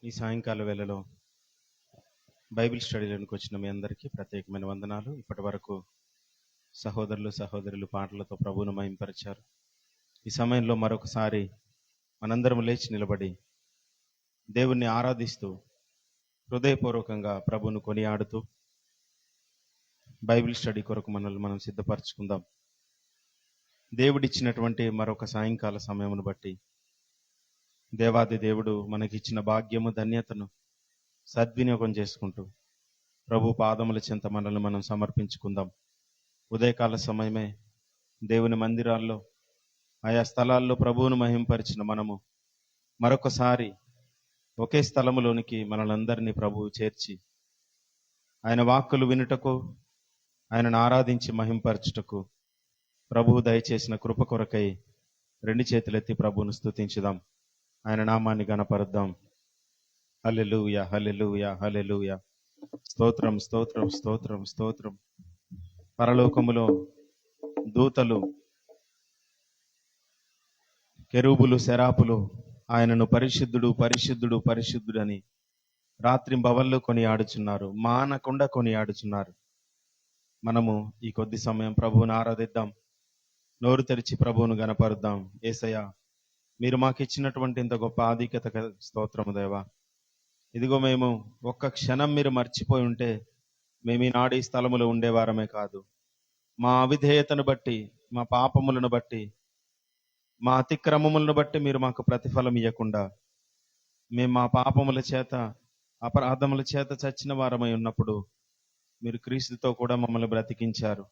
ఈ సాయంకాల వేళలో బైబిల్ స్టడీలోనికి వచ్చిన మీ అందరికీ ప్రత్యేకమైన వందనాలు. ఇప్పటి వరకు సహోదరులు పాటలతో ప్రభువును మహింపరిచారు. ఈ సమయంలో మరొకసారి మనందరం లేచి నిలబడి దేవుణ్ణి ఆరాధిస్తూ హృదయపూర్వకంగా ప్రభువును కొనియాడుతూ బైబిల్ స్టడీ కొరకు మనల్ని మనం సిద్ధపరచుకుందాం. దేవుడిచ్చినటువంటి మరొక సాయంకాల సమయమును బట్టి దేవాది దేవుడు మనకిచ్చిన భాగ్యము, ధన్యతను సద్వినియోగం చేసుకుంటూ ప్రభు పాదముల చెంత మనల్ని మనం సమర్పించుకుందాం. ఉదయకాల సమయమే దేవుని మందిరాల్లో ఆయా స్థలాల్లో ప్రభువును మహింపరిచిన మనము మరొకసారి ఒకే స్థలములోనికి మనలందరినీ ప్రభువు చేర్చి ఆయన వాక్కులు వినుటకు, ఆయనను ఆరాధించి మహింపరచుటకు ప్రభువు దయచేసిన కృప కొరకై రెండు చేతులెత్తి ప్రభువును స్తుతించుదాం. ఆయన నామాన్ని గణపరుద్దాం. హల్లెలూయా, హల్లెలూయా, హల్లెలూయా. స్తోత్రం, స్తోత్రం, స్తోత్రం, స్తోత్రం. పరలోకములో దూతలు, కెరూబులు, శరాపులు ఆయనను పరిశుద్ధుడు, పరిశుద్ధుడు, పరిశుద్ధుడని రాత్రింబవళ్ళు కొనియాడుచున్నారు, మానకుండా కొనియాడుచున్నారు. మనము ఈ కొద్ది సమయం ప్రభువును ఆరాధిద్దాం. నోరు తెరిచి ప్రభువును గణపరుద్దాం. యేసయ్యా, మీరు మాకు ఇచ్చినటువంటి ఇంత గొప్ప ఆధిక్యత స్తోత్రము దేవా. ఇదిగో మేము ఒక్క క్షణం మీరు మర్చిపోయి ఉంటే మేము ఈనాడు ఈ స్థలములో ఉండేవారమే కాదు. మా అవిధేయతను బట్టి, మా పాపములను బట్టి, మా అతిక్రమములను బట్టి మీరు మాకు ప్రతిఫలం ఇవ్వకుండా మేము మా పాపముల చేత, అపరాధముల చేత చచ్చిన వారమై ఉన్నప్పుడు మీరు క్రీస్తుతో కూడా మమ్మల్ని బ్రతికించారు.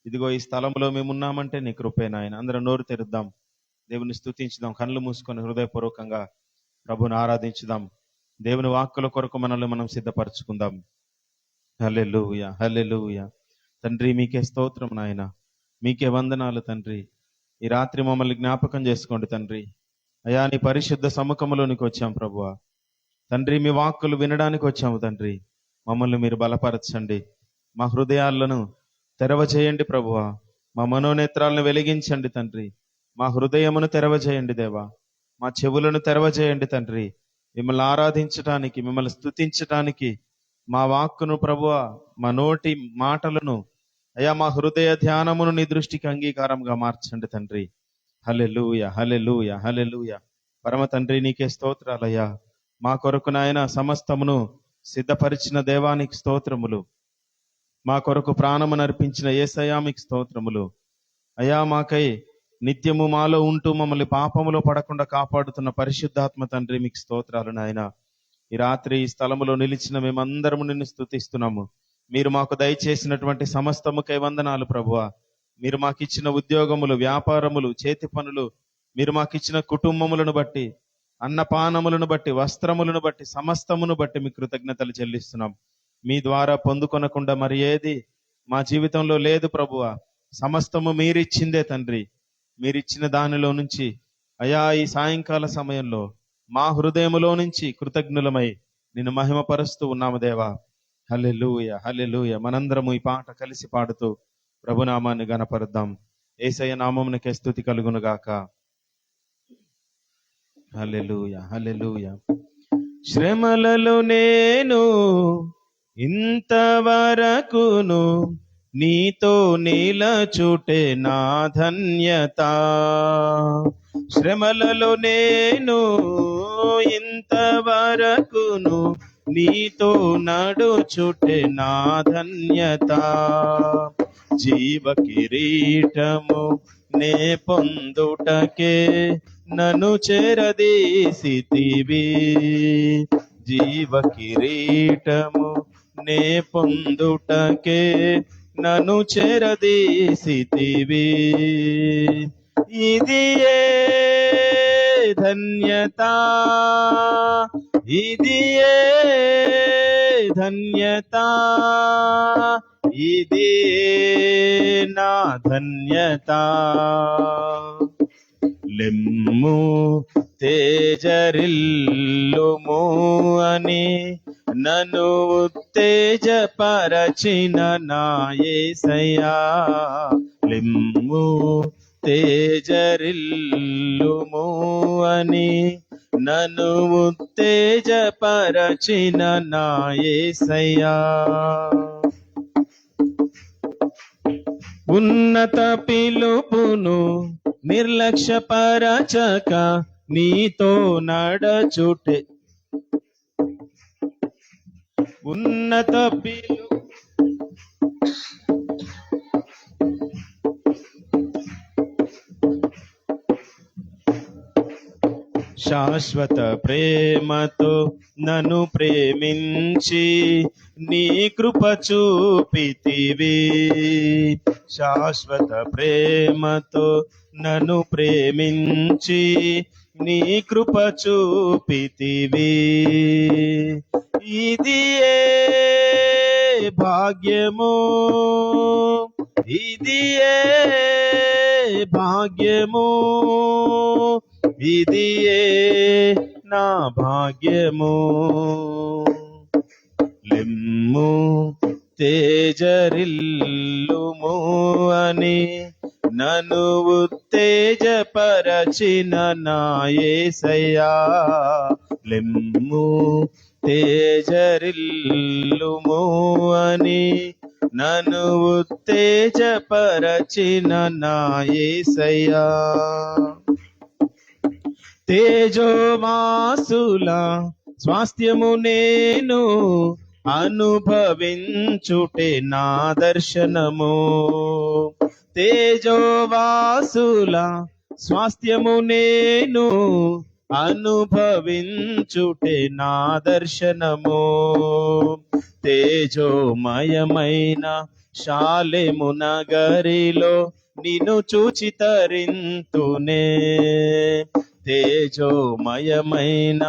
ఇదిగో ఈ స్థలంలో మేము ఉన్నామంటే నీ కృపే నాయన. అందరం నోరు తెరుద్దాం, దేవుని స్తుతించుదాం. కళ్ళు మూసుకొని హృదయపూర్వకంగా ప్రభుని ఆరాధించుదాం. దేవుని వాక్కుల కొరకు మనల్ని మనం సిద్ధపరచుకుందాం. హల్లెలూయా, హల్లెలూయా. తండ్రి మీకే స్తోత్రం నాయన, మీకే వందనాలు తండ్రి. ఈ రాత్రి మమ్మల్ని జ్ఞాపకం చేసుకోండి తండ్రి. అయా, నీ పరిశుద్ధ సముఖంలోనికి వచ్చాం ప్రభువా. తండ్రి, మీ వాక్కులు వినడానికి వచ్చాము తండ్రి. మమ్మల్ని మీరు బలపరచండి, మా హృదయాలను తెరవచేయండి ప్రభువా. మా మనోనేత్రాలను వెలిగించండి తండ్రి. మా హృదయమును తెరవచేయండి దేవా. మా చెవులను తెరవచేయండి తండ్రి. మిమ్మల్ని ఆరాధించటానికి, మిమ్మల్ని స్తుతించటానికి మా వాక్కును ప్రభువా, మా నోటి మాటలను అయా, మా హృదయ ధ్యానమును నీ దృష్టికి అంగీకారంగా మార్చండి తండ్రి. హల్లెలూయా, హల్లెలూయా, హల్లెలూయా. పరమ తండ్రి నీకే స్తోత్రాలయ్యా. మా కొరకు నాయన సమస్తమును సిద్ధపరిచిన దేవానికి స్తోత్రములు. మా కొరకు ప్రాణమును అర్పించిన యేసయ్యా మీకు స్తోత్రములు. అయా, మాకై నిత్యము మాలో ఉంటూ మమ్మల్ని పాపములో పడకుండా కాపాడుతున్న పరిశుద్ధాత్మ తండ్రి మీకు స్తోత్రాలు నాయన. ఈ రాత్రి ఈ స్థలములో నిలిచిన మేమందరము నిన్ను స్తుతిస్తున్నాము. మీరు మాకు దయచేసినటువంటి సమస్తముకై వందనాలు ప్రభువా. మీరు మాకు ఇచ్చిన ఉద్యోగములు, వ్యాపారములు, చేతి పనులు, మీరు మాకు ఇచ్చిన కుటుంబములను బట్టి, అన్నపానములను బట్టి, వస్త్రములను బట్టి, సమస్తమును బట్టి మీ కృతజ్ఞతలు చెల్లిస్తున్నాం. మీ ద్వారా పొందుకొనకుండా మరి ఏది మా జీవితంలో లేదు ప్రభువా. సమస్తము మీరిచ్చిందే తండ్రి. మీరిచ్చిన దానిలో నుంచి అయా, ఈ సాయంకాల సమయంలో మా హృదయములో నుంచి కృతజ్ఞులమై నిన్ను మహిమపరుస్తూ ఉన్నాము దేవా. హల్లెలూయా, హల్లెలూయా. మనందరము ఈ పాట కలిసి పాడుతూ ప్రభునామాన్ని గణపరుద్దాం. యేసయ్య నామమునకే స్తుతి కలుగును గాక. హల్లెలూయా, హల్లెలూయా. శ్రమలలో నేను ఇంతవరకును నీతో నిలచుటే నా ధన్యత. శ్రమలలో నేను ఇంతవరకును నీతో నడుచుటే నా ధన్యత. జీవ కిరీటము నే పొందుటకే నన్ను చేరదీసితివి. జీవ కిరీటము నే పొందుటకే నన్ను చేరదీసితివి. ఇది ఏ ధన్యత, ఇది ఏ ధన్యత, ఇది నా ధన్యత. లెమ్ము తేజరిల్లుము అని నన్ను ఉత్తేజపరచిన నా యేసయ్యా. లెమ్ము తేజరిల్లుము అని నన్ను ఉత్తేజపరచిన నా యేసయ్యా. ఉన్నత పిలుపును నిర్లక్ష్యపరచక నీతో నడచుటే. ఉన్నత శాశ్వత ప్రేమతో నన్ను ప్రేమించి నీ కృప చూపితివి. శాశ్వత ప్రేమతో నన్ను ప్రేమించి నీ కృప చూపితివి. ఇది ఏ భాగ్యము, ఇది ఏ భాగ్యము, ఇది ఏ నా భాగ్యము. లెమ్ము తేజరిల్లుము అని నన్ను ఉత్తేజపరచిన నా యేసయ్యా. లెమ్ము తేజరిల్లుము అని నన్ను ఉత్తేజపరచిన నా యేసయ్యా. తేజోవాసుల స్వాస్థ్యము నేను అనుభవించుటే నా దర్శనము. తేజోవాసుల స్వాస్థ్యము నేను అనుభవించుటే నా దర్శనము. తేజోమయమైన శాలెము నగరిలో నిన్ను చూచి తరింతునే. తేజోమయమైన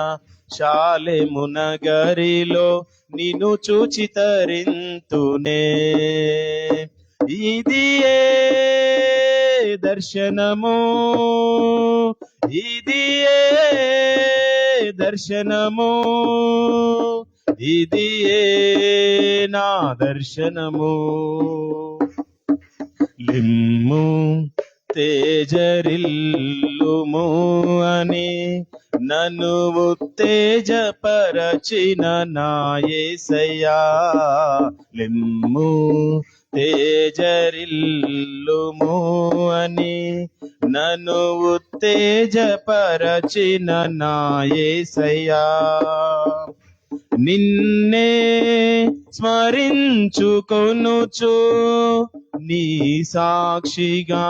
శాలెము నగరిలో నిన్ను చూచి తరింతునే. ఇది ఏ దర్శనము, ఇది ఏ దర్శనము, ఇది ఏ నా దర్శనము. లిమ్ము తేజరిల్లుము అని నన్ను ఉత్తేజపరచిన నా యేసయ్యా. లిమ్ము తేజరిల్లుము అని నన్ను ఉత్తేజపరచిన నా యేసయ్యా. నిన్నే స్మరించుకొనుచు నీ సాక్షిగా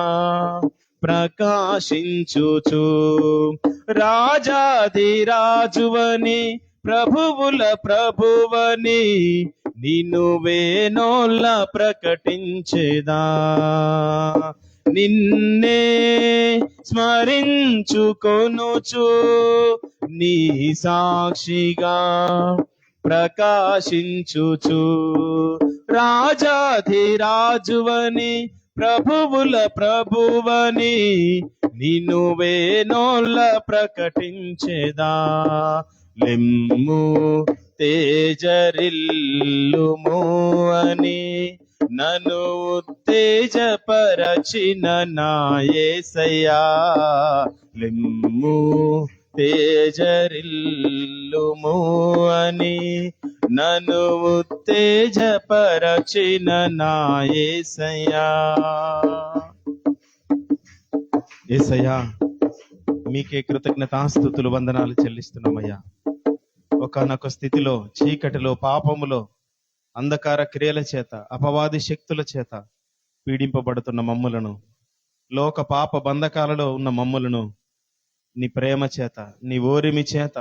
ప్రకాశించుచు రాజాధిరాజువని ప్రభువుల ప్రభువని నిన్ను వేనోళ్ళ ప్రకటించేదా. నిన్నే స్మరించుకొనుచు నీ సాక్షిగా ప్రకాశించుచు రాజాధిరాజువని ప్రభువుల ప్రభువని నిన్ను వేనోళ్ళ ప్రకటించేదా. లెమ్ము తేజరిల్లుము అని నన్ను ఉత్తేజపరచిన నా యేసయ్యా. లెమ్ము తేజరిల్లుము అని నన్ను ఉత్తేజపరచిన నా యేసయ్యా. యేసయ్యా, మీకే కృతజ్ఞతాస్తుతులు వందనాలు చెల్లిస్తున్నామయ్యా. ఒకానొక స్థితిలో చీకటిలో పాపములో అంధకార క్రియల చేత అపవాది శక్తుల చేత పీడింపబడుతున్న మమ్ములను, లోక పాప బంధకాలలో ఉన్న మమ్ములను నీ ప్రేమ చేత, నీ ఓరిమి చేత,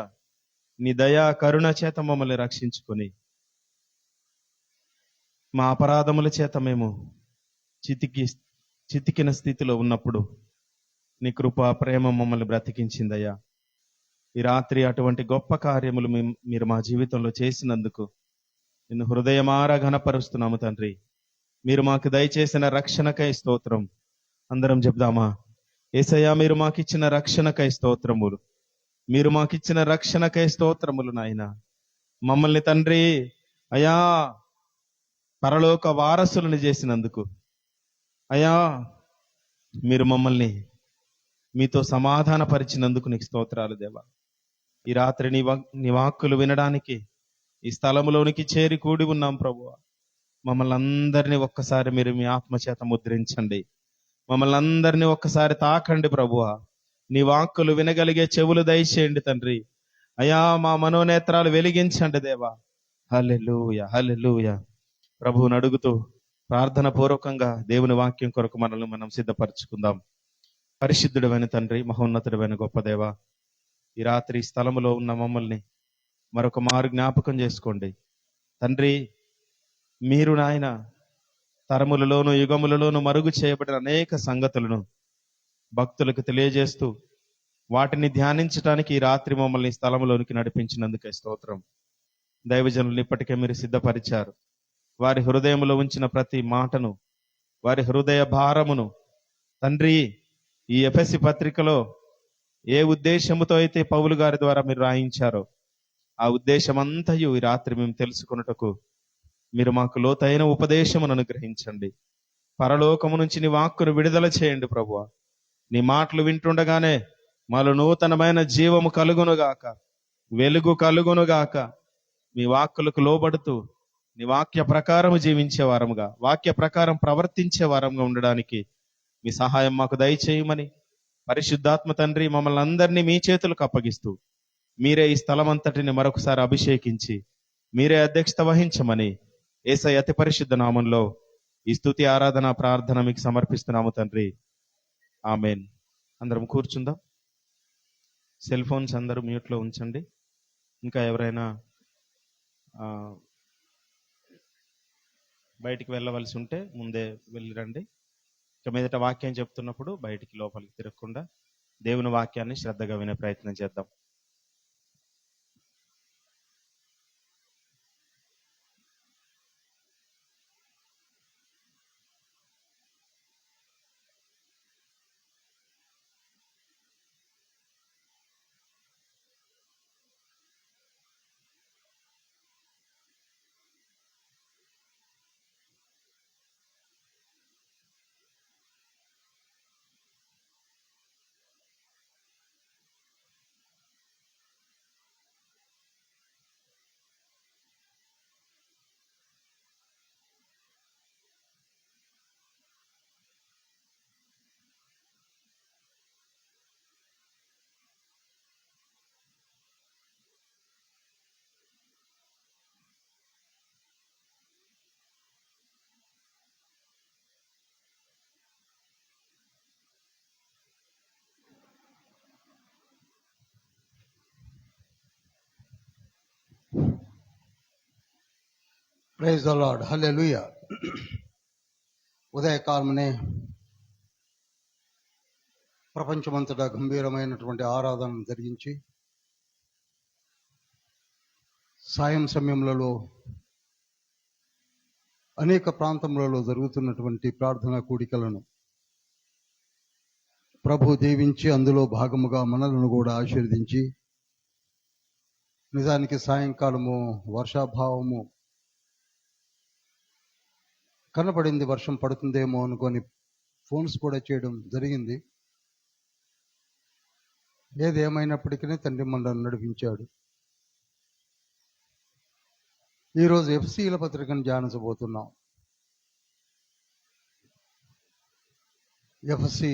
నీ దయా కరుణ చేత మమ్మల్ని రక్షించుకొని మా అపరాధముల చేత మేము చితికిన స్థితిలో ఉన్నప్పుడు నీ కృప ప్రేమ మమ్మల్ని బ్రతికించిందయ్యా. ఈ రాత్రి అటువంటి గొప్ప కార్యములు మీరు మా జీవితంలో చేసినందుకు నిన్ను హృదయమారా ఘనపరుస్తున్నాము తండ్రి. మీరు మాకు దయచేసిన రక్షణకై స్తోత్రం. అందరం చెప్దామా? యేసయ్యా, మీరు మాకిచ్చిన రక్షణకై స్తోత్రములు, మీరు మాకిచ్చిన రక్షణకై స్తోత్రములు నాయన. మమ్మల్ని తండ్రి అయా పరలోక వారసులను చేసినందుకు అయా, మీరు మమ్మల్ని మీతో సమాధాన పరిచినందుకు నీకు స్తోత్రాలు దేవా. ఈ రాత్రి నీ వాక్కులు వినడానికి ఈ స్థలములోనికి చేరి కూడి ఉన్నాం ప్రభువా. మమ్మల్ని అందరినీ ఒక్కసారి మీరు మీ ఆత్మచేత ముద్రించండి. మమ్మల్ని అందరినీ ఒక్కసారి తాకండి ప్రభువా. నీ వాక్కులు వినగలిగే చెవులు దయచేయండి తండ్రి. అయా, మా మనోనేత్రాలు వెలిగించండి దేవా. హల్లెలూయా, హల్లెలూయా. ప్రభువుని అడుగుతూ ప్రార్థన పూర్వకంగా దేవుని వాక్యం కొరకు మనల్ని మనం సిద్ధపరచుకుందాం. పరిశుద్ధుడైన తండ్రి, మహోన్నతుడైన గొప్ప దేవ, ఈ రాత్రి స్థలములో ఉన్న మమ్మల్ని మరొక మారు జ్ఞాపకం చేసుకోండి తండ్రి. మీరు నాయన తరములలోను యుగములలోను మరుగు చేయబడిన అనేక సంగతులను భక్తులకు తెలియజేస్తూ వాటిని ధ్యానించడానికి ఈ రాత్రి మమ్మల్ని స్థలంలోనికి నడిపించినందుకే స్తోత్రం. దైవజనులను ఇప్పటికే మీరు సిద్ధపరిచారు. వారి హృదయంలో ఉంచిన ప్రతి మాటను, వారి హృదయ భారమును తండ్రి, ఈ ఎఫెసీ పత్రికలో ఏ ఉద్దేశముతో అయితే పౌలు గారి ద్వారా మీరు రాయించారో ఆ ఉద్దేశమంతయు ఈ రాత్రి మేము తెలుసుకొనుటకు మీరు మాకు లోతైన ఉపదేశమును అనుగ్రహించండి. పరలోకము నుంచి నీ వాక్కును విడుదల చేయండి ప్రభువా. నీ మాటలు వింటుండగానే మాలో నూతనమైన జీవము కలుగునుగాక, వెలుగు కలుగునుగాక. మీ వాక్కులకు లోబడుతూ నీ వాక్య ప్రకారం జీవించే వారముగా, వాక్య ప్రకారం ప్రవర్తించే వారంగా ఉండడానికి మీ సహాయం మాకు దయచేయమని పరిశుద్ధాత్మ తండ్రి మమ్మల్ని అందరినీ మీ చేతులకు అప్పగిస్తూ మీరే ఈ స్థలం అంతటిని మరొకసారి అభిషేకించి మీరే అధ్యక్షత వహించమని యేసయ్య అతి పరిశుద్ధ నామంలో ఈ స్తుతి ఆరాధన ప్రార్థన మీకు సమర్పిస్తున్నాము తండ్రి. ఆమెన్. అందరం కూర్చుందాం. సెల్ ఫోన్స్ అందరూ మ్యూట్లో ఉంచండి. ఇంకా ఎవరైనా బయటికి వెళ్ళవలసి ఉంటే ముందే వెళ్ళిరండి. ఇక మీదట వాక్యం చెప్తున్నప్పుడు బయటికి లోపలికి తిరగకుండా దేవుని వాక్యాన్ని శ్రద్ధగా వినే ప్రయత్నం చేద్దాం. Praise the lord. హల్లెలూయా. ఉదయకాలమునే ప్రపంచమంతటా గంభీరమైనటువంటి ఆరాధన జరిగించి సాయం సమయములలో అనేక ప్రాంతములలో జరుగుతున్నటువంటి ప్రార్థనా కూడికలను ప్రభు దీవించి అందులో భాగముగా మనలను కూడా ఆశీర్వదించి, నిజానికి సాయంకాలము వర్షాభావము కనపడింది, వర్షం పడుతుందేమో అనుకొని ఫోన్స్ కూడా చేయడం జరిగింది. ఏదేమైనప్పటికీ తండ్రి మనల్ని నడిపించాడు. ఈరోజు ఎఫ్సీల పత్రికను ధ్యానించబోతున్నాం. ఎఫ్సీ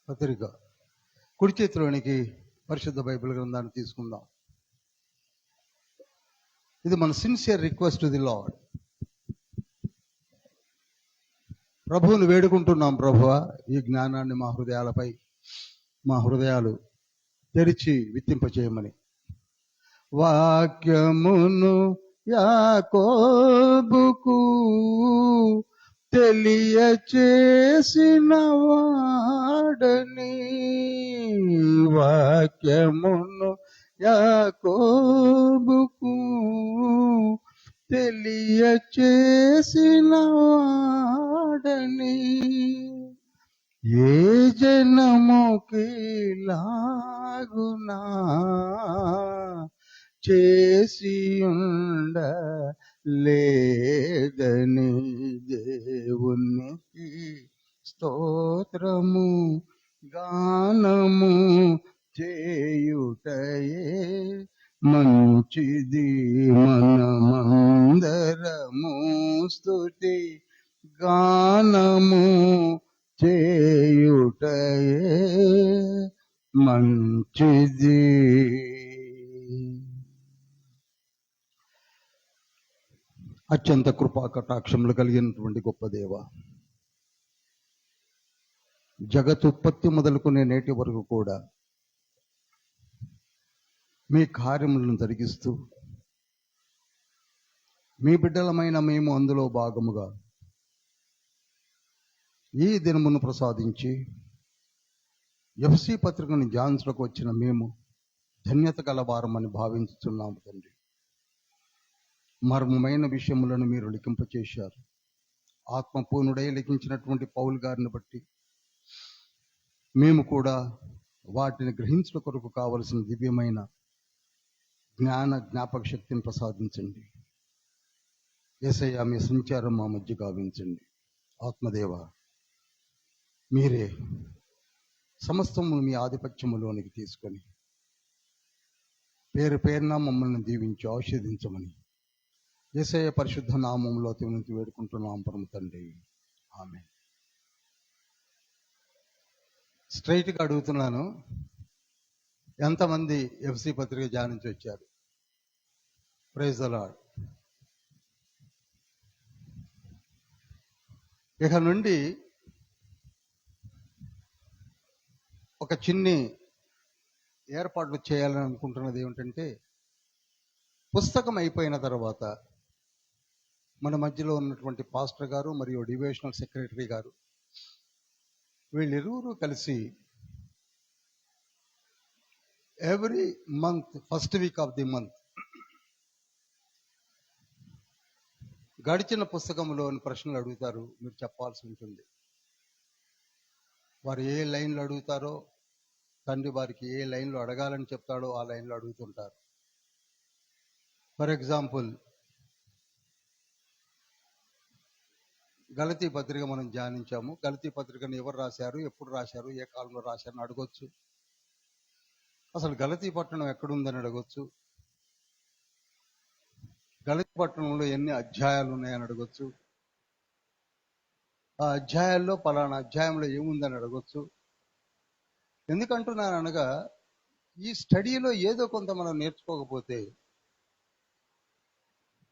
పత్రిక కుడి చేతిలోనికి పరిశుద్ధ బైబిల్ గ్రంథాన్ని తీసుకుందాం. ఇది మన sincere request to the lord. ప్రభువుని వేడుకుంటున్నాం, ప్రభువా ఈ జ్ఞానాన్ని మా హృదయాలు తెరిచి విత్తింపచేయమని. వాక్యమును యాకోబుకు తెలియచేసిన వాడని, వాక్యమును యాకోబుకు తెలియచేసిన వాడని, ఏ జనముకి లాగునా చేసి ఉండ లేదని, దేవునికి స్తోత్రము గానము చేయుచున్నాము. చేయుటయే మంచిది. మనమందరము స్తుతి గానము చేయుటయే మంచిది. అత్యంత కృపా కటాక్షములు కలిగినటువంటి గొప్ప దేవ, జగతుత్పత్తి మొదలుకునే నేటి వరకు కూడా మీ కార్యములను జరిగిస్తూ మీ బిడ్డలమైన మేము అందులో భాగముగా ఈ దినమును ప్రసాదించి ఎఫ్సి పత్రికను ధ్యానించడానికి వచ్చిన మేము ధన్యత గలవారమని భావించుతున్నాము తండ్రి. మర్మమైన విషయములను మీరు లిఖింపచేశారు. ఆత్మపూర్ణుడై లిఖించినటువంటి పౌలు గారిని బట్టి మేము కూడా వాటిని గ్రహించడం కొరకు కావలసిన దివ్యమైన జ్ఞాపక శక్తిని ప్రసాదించండి. యేసయ్య, మీ సంచారం మా మధ్య గావించండి. ఆత్మదేవ, మీరే సమస్తము మీ ఆధిపత్యములోనికి తీసుకొని పేరు పేరున మమ్మల్ని దీవించి ఆశీర్వదించమని యేసయ్య పరిశుద్ధ నామంలో తిరిగి వేడుకుంటున్నాం పరమ తండ్రి. ఆమేన్. స్ట్రైట్గా అడుగుతున్నాను, ఎంతమంది ఎఫ్సి పత్రిక ధ్యానించి వచ్చారు? Praise the Lord. ఇక నుండి ఒక చిన్ని ఏర్పాట్లు చేయాలని అనుకుంటున్నది ఏమిటంటే, పుస్తకం అయిపోయిన తర్వాత మన మధ్యలో ఉన్నటువంటి పాస్టర్ గారు మరియు డివిజనల్ సెక్రటరీ గారు వీళ్ళిరువురు కలిసి every month first week off the month గడిచిన పుస్తకంలోని ప్రశ్నలు అడుగుతారు. మీరు చెప్పాల్సి ఉంటుంది. వారు ఏ లైన్లో అడుగుతారో, తండ్రి వారికి ఏ లైన్లో అడగాలని చెప్తాడో ఆ లైన్లో అడుగుతుంటారు. ఫర్ ఎగ్జాంపుల్, గలతీ పత్రిక మనం ధ్యానించాము. గలతీ పత్రికను ఎవరు రాశారు, ఎప్పుడు రాశారు, ఏ కాలంలో రాశారని అడగొచ్చు. అసలు గలతీ పట్టణం ఎక్కడుందని అడగొచ్చు. గలతీ పట్టణంలో ఎన్ని అధ్యాయాలు ఉన్నాయని అడగొచ్చు. ఆ అధ్యాయాల్లో పలానా అధ్యాయంలో ఏముందని అడగొచ్చు. ఎందుకంటున్నాను అనగా, ఈ స్టడీలో ఏదో కొంత మనం నేర్చుకోకపోతే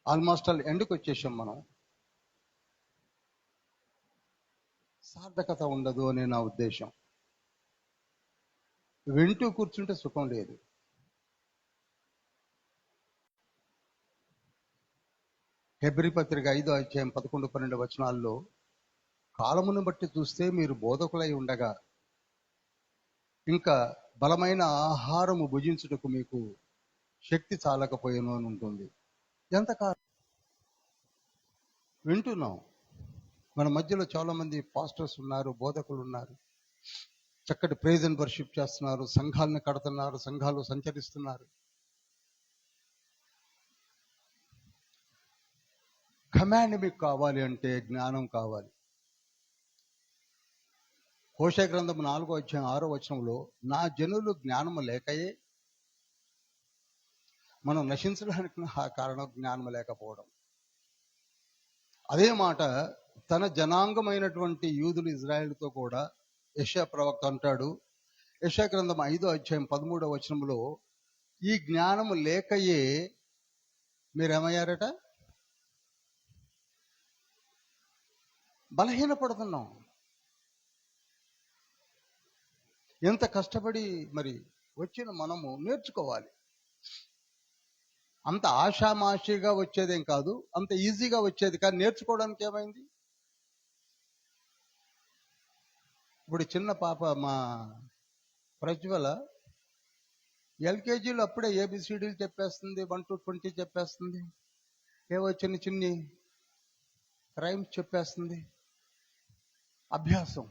ఆల్మోస్ట్ ఆల్ ఎండ్కి వచ్చేసాం. మనం సార్థకత ఉండదు అనే నా ఉద్దేశం. వింటూ కూర్చుంటే సుఖం లేదు. హెబ్రీ పత్రిక 5వ అధ్యాయం 11-12 వచనాల్లో, కాలమును బట్టి చూస్తే మీరు బోధకులై ఉండగా ఇంకా బలమైన ఆహారము భుజించుటకు మీకు శక్తి చాలకపోయేను అని ఉంటుంది. ఎంతకాలం వింటున్నాం. మన మధ్యలో చాలా మంది పాస్టర్స్ ఉన్నారు, బోధకులు ఉన్నారు, చక్కటి ప్రైజ్ అండ్ వర్షిప్ చేస్తున్నారు, సంఘాలను కడుతున్నారు, సంఘాలు సంచరిస్తున్నారు. కమాండ్ మీకు కావాలి అంటే జ్ఞానం కావాలి. హోషే గ్రంథం 4వ అధ్యాయం 6వ వచనంలో, నా జనులు జ్ఞానము లేకయే, మనం నశించడానికి కారణం జ్ఞానం లేకపోవడం. అదే మాట తన జనాంగమైనటువంటి యూదులు ఇజ్రాయేలుతో కూడా యెషయా ప్రవక్త అంటాడు. యెషయా గ్రంథం 5వ అధ్యాయం 13వ వచనంలో, ఈ జ్ఞానము లేకయే మీరేమయ్యారట? బలహీనపడుతున్నాం. ఎంత కష్టపడి మరి వచ్చిన మనము నేర్చుకోవాలి. అంత ఆషామాషిగా వచ్చేదేం కాదు, అంత ఈజీగా వచ్చేది కానీ నేర్చుకోవడానికి ఏమైంది? ఇప్పుడు చిన్న పాప మా ప్రజ్వల ఎల్కేజీలో అప్పుడే ఏబిసిడీలు చెప్పేస్తుంది, 1 to 20 చెప్పేస్తుంది, ఏవో చిన్న చిన్ని రైమ్స్ చెప్పేస్తుంది. అభ్యాసం.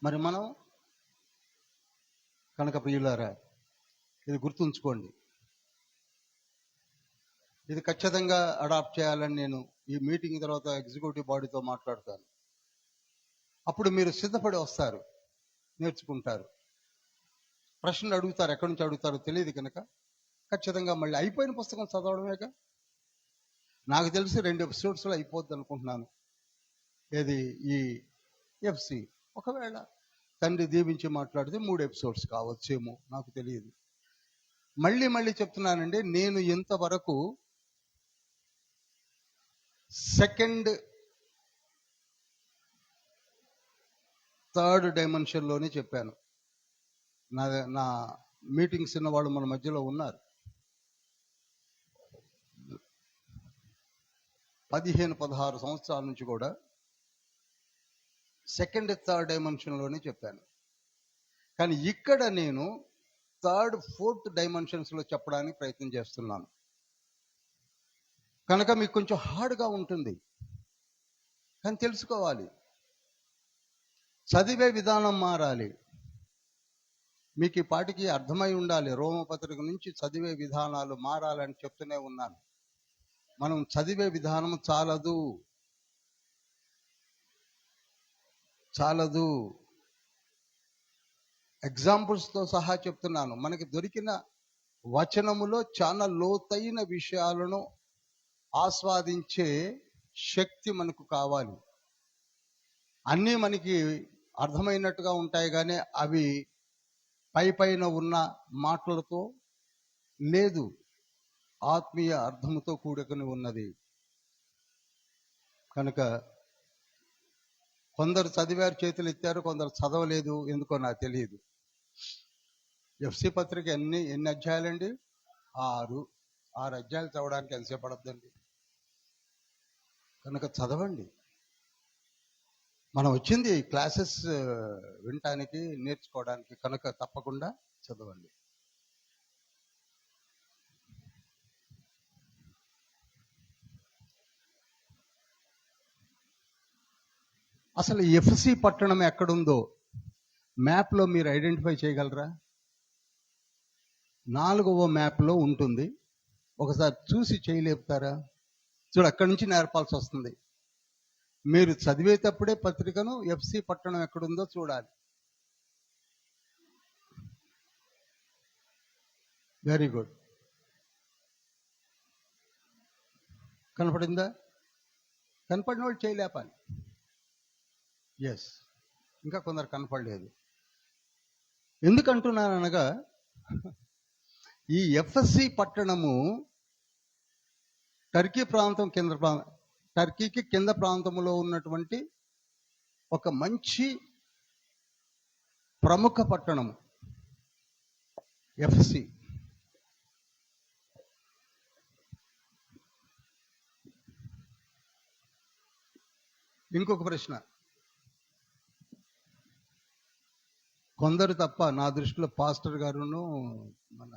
మరి మనం కనుక ప్రియులారా, ఇది గుర్తుంచుకోండి. ఇది ఖచ్చితంగా అడాప్ట్ చేయాలని నేను ఈ మీటింగ్ తర్వాత ఎగ్జిక్యూటివ్ బాడీతో మాట్లాడతాను. అప్పుడు మీరు సిద్ధపడి వస్తారు, నేర్చుకుంటారు. ప్రశ్నలు అడుగుతారు, ఎక్కడి నుంచి అడుగుతారో తెలియదు కనుక ఖచ్చితంగా మళ్ళీ అయిపోయిన పుస్తకం చదవడమేగా. నాకు తెలిసి 2 ఎపిసోడ్స్లో అయిపోద్ది అనుకుంటున్నాను. ఏది ఈ ఎఫ్సి. ఒకవేళ తండ్రి దీవించి మాట్లాడితే 3 ఎపిసోడ్స్ కావచ్చేమో, నాకు తెలియదు. మళ్ళీ చెప్తున్నానండి, నేను ఇంతవరకు సెకండ్ థర్డ్ డైమెన్షన్లోనే చెప్పాను. నా మీటింగ్స్ ఉన్న వాళ్ళు మన మధ్యలో ఉన్నారు. 15-16 సంవత్సరాల నుంచి కూడా సెకండ్ థర్డ్ డైమెన్షన్లోనే చెప్పాను. కానీ ఇక్కడ నేను థర్డ్ ఫోర్త్ డైమెన్షన్స్లో చెప్పడానికి ప్రయత్నం చేస్తున్నాను కనుక మీకు కొంచెం హార్డ్గా ఉంటుంది. కానీ తెలుసుకోవాలి, చదివే విధానం మారాలి. మీకు ఈ పాటికి అర్థమై ఉండాలి, రోమపత్రిక నుంచి చదివే విధానాలు మారాలని చెప్తూనే ఉన్నాను. మనం చదివే విధానం చాలదు. ఎగ్జాంపుల్స్తో సహా చెప్తున్నాను. మనకి దొరికిన వచనములో చాలా లోతైన విషయాలను ఆస్వాదించే శక్తి మనకు కావాలి. అన్నీ మనకి అర్థమైనట్టుగా ఉంటాయి, కానీ అవి పైన ఉన్న మాటలతో లేదు, ఆత్మీయ అర్థముతో కూడుకుని ఉన్నది. కనుక కొందరు చదివారు, చేతులు ఎత్తారు, కొందరు చదవలేదు, ఎందుకో నాకు తెలియదు. ఎఫ్సి పత్రిక ఎన్ని అధ్యాయాలండి? 6 అధ్యాయాలు చదవడానికి ఎంతసేపు పడద్దండి? కనుక చదవండి. మనం వచ్చింది క్లాసెస్ వినటానికి, నేర్చుకోవడానికి, కనుక తప్పకుండా చదవండి. అసలు ఎఫ్సి పట్టణం ఎక్కడుందో మ్యాప్లో మీరు ఐడెంటిఫై చేయగలరా? 4వ మ్యాప్లో ఉంటుంది. ఒకసారి చూసి చేయలేపుతారా? చూడు, అక్కడి నుంచి నేర్పాల్సి వస్తుంది. మీరు చదివేటప్పుడే పత్రికను ఎఫ్సి పట్టణం ఎక్కడుందో చూడాలి. Very good. కనపడిందా? కనపడిన వాళ్ళు చేయలేపాలి. ఎస్, ఇంకా కొందరు కనపడలేదు. ఎందుకంటున్నాననగా, ఈ ఎఫ్ఎస్సి పట్టణము టర్కీకి కింద ప్రాంతంలో ఉన్నటువంటి ఒక మంచి ప్రముఖ పట్టణము ఎఫ్ఎస్సి. ఇంకొక ప్రశ్న, కొందరు తప్ప, నా దృష్టిలో పాస్టర్ గారును మన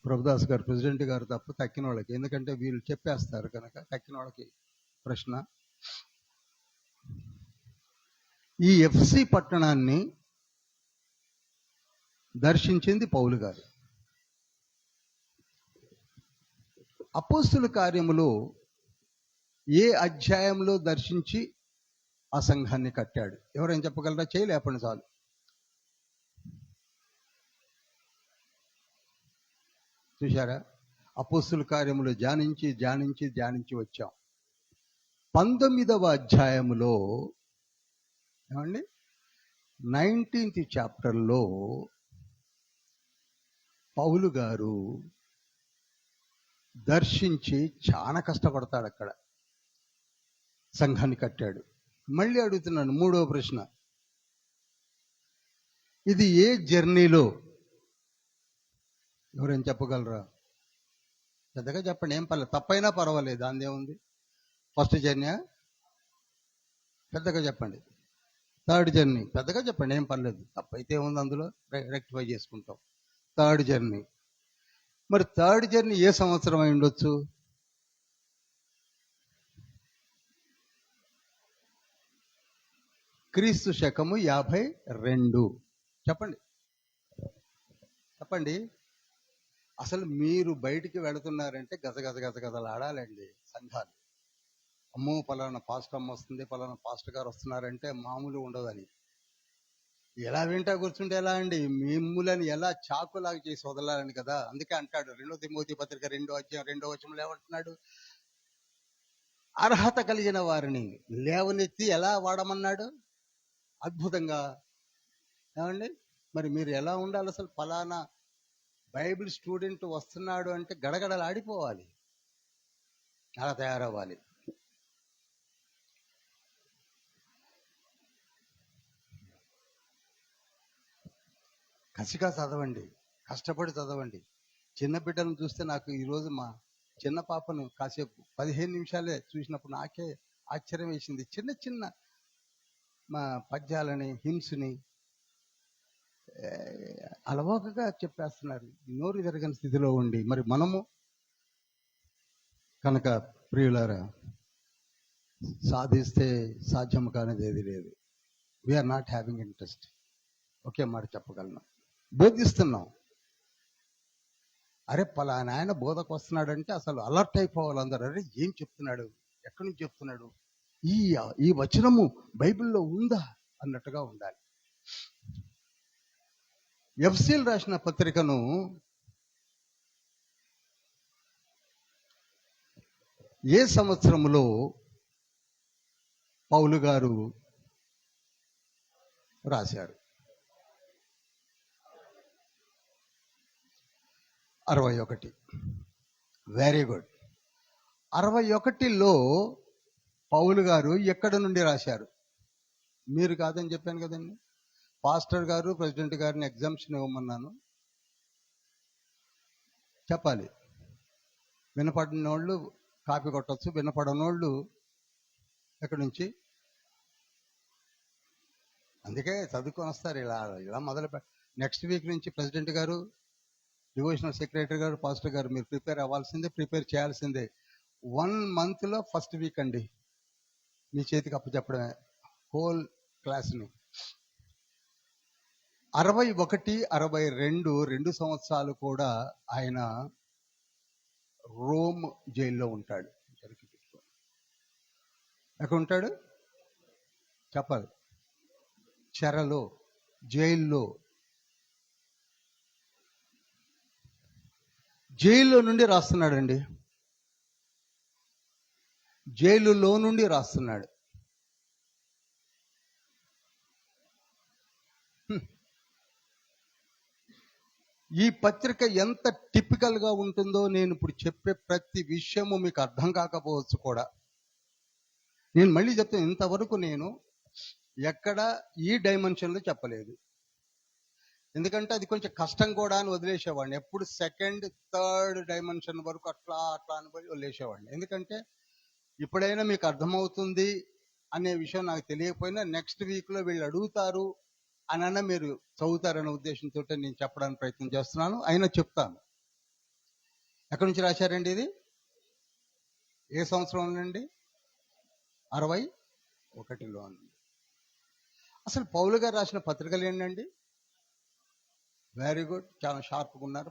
ప్రభుదాస్ గారు, ప్రెసిడెంట్ గారు తప్ప తక్కిన వాళ్ళకి, ఎందుకంటే వీళ్ళు చెప్పేస్తారు కనుక తక్కిన వాళ్ళకి ప్రశ్న. ఈ ఎఫ్సి పట్టణాన్ని దర్శించింది పౌలు గారు. అపోస్తుల కార్యములో ఏ అధ్యాయంలో దర్శించి ఆ సంఘాన్ని కట్టాడు? ఎవరైనా చెప్పగలరా? చేయలేపండి చాలు. చూశారా? అపోస్తుల కార్యములు ధ్యానించి వచ్చాం. 19వ అధ్యాయములో ఏమండి, 19th చాప్టర్లో పౌలు గారు దర్శించి చాలా కష్టపడతాడు. అక్కడ సంఘాన్ని కట్టాడు. మళ్ళీ అడుగుతున్నాను, 3వ ప్రశ్న, ఇది ఏ జర్నీలో? ఎవరైనా చెప్పగలరా? పెద్దగా చెప్పండి, ఏం పర్లేదు, తప్పైనా పర్వాలేదు, దానిదేముంది. ఫస్ట్ జర్నీ పెద్దగా చెప్పండి. థర్డ్ జర్నీ పెద్దగా చెప్పండి, ఏం పర్లేదు, తప్పైతే ఉంది, అందులో రెక్టిఫై చేసుకుంటాం. Third journey. మరి థర్డ్ జర్నీ ఏ సంవత్సరం అయి ఉండొచ్చు? క్రీస్తు శకము 52. చెప్పండి. అసలు మీరు బయటికి వెళుతున్నారంటే గజగజలు ఆడాలండి సంఘాలు. అమ్మో, పలానా పాస్టర్ అమ్మ వస్తుంది, పలానా పాస్టర్ గారు వస్తున్నారంటే మామూలు ఉండదని. ఎలా వింటా కూర్చుంటే ఎలా అండి? మిమ్ములని ఎలా చాకులాగా చేసి వదలాలని కదా. అందుకే అంటాడు 2 తిమోతి పత్రిక 2వ అధ్యాయం 2వ వచనంలో ఏమంటున్నాడు? అర్హత కలిగిన వారిని లేవనెత్తి ఎలా వాడమన్నాడు? అద్భుతంగా. ఏమండి? మరి మీరు ఎలా ఉండాలి? అసలు ఫలానా బైబిల్ స్టూడెంట్ వస్తున్నాడు అంటే గడగడలాడిపోవాలి, అలా తయారవ్వాలి. కసిగా చదవండి, కష్టపడి చదవండి. చిన్న బిడ్డలను చూస్తే నాకు ఈరోజు మా చిన్న పాపను కాసేపు 15 నిమిషాలే చూసినప్పుడు నాకే ఆశ్చర్యం వేసింది. చిన్న చిన్న మా పద్యాలని, హిమ్స్ని అలవోకగా చెప్పేస్తున్నారు, నోరు తిరగని స్థితిలో ఉండి. మరి మనము కనుక ప్రియులారా, సాధిస్తే సాధ్యం కానిది ఏది లేదు. We are not having interest. ఒకే మాట చెప్పగలను, బోధిస్తున్నాం. అరే పలానా ఆయన బోధకు వస్తున్నాడంటే అసలు అలర్ట్ అయిపోవాలి అందరూ. అరే ఏం చెప్తున్నాడు, ఎక్కడి నుంచి చెప్తున్నాడు, ఈ ఈ వచనము బైబిల్లో ఉందా అన్నట్టుగా ఉండాలి. ఎఫ్సీలు రాసిన పత్రికను ఏ సంవత్సరంలో పౌలు గారు రాశారు? 61. Very good. 61లో పౌలు గారు ఎక్కడి నుండి రాశారు? మీరు కాదని చెప్పాను కదండి. పాస్టర్ గారు ప్రెసిడెంట్ గారిని ఎగ్జామ్షన్ ఇవ్వమన్నాను. చెప్పాలి. వినపడిన వాళ్ళు కాపీ కొట్టచ్చు, వినపడనోళ్ళు ఎక్కడి నుంచి. అందుకే చదువుకొని వస్తారు. ఇలా ఇలా నెక్స్ట్ వీక్ నుంచి ప్రెసిడెంట్ గారు, డివోషనల్ సెక్రటరీ గారు, పాస్టర్ గారు మీరు ప్రిపేర్ అవ్వాల్సిందే, ప్రిపేర్ చేయాల్సిందే. 1 monthలో ఫస్ట్ వీక్ అండి మీ చేతికి అప్పచెప్పడమే హోల్ క్లాస్ని. 61, 62 2 సంవత్సరాలు కూడా ఆయన రోమ్ జైల్లో ఉంటాడు. ఎక్కడ ఉంటాడు చెప్పాలి? చెరలో, జైల్లో. జైల్లో నుండి రాస్తున్నాడండి, జైలులో నుండి రాస్తున్నాడు. ఈ పత్రిక ఎంత టిపికల్గా ఉంటుందో నేను ఇప్పుడు చెప్పే ప్రతి విషయము మీకు అర్థం కాకపోవచ్చు కూడా. నేను మళ్ళీ చెప్తాను, ఇంతవరకు నేను ఎక్కడ ఈ డైమెన్షన్లో చెప్పలేదు. ఎందుకంటే అది కొంచెం కష్టం కూడా అని వదిలేసేవాడిని. ఎప్పుడు 2nd, 3rd డైమెన్షన్ వరకు అట్లా అట్లా అని వదిలేసేవాడిని. ఎందుకంటే ఇప్పుడైనా మీకు అర్థమవుతుంది అనే విషయం నాకు తెలియకపోయినా నెక్స్ట్ వీక్లో వీళ్ళు అడుగుతారు అని మీరు చదువుతారనే ఉద్దేశంతో నేను చెప్పడానికి ప్రయత్నం చేస్తున్నాను. అయినా చెప్తాను. ఎక్కడి నుంచి రాశారండి ఇది? ఏ సంవత్సరం నుండి? 61లో. అసలు పౌలు గారు రాసిన పత్రికలు ఏంటండి? వెరీ గుడ్, చాలా షార్ప్గా ఉన్నారు.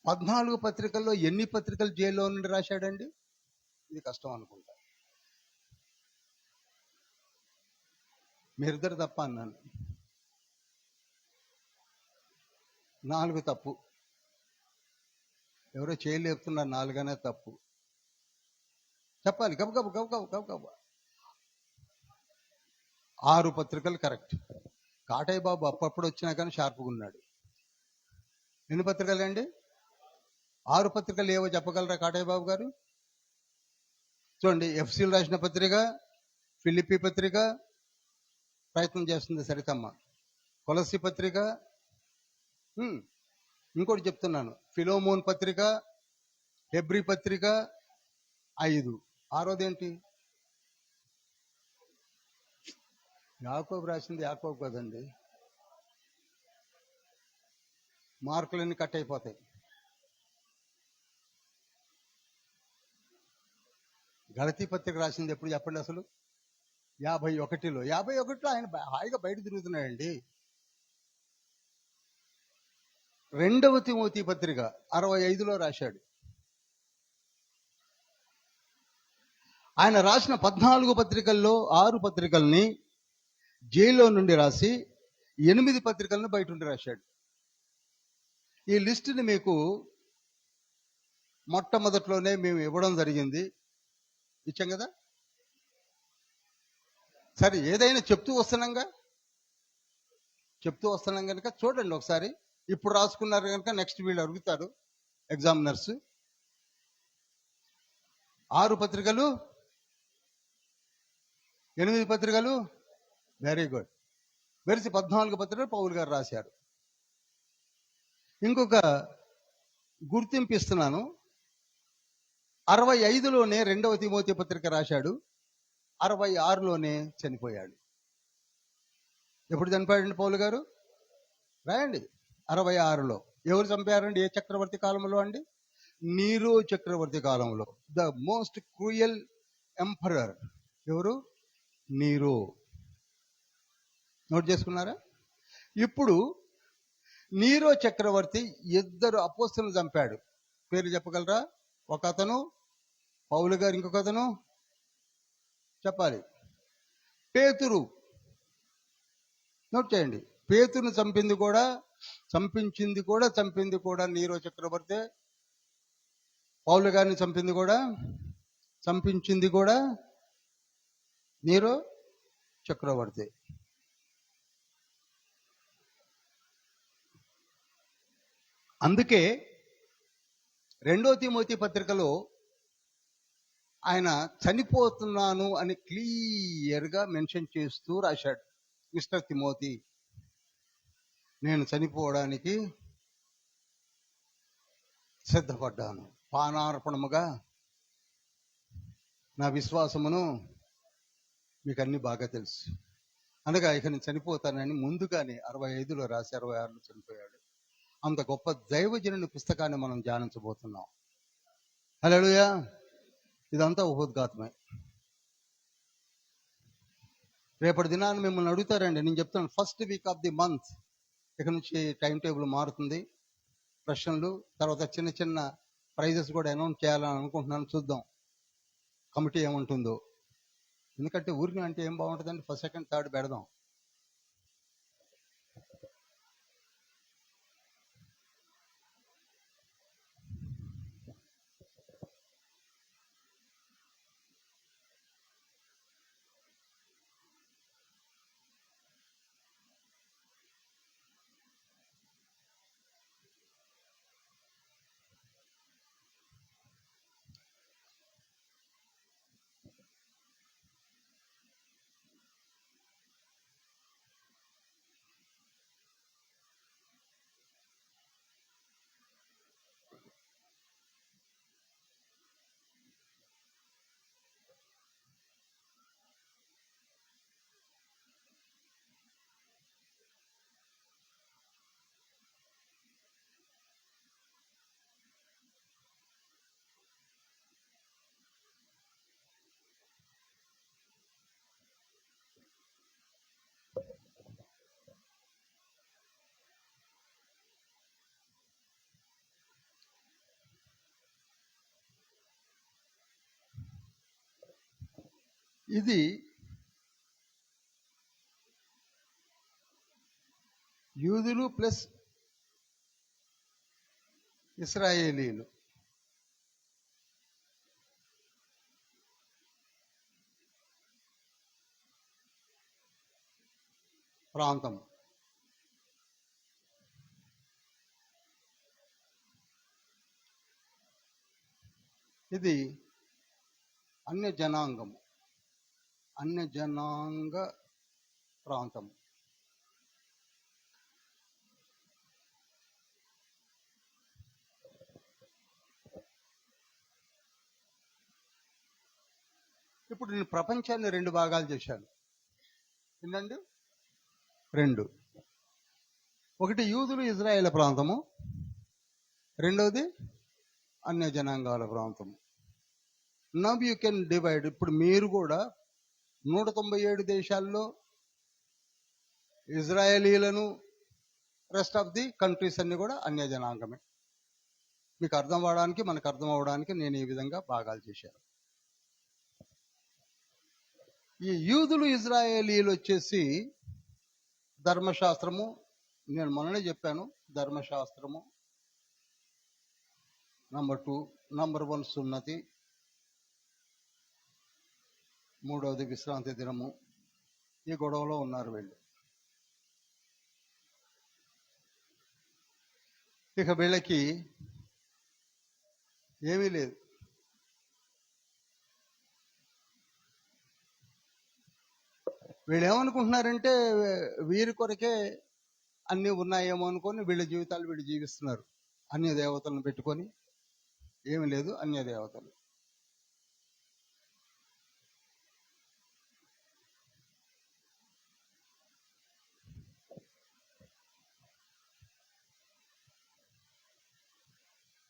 14 పత్రికల్లో ఎన్ని పత్రికలు జైల్లో నుండి రాశాడండి? ఇది కష్టం అనుకుంటా. మీరిద్దరు తప్ప అన్నాను. 4 తప్పు. ఎవరో చేయలు చెప్తున్నారు 4 అనే తప్పు. చెప్పాలి గబగబ గబగబ గబగబ. 6 పత్రికలు కరెక్ట్. కాటయ్య బాబు అప్పుడప్పుడు వచ్చినా కానీ షార్ప్గా ఉన్నాడు. ఎన్ని పత్రికలు అండి? 6 పత్రికలు ఏవో చెప్పగలరా కాటయ్య బాబు గారు? చూడండి, ఎఫ్సీలు రాసిన పత్రిక, ఫిలిప్పీ పత్రిక, ప్రయత్నం చేస్తుంది సరితమ్మ, కొలస్సీ పత్రిక, ఇంకోటి చెప్తున్నాను, ఫిలోమోన్ పత్రిక, హెబ్రీ పత్రిక 5. 6వది ఏంటి? యాకోబు రాసింది యాకోబు కదండి. మార్కులన్నీ కట్ అయిపోతాయి. గలతీ పత్రిక రాసింది ఎప్పుడు చెప్పండి అసలు? 51లో. 51లో ఆయన హాయిగా బయట తిరుగుతున్నాడండి. 2వ తిమోతి పత్రిక 65లో రాశాడు. ఆయన రాసిన 14 పత్రికల్లో 6 పత్రికల్ని జైల్లో నుండి రాసి 8 పత్రికలను బయట ఉండి రాశాడు. ఈ లిస్టుని మీకు మొట్టమొదట్లోనే మేము ఇవ్వడం జరిగింది. ఇచ్చాం కదా. సరే, ఏదైనా చెప్తూ వస్తున్నాం కనుక చూడండి ఒకసారి. ఇప్పుడు రాసుకున్నారు కనుక నెక్స్ట్ వీళ్ళు అడుగుతారు ఎగ్జామినర్స్. 6 పత్రికలు, 8 పత్రికలు, వెరీ గుడ్. వెరిసి 14 పత్రికలు పౌలు గారు రాశారు. ఇంకొక గుర్తింపు ఇస్తున్నాను. 65లోనే 2వ తిమోతి పత్రిక రాశాడు. 66లోనే చనిపోయాడు. ఎప్పుడు చనిపోయాడండి పౌలు గారు? రాయండి. 66లో. ఎవరు చంపారండి? ఏ చక్రవర్తి కాలంలో అండి? నీరో చక్రవర్తి కాలంలో. ద మోస్ట్ క్రూయల్ ఎంపరర్ ఎవరు? నీరో. నోట్ చేసుకున్నారా? ఇప్పుడు నీరో చక్రవర్తి 2 అపోస్తలులను చంపాడు. పేరు చెప్పగలరా? ఒక అతను పౌలు గారు, ఇంకొక అతను చెప్పాలి పేతురు. నోట్ చేయండి. పేతురును చంపించింది కూడా నీరో చక్రవర్తి. పౌలు గారిని చంపించింది కూడా నీరో చక్రవర్తి. అందుకే 2వ తిమోతి పత్రికలో ఆయన చనిపోతున్నాను అని క్లియర్గా మెన్షన్ చేస్తూ రాశాడు. మిస్టర్ తిమోతి, నేను చనిపోవడానికి సిద్ధపడ్డాను. పానార్పణముగా నా విశ్వాసమును మీకు అన్ని బాగా తెలుసు. అనగా ఇక నేను చనిపోతానని ముందుగానే 65లో రాసి 66లో చనిపోయాడు. అంత గొప్ప దైవజనుని పుస్తకాన్ని మనం ధ్యానించబోతున్నాం. హల్లెలూయా. ఇదంతా ఉపోద్ఘాతమే. రేపటి దినాన్ని మిమ్మల్ని అడుగుతారండి. నేను చెప్తాను, first week off the month ఇక నుంచి టైం టేబుల్ మారుతుంది. ప్రశ్నలు, తర్వాత చిన్న చిన్న ప్రైజెస్ కూడా అనౌన్స్ చేయాలని అనుకుంటున్నాను. చూద్దాం కమిటీ ఏముంటుందో. ఎందుకంటే ఊరికి అంటే ఏం బాగుంటుందండి, ఫస్ట్ సెకండ్ థర్డ్ పెడదాం. ఇది యూదులు ప్లస్ ఇశ్రాయేలీలు. ప్రాంతం. ఇది అన్య జనాంగ ప్రాంతం. ఇప్పుడు నేను ప్రపంచాన్ని 2 భాగాలు చేశాను. ఏంటండి? 2. ఒకటి యూదులు ఇజ్రాయేల్ ప్రాంతము, రెండవది అన్య జనాంగాల ప్రాంతము. Now you can divide. ఇప్పుడు మీరు కూడా 197 దేశాల్లో ఇజ్రాయేలీలను, రెస్ట్ ఆఫ్ ది కంట్రీస్ అన్ని కూడా అన్య జనాంగమే. మీకు అర్థం అవడానికి, మనకు అర్థం అవడానికి నేను ఈ విధంగా భాగాలు చేశాను. ఈ యూదులు ఇజ్రాయేలీలు వచ్చేసి ధర్మశాస్త్రము, నేను మొన్ననే చెప్పాను, ధర్మశాస్త్రము నంబర్ 2, నంబర్ 1 సున్నతి, మూడవది విశ్రాంతి దినము. ఈ గొడవలో ఉన్నారు వీళ్ళు. ఇక వీళ్ళకి ఏమీ లేదు. వీళ్ళు ఏమనుకుంటున్నారంటే వీరి కొరకే అన్నీ ఉన్నాయేమో అనుకొని వీళ్ళ జీవితాలు వీళ్ళు జీవిస్తున్నారు. అన్య దేవతలను పెట్టుకొని ఏమీ లేదు, అన్య దేవతలు.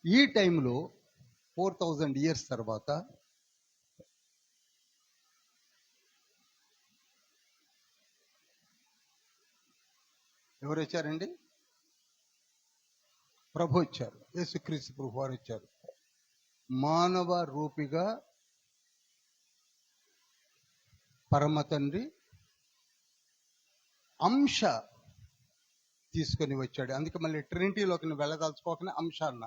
ఈ టైంలో 4000 ఇయర్స్ తర్వాత ఎవరు వచ్చారండి? ప్రభు వచ్చారు. యేసుక్రీస్తు ప్రభు వారు వచ్చారు. మానవ రూపిగా పరమ తండ్రి అంశ తీసుకొని వచ్చాడు. అందుకే మళ్ళీ ట్రినిటీలోకి వెళ్ళదలుచుకోకనే అంశ అన్న.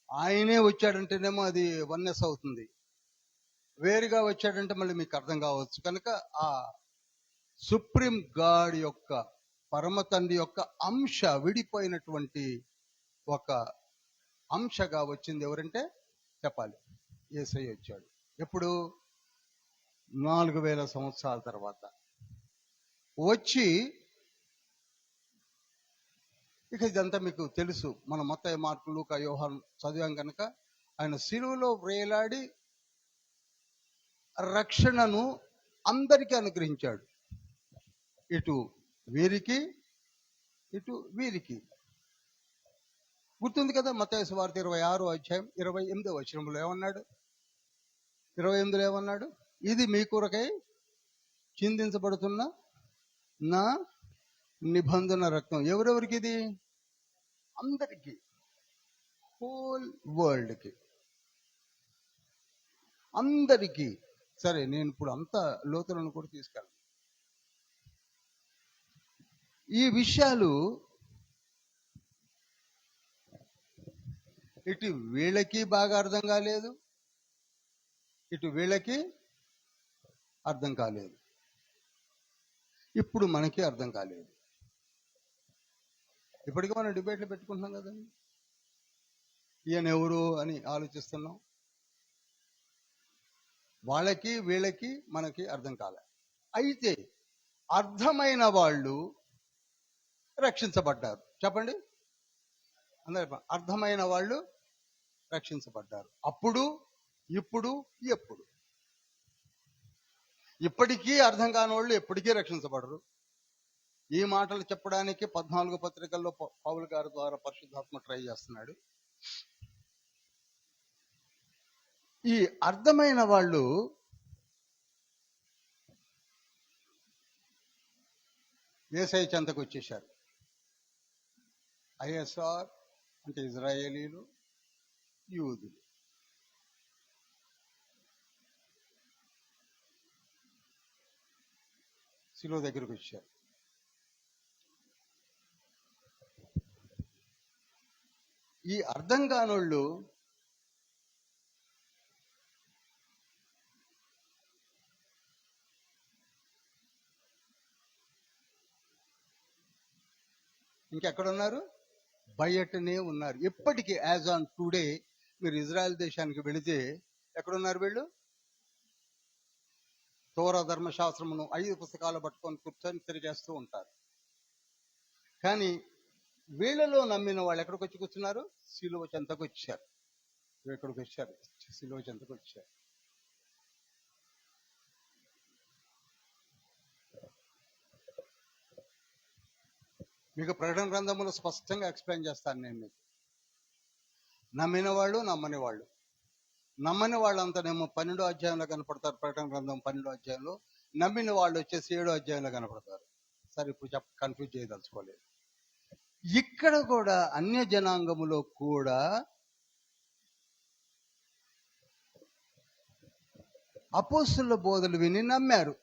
ఆయనే వచ్చాడంటేనేమో అది వన్నెస్ అవుతుంది. వేరుగా వచ్చాడంటే మళ్ళీ మీకు అర్థం కావచ్చు. కనుక ఆ సుప్రీం గాడ్ యొక్క, పరమ తండ్రి యొక్క అంశ, విడిపోయినటువంటి ఒక అంశగా వచ్చింది ఎవరంటే చెప్పాలి, యేసయ్య వచ్చాడు. ఎప్పుడు? 4000 సంవత్సరాల తర్వాత వచ్చి, ఇక ఇదంతా మీకు తెలుసు. మన మత్తయి, మార్కు, లూకా, యోహాను చదివాం కనుక ఆయన శిలువలో వేలాడి రక్షణను అందరికీ అనుగ్రహించాడు. ఇటు వీరికి, ఇటు వీరికి. గుర్తుంది కదా, మత్తయి సువార్త 26వ అధ్యాయం 28వ వచనంలో ఏమన్నాడు? 28లో ఏమన్నాడు? ఇది మీ కొరకై చిందించబడుతున్న నా నిబంధన రక్తం. ఎవరెవరికి ఇది? అందరికీ, హోల్ వరల్డ్కి, అందరికీ. సరే, నేను ఇప్పుడు అంత లోతులను కూడా తీసుకెళ్ళను. ఈ విషయాలు ఇటు వీళ్ళకి బాగా అర్థం కాలేదు, ఇటు వీళ్ళకి అర్థం కాలేదు, ఇప్పుడు మనకి అర్థం కాలేదు. ఇప్పటికీ మనం డిబేట్లు పెట్టుకుంటున్నాం కదండి, ఈయన ఎవరు అని ఆలోచిస్తున్నాం. వాళ్ళకి వీళ్ళకి మనకి అర్థం కాలే. అయితే అర్థమైన వాళ్ళు రక్షించబడ్డారు. చెప్పండి, అందరూ అర్థమైన వాళ్ళు రక్షించబడ్డారు. అప్పుడు, ఇప్పుడు, ఎప్పుడు. ఇప్పటికీ అర్థం కాని వాళ్ళు ఎప్పటికీ రక్షించబడరు. ఈ మాటలు చెప్పడానికి 14 పత్రికల్లో పౌలు గారి ద్వారా పరిశుద్ధాత్మ ట్రై చేస్తున్నాడు. ఈ అర్థమైన వాళ్ళు యేసయ్య చెంతకు వచ్చేశారు. ఐఎస్ఆర్ అంటే ఇజ్రాయేలీలు, యూదులు. శిలువ దగ్గరకు వచ్చారు. ఈ అర్థం కానోళ్ళు ఇంకెక్కడున్నారు? బయటనే ఉన్నారు. ఎప్పటికీ యాజ్ ఆన్ టుడే మీరు ఇజ్రాయెల్ దేశానికి వెళితే ఎక్కడున్నారు వీళ్ళు? తోరా ధర్మశాస్త్రమును 5 పుస్తకాలు పట్టుకొని కూర్చొని తిరిగేస్తూ ఉంటారు. కానీ వీళ్ళలో నమ్మిన వాళ్ళు ఎక్కడికి వచ్చి కూర్చున్నారు? శిలువ చెంతకు వచ్చారు. ఎక్కడికి వచ్చారు? శిలువ చెంతకు వచ్చారు. మీకు ప్రకటన గ్రంథంలో స్పష్టంగా ఎక్స్ప్లెయిన్ చేస్తాను నేను మీకు. నమ్మిన వాళ్ళు, నమ్మని వాళ్ళు. నమ్మని వాళ్ళంతానేమో 12వ అధ్యాయంలో కనపడతారు, ప్రకటన గ్రంథం 12వ అధ్యాయంలో. నమ్మిన వాళ్ళు వచ్చేసి 7వ అధ్యాయంలో కనపడతారు. సరే, ఇప్పుడు కన్ఫ్యూజ్ చేయదలుచుకోలేదు. ఇక్కడ కూడా అన్య జనాంగములో కూడా అపోస్తుల బోధలు విని నమ్మారు.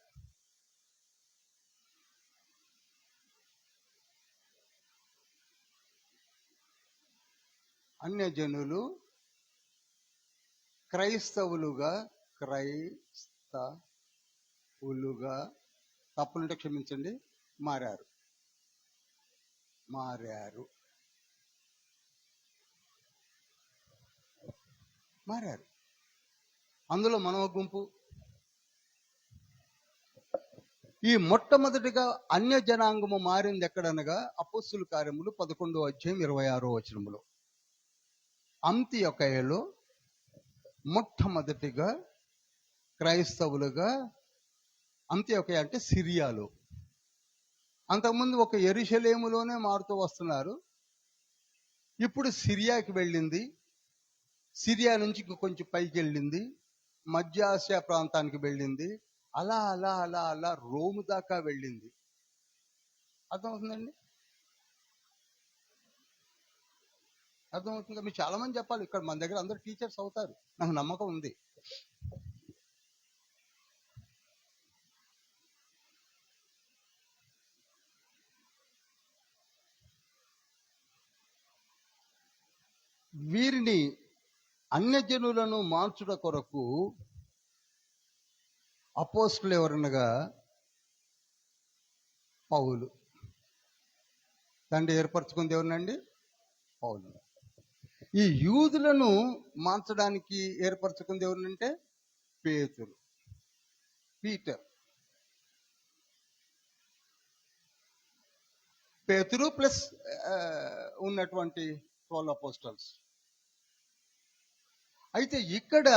అన్యజనులు క్రైస్తవులుగా తప్పులుంటే క్షమించండి, మారారు. అందులో మనం ఒక గుంపు. ఈ మొట్టమొదటిగా అన్య జనాంగము మారింది ఎక్కడనగా అపోస్తుల కార్యములు 11వ అధ్యాయం 26వ వచనములో. అంతియొకయలో మొట్టమొదటిగా క్రైస్తవులుగా, అంతియొకయ అంటే సిరియాలో, అంతకుముందు ఒక యెరూషలేములోనే మారుతూ వస్తున్నారు. ఇప్పుడు సిరియాకి వెళ్ళింది, సిరియా నుంచి కొంచెం పైకి వెళ్ళింది, మధ్య ఆసియా ప్రాంతానికి వెళ్ళింది, అలా అలా అలా అలా రోము దాకా వెళ్ళింది. అర్థమవుతుందండి? అర్థమవుతుందా? మీరు చాలా మంది చెప్పాలి, ఇక్కడ మన దగ్గర అందరూ టీచర్స్ అవుతారు, నాకు నమ్మకం ఉంది. వీరిని అన్యజనులను మార్చుట కొరకు అపోస్తులు ఎవరనగా పౌలు. తండ్రి ఏర్పరచుకుంది ఎవరినండి? పౌలు. ఈ యూదులను మార్చడానికి ఏర్పరచుకుంది ఎవరినంటే పేతురు ప్లస్ ఉన్నటువంటి 12 అపోస్టల్స్. అయితే ఇక్కడ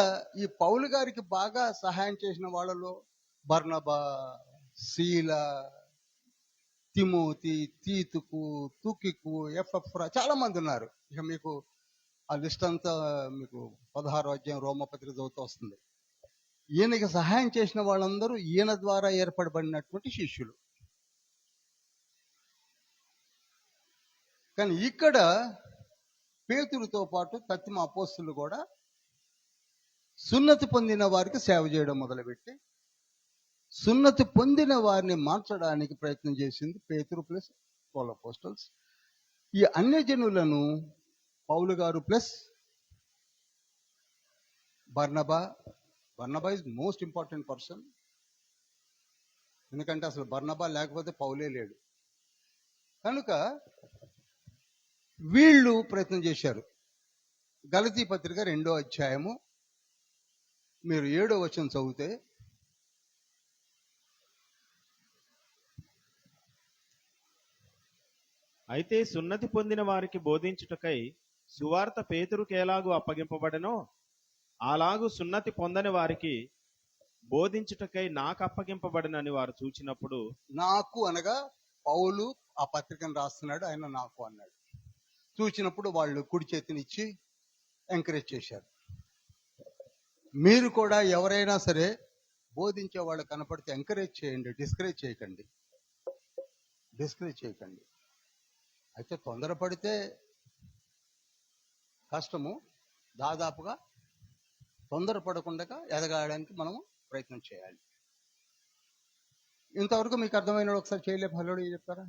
ఈ పౌలు గారికి బాగా సహాయం చేసిన వాళ్ళలో బర్నబా, శీల, తిమోతి, తీతుకు, తుకికు, ఎఫ్రా చాలా మంది ఉన్నారు. ఇక మీకు ఆ లిస్ట్ అంతా మీకు 16వ అధ్యాయం రోమపత్రిక చదువుతూ వస్తుంది. ఈయనకి సహాయం చేసిన వాళ్ళందరూ ఈయన ద్వారా ఏర్పడబడినటువంటి శిష్యులు. కానీ ఇక్కడ పేతురుతో పాటు తత్తిమ అపోస్తులు కూడా సున్నతి పొందిన వారికి సేవ చేయడం మొదలుపెట్టి సున్నతి పొందిన వారిని మార్చడానికి ప్రయత్నం చేసింది పేతురు ప్లస్ 12 అపోస్టల్స్. ఈ అన్యజనులను పౌలు గారు plus Barnabas is most important person. ఎందుకంటే అసలు బర్నబా లేకపోతే పౌలే లేడు. కనుక వీళ్ళు ప్రయత్నం చేశారు. గలతీ పత్రిక 2వ అధ్యాయము మీరు 7వ వచనం చదివితే, అయితే సున్నతి పొందిన వారికి బోధించుటకై సువార్త పేతురుకు ఎలాగూ అప్పగింపబడెనో అలాగూ సున్నతి పొందని వారికి బోధించుటకై నాకు అప్పగింపబడినని వారు చూచినప్పుడు, నాకు అనగా పౌలు ఆ పత్రికను రాస్తున్నాడు, ఆయన నాకు అన్నాడు. చూచినప్పుడు వాళ్ళు కుడి చేతినిచ్చి ఎంకరేజ్ చేశారు. మీరు కూడా ఎవరైనా సరే బోధించే వాళ్ళు కనపడితే ఎంకరేజ్ చేయండి, డిస్కరేజ్ చేయకండి. అయితే తొందరపడితే కష్టము. దాదాపుగా తొందరపడకుండా ఎదగడానికి మనము ప్రయత్నం చేయాలి. ఇంతవరకు మీకు అర్థమైన ఒకసారి చేయలే హలోడి చెప్తారా?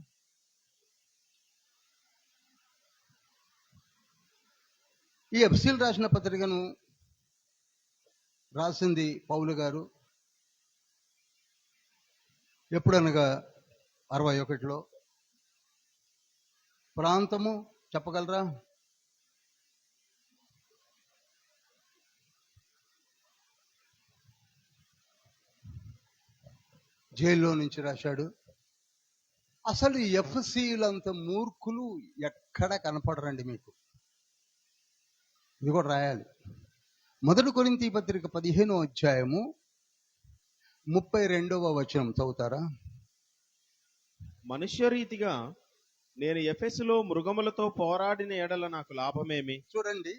ఈ ఎఫ్సీలు రాసిన పత్రికను రాసింది పౌలు గారు ఎప్పుడనగా 61లో. ప్రాంతము చెప్పగలరా? జైల్లో నుంచి రాశాడు. అసలు ఎఫ్సీలంత మూర్ఖులు ఎక్కడ కనపడరండి మీకు. ఇది కూడా రాయాలి. 1 కొరింథీ పత్రిక 15వ అధ్యాయము 32వ వచనం చదువుతారా? మనుష్యరీతిగా నేను ఎఫెసులో మృగములతో పోరాడిన ఎడల నాకు లాభమేమి? చూడండి,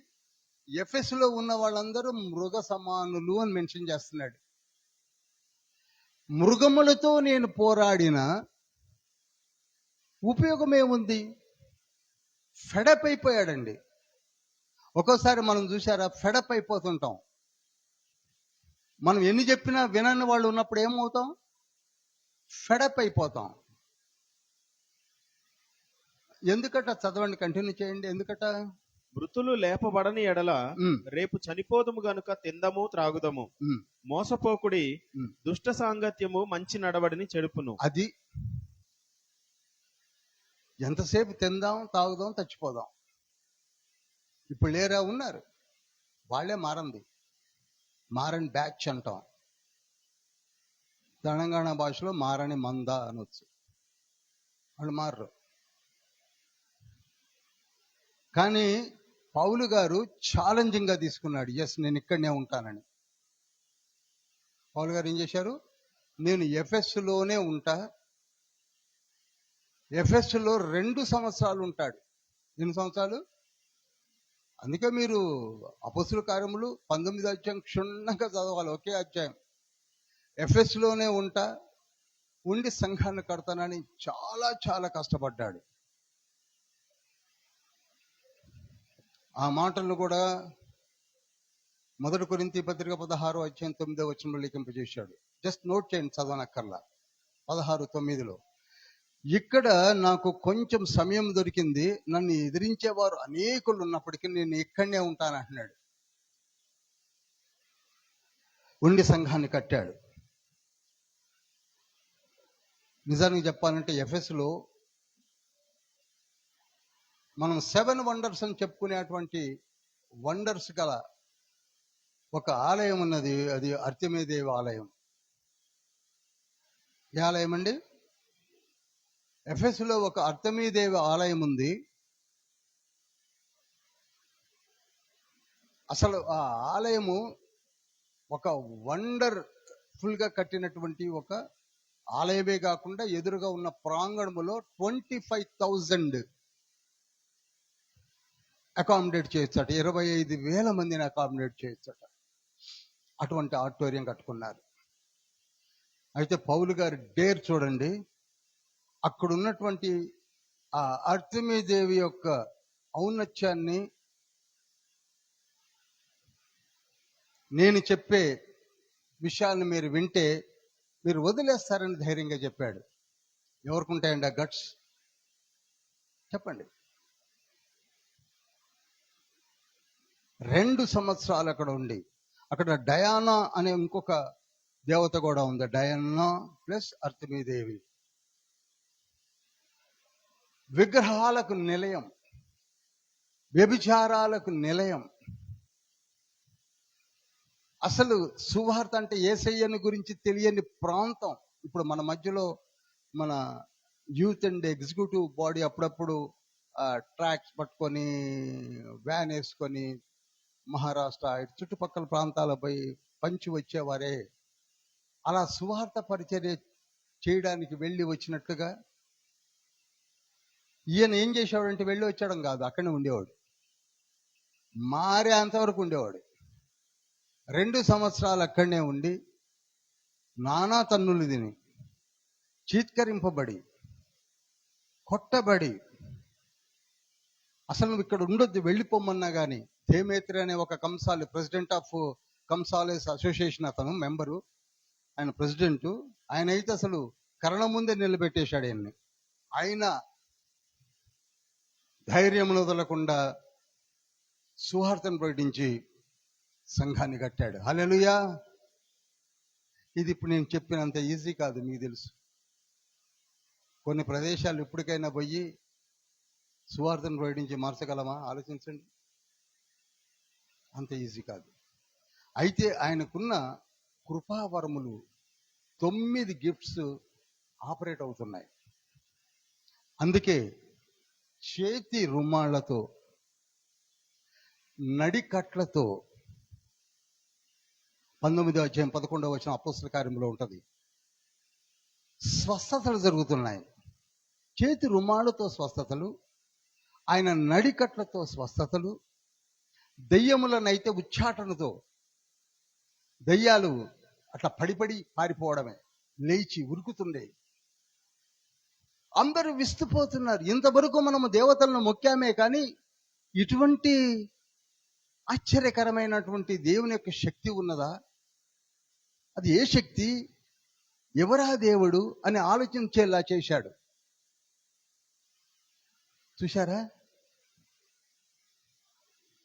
ఎఫెసులో ఉన్న వాళ్ళందరూ మృగ సమానులు అని మెన్షన్ చేస్తున్నాడు. మృగములతో నేను పోరాడిన ఉపయోగం ఏముంది? ఫెడప్ అయిపోయాడండి. ఒక్కోసారి మనం చూసారా, ఫెడప్ అయిపోతుంటాం. మనం ఎన్ని చెప్పినా వినని వాళ్ళు ఉన్నప్పుడు ఏమవుతాం? ఫెడప్ అయిపోతాం. ఎందుకట? చదవండి, కంటిన్యూ చేయండి. ఎందుకట? మృతులు లేపబడని ఎడల ఉమ్, రేపు చనిపోదుము గనుక తిందము త్రాగుదము. ఉమ్, మోసపోకుడి, ఉమ్. దుష్ట సాంగత్యము మంచి నడవడిని చెడుపును. అది ఎంతసేపు తిందాం తాగుదాం చచ్చిపోదాం. ఇప్పుడు లేరా, ఉన్నారు. వాళ్ళే మారంది, మారని బ్యాచ్ అంటాం. తెలంగాణ భాషలో మారని మంద అనొచ్చు. వాళ్ళు మారరు. కానీ పౌలు గారు ఛాలెంజింగ్ గా తీసుకున్నాడు. ఎస్, నేను ఇక్కడనే ఉంటానని. పౌలు గారు ఏం చేశారు? నేను ఎఫెస్సులోనే ఉంటా. ఎఫెస్సులో 2 సంవత్సరాలు ఉంటాడు. ఎన్ని సంవత్సరాలు? అందుకే మీరు అపొస్తలుల కార్యములు 19 అధ్యాయం క్షుణ్ణంగా చదవాలి, ఒకే అధ్యాయం. ఎఫెస్సులోనే ఉంటా, ఉండి సంఘాన్ని కడతానని చాలా చాలా కష్టపడ్డాడు. ఆ మాటలను కూడా 1 కొరింథీ పత్రిక 16 అధ్యాయం 9 వచనంలో లిఖింపజేశాడు. జస్ట్ నోట్ చేయండి, చదవనక్కర్లా. 16:9లో ఇక్కడ నాకు కొంచెం సమయం దొరికింది, నన్ను ఎదిరించేవారు అనేకులు ఉన్నప్పటికీ నేను ఇక్కడనే ఉంటానంటున్నాడు. ఉండి సంఘాన్ని కట్టాడు. నిజానికి చెప్పాలంటే ఎఫెస్లో మనం 7 వండర్స్ అని చెప్పుకునేటువంటి వండర్స్ గల ఒక ఆలయం ఉన్నది. అది అర్తెమీదేవి ఆలయం. ఏ ఆలయం అండి? ఎఫెస్లో ఒక అర్తెమీదేవి ఆలయం ఉంది. అసలు ఆ ఆలయము ఒక వండర్ఫుల్ గా కట్టినటువంటి ఒక ఆలయమే కాకుండా ఎదురుగా ఉన్న ప్రాంగణములో 25,000 అకామిడేట్ చేయొచ్చట. 25,000 మందిని అకామిడేట్ చేయొచ్చట. అటువంటి ఆడిటోరియం కట్టుకున్నారు. అయితే పౌలు గారి డేర్ చూడండి. అక్కడ ఉన్నటువంటి ఆ అర్తెమీదేవి యొక్క ఔన్నత్యాన్ని నేను చెప్పే విషయాలను మీరు వింటే మీరు వదిలేస్తారని ధైర్యంగా చెప్పాడు. ఎవరికి ఉంటాయండి ఆ గట్స్? చెప్పండి. 2 సంవత్సరాలు అక్కడ ఉండి, అక్కడ డయానా అనే ఇంకొక దేవత కూడా ఉంది. డయానా ప్లస్ అర్తెమీదేవి. విగ్రహాలకు నిలయం, వ్యభిచారాలకు నిలయం. అసలు సువార్త అంటే యేసయ్యను గురించి తెలియని ప్రాంతం. ఇప్పుడు మన మధ్యలో మన యూత్ అండ్ ఎగ్జిక్యూటివ్ బాడీ అప్పుడప్పుడు ట్రాక్స్ పట్టుకొని వ్యాన్ వేసుకొని మహారాష్ట్ర చుట్టుపక్కల ప్రాంతాలపై పంచి వచ్చేవారే. అలా సువార్త పరిచర్య చేయడానికి వెళ్ళి వచ్చినట్లుగా ఈయన ఏం చేసేవాడంటే వెళ్ళి వచ్చాడం కాదు, అక్కడనే ఉండేవాడు. మారే అంతవరకు ఉండేవాడు. 2 సంవత్సరాలు అక్కడనే ఉండి నానా తన్నులు తిని, చీత్కరింపబడి, కొట్టబడి, అసలు నువ్వు ఇక్కడ ఉండొద్దు, వెళ్ళిపోమన్నా కానీ థేమేత్రి అనే ఒక కంసాలి, ప్రెసిడెంట్ ఆఫ్ కంసాలేస్ అసోసియేషన్, అతను మెంబరు, ఆయన ప్రెసిడెంట్. ఆయన అయితే అసలు కరణం ముందే నిలబెట్టేశాడు ఆయన్ని. ఆయన ధైర్యం వదలకుండా సువార్తను ప్రకటించి సంఘాన్ని కట్టాడు. హల్లెలూయా. ఇది ఇప్పుడు నేను చెప్పినంత ఈజీ కాదు, మీకు తెలుసు. కొన్ని ప్రదేశాలు ఇప్పటికైనా పోయి సువార్తను ప్రకటించి మార్చగలమా? ఆలోచించండి. అంత ఈజీ కాదు. అయితే ఆయనకున్న కృపావరములు 9 గిఫ్ట్స్ ఆపరేట్ అవుతున్నాయి. అందుకే చేతి రుమాళ్లతో, నడికట్లతో 19వ అధ్యాయం 11వ వచనం అపొస్తలుల కార్యములో ఉంటుంది. స్వస్థతలు జరుగుతున్నాయి. చేతి రుమాళ్ళతో స్వస్థతలు, ఆయన నడికట్లతో స్వస్థతలు, దెయ్యములనైతే ఉచ్చాటనతో, దెయ్యాలు అట్లా పడిపడి పారిపోవడమే, లేచి ఉరుకుతుండే. అందరూ విస్తుపోతున్నారు. ఇంతవరకు మనము దేవతలను మొక్కామే కానీ ఇటువంటి ఆశ్చర్యకరమైనటువంటి దేవుని యొక్క శక్తి ఉన్నదా? అది ఏ శక్తి, ఎవరా దేవుడు అని ఆలోచించేలా చేశాడు. చూశారా?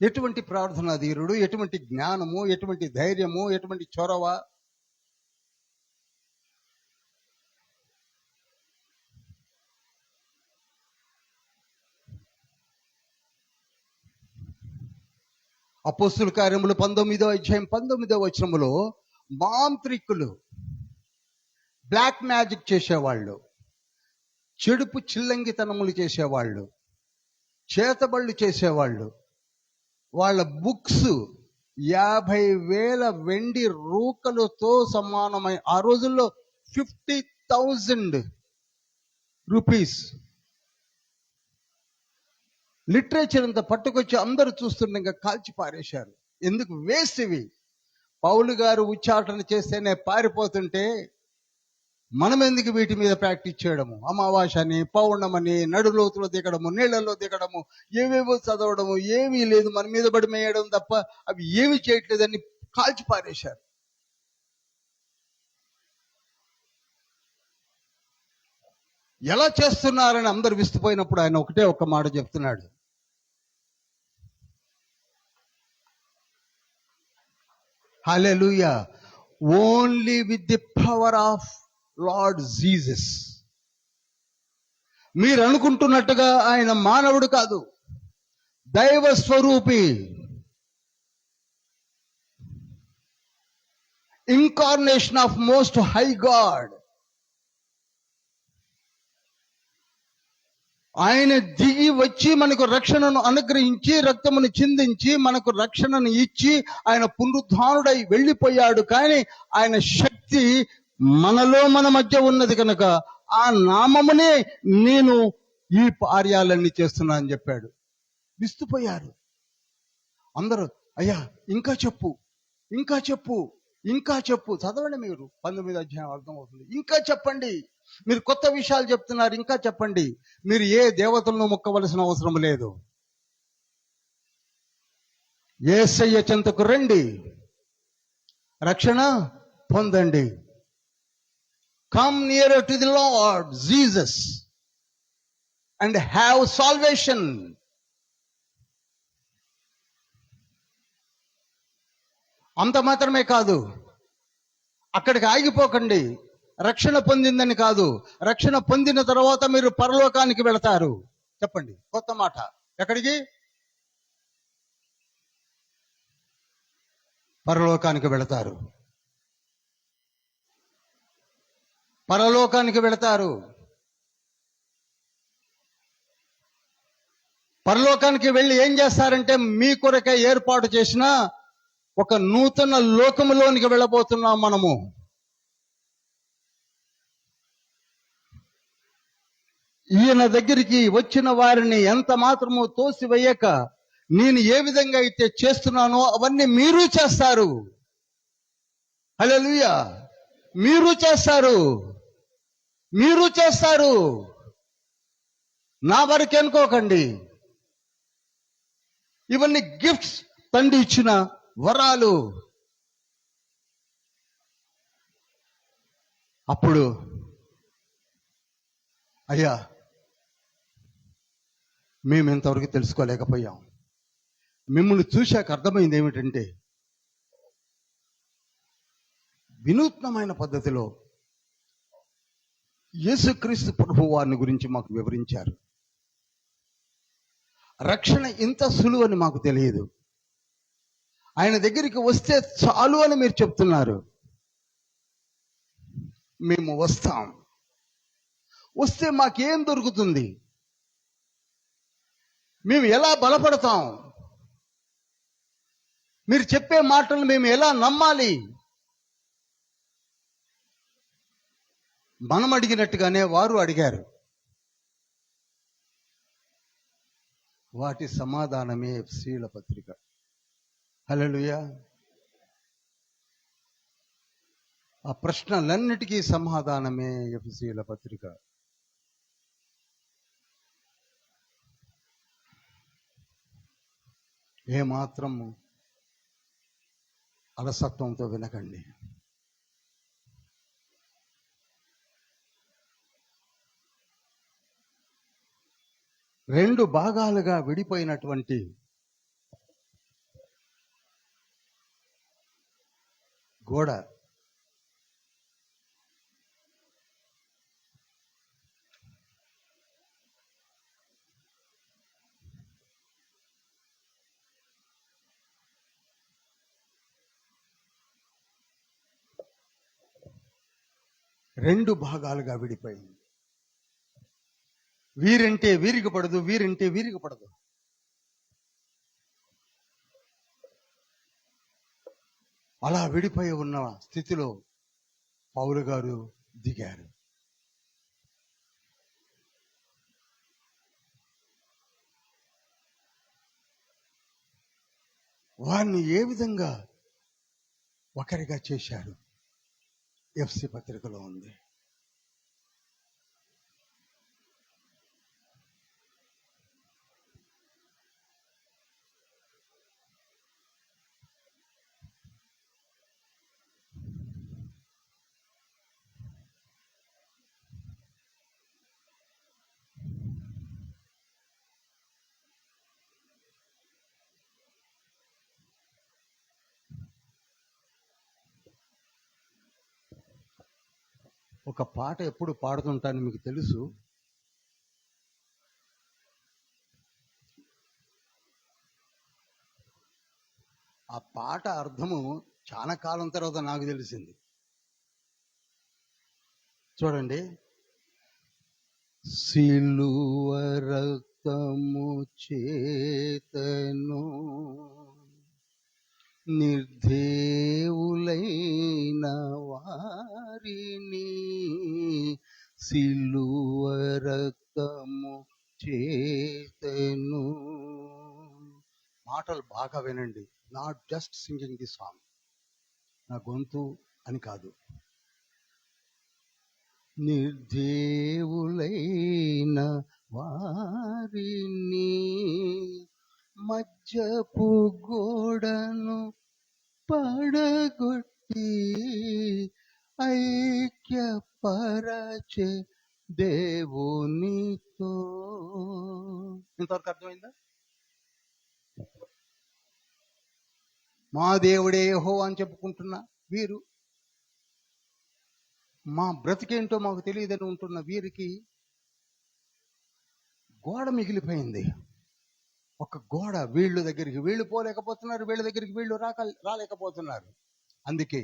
ఎటువంటి ప్రార్థనా ధీరుడు, ఎటువంటి జ్ఞానము, ఎటువంటి ధైర్యము, ఎటువంటి చొరవ. అపోస్తుల కార్యములు 19వ అధ్యాయం 19వ వచనములో మాంత్రికులు, బ్లాక్ మ్యాజిక్ చేసేవాళ్ళు, చెడుపు చిల్లంగితనములు చేసేవాళ్ళు, చేతబళ్ళు చేసేవాళ్ళు, వాళ్ళ బుక్స్ 50,000 వెండి రూకలతో సమానమైన, ఆ రోజుల్లో 50,000 రూపీస్ లిటరేచర్ అంతా పట్టుకొచ్చి అందరూ చూస్తుండగా కాల్చి పారేశారు. ఎందుకు? వేస్ట్ ఇవి. పౌలు గారు ఉచ్చాటన చేస్తేనే పారిపోతుంటే మనం ఎందుకు వీటి మీద ప్రాక్టీస్ చేయడము? అమావాస్యని, పౌర్ణమని, నడులోతులో దిగడము, నీళ్లలో దిగడము, ఏవేవో చదవడము, ఏమీ లేదు, మన మీద పడి మేయడం తప్ప అవి ఏమీ చేయట్లేదని కాల్చి పారేశారు. ఎలా చేస్తున్నారని అందరు విస్తుపోయినప్పుడు ఆయన ఒకటే ఒక్క మాట చెప్తున్నాడు, hallelujah, only with the power of lord Jesus. మీరు అనుకుంటున్నట్టుగా ఆయన మానవుడు కాదు, దైవ స్వరూపి, incarnation of most high God. ఆయన దిగి వచ్చి మనకు రక్షణను అనుగ్రహించి, రక్తమును చిందించి మనకు రక్షణను ఇచ్చి ఆయన పునరుద్ధానుడై వెళ్ళిపోయాడు. కానీ ఆయన శక్తి మనలో మన మధ్య ఉన్నది కనుక ఆ నామమునే నేను ఈ కార్యాలన్నీ చేస్తున్నా అని చెప్పాడు. విస్తుపోయారు అందరూ. అయ్యా ఇంకా చెప్పు, ఇంకా చెప్పు, ఇంకా చెప్పు. చదవండి, మీరు 19వ అధ్యాయం అర్థమవుతుంది. ఇంకా చెప్పండి, మీరు కొత్త విషయాలు చెప్తున్నారు, ఇంకా చెప్పండి. మీరు ఏ దేవతలను మొక్కవలసిన అవసరం లేదు. యేసయ్య చెంతకు రండి, రక్షణ పొందండి. Come near to the lord Jesus and have salvation. అంత మాత్రమే కాదు, అక్కడికి ఆగిపోకండి. రక్షణ పొందిందని కాదు, రక్షణ పొందిన తర్వాత మీరు పరలోకానికి వెళతారు. చెప్పండి, కొత్త మాట. ఎక్కడికి? పరలోకానికి వెళతారు. పరలోకానికి వెళతారు. పరలోకానికి వెళ్ళి ఏం చేస్తారంటే, మీ కొరకే ఏర్పాటు చేసిన ఒక నూతన లోకములోనికి వెళ్ళబోతున్నాం మనము. ఈయన దగ్గరికి వచ్చిన వారిని ఎంత మాత్రము తోసివేయక, నేను ఏ విధంగా అయితే చేస్తున్నానో అవన్నీ మీరు చేస్తారు. హల్లెలూయా. మీరు చేస్తారు, మీరు చేస్తారు. నా వరకు అనుకోకండి. ఇవన్నీ గిఫ్ట్స్, తండ్రి ఇచ్చిన వరాలు. అప్పుడు అయ్యా మేము ఇంతవరకు తెలుసుకోలేకపోయాం. మిమ్మల్ని చూశాక అర్థమైంది ఏమిటంటే, వినూత్నమైన పద్ధతిలో యేసుక్రీస్తు ప్రభు వారిని గురించి మాకు వివరించారు. రక్షణ ఇంత సులువని మాకు తెలియదు. ఆయన దగ్గరికి వస్తే చాలు అని మీరు చెప్తున్నారు. మేము వస్తాం. వస్తే మాకేం దొరుకుతుంది? మేము ఎలా బలపడతాం? మీరు చెప్పే మాటలు మేము ఎలా నమ్మాలి? మనం అడిగినట్టుగానే వారు అడిగారు. వాటి సమాధానమే ఎఫెసీయుల పత్రిక. హల్లెలూయా. ఆ ప్రశ్నలన్నిటికీ సమాధానమే ఎఫెసీయుల పత్రిక. ఏమాత్రము అలసత్వంతో వినకండి. రెండు భాగాలుగా విడిపోయినటువంటి గోడ. రెండు భాగాలుగా విడిపోయింది. వీరంటే వీరికి పడదు, వీరంటే వీరికి పడదు. అలా విడిపోయి ఉన్న స్థితిలో పౌలు గారు దిగారు. వారిని ఏ విధంగా ఒకరిగా చేశారు ఎఫ్సి పత్రికలో ఉంది. ఒక పాట ఎప్పుడు పాడుతుంటాను, మీకు తెలుసు. ఆ పాట అర్థము చాలా కాలం తర్వాత నాకు తెలిసింది. చూడండి. సిలువ రక్తము చేతను నిర్దేవులైన వారిని, సిలువ రక్తము చేతను. మాటలు బాగా వినండి. Not just singing the song, నా గొంతు అని కాదు. నిర్దేవులైన వారిని మధ్యపు గోడను పడగొట్టి ఐక్యపరచే దేవునితో. ఇంతవరకు అర్థమైందా? మా దేవుడే యెహోవా అని చెప్పుకుంటున్నా వీరు, మా బ్రతికేంటో మాకు తెలియదని ఉంటున్న వీరికి గోడ మిగిలిపోయింది. ఒక గోడ. వీళ్ళు దగ్గరికి వీళ్ళు పోలేకపోతున్నారు, వీళ్ళ దగ్గరికి వీళ్ళు రాలేకపోతున్నారు. అందుకే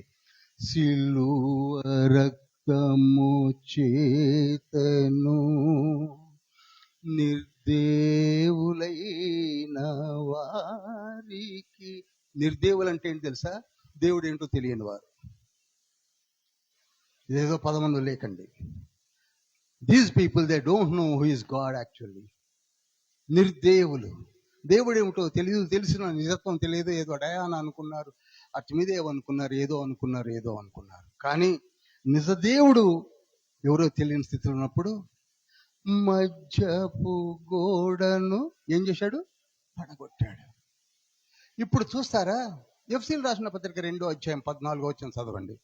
సిలువ రక్తము చేతను నిర్దేవులైన వారికి. నిర్దేవులు అంటే ఏంటి తెలుసా? దేవుడు ఏంటో తెలియని వారు. ఇదేదో పదమందు లేకండి. These people they don't know who is God actually. నిర్దేవులు. దేవుడు ఏమిటో తెలియదు, తెలిసిన నిజత్వం తెలియదు. ఏదో డయానా అనుకున్నారు, అటు మీద ఏమనుకున్నారు, ఏదో అనుకున్నారు. కానీ నిజ దేవుడు ఎవరో తెలియని స్థితిలో ఉన్నప్పుడు మధ్యపు గోడను ఏం చేశాడు? పడగొట్టాడు. ఇప్పుడు చూస్తారా, ఎఫ్సీలు రాసిన పత్రిక 2వ అధ్యాయం 14వ వచనం చదవండి.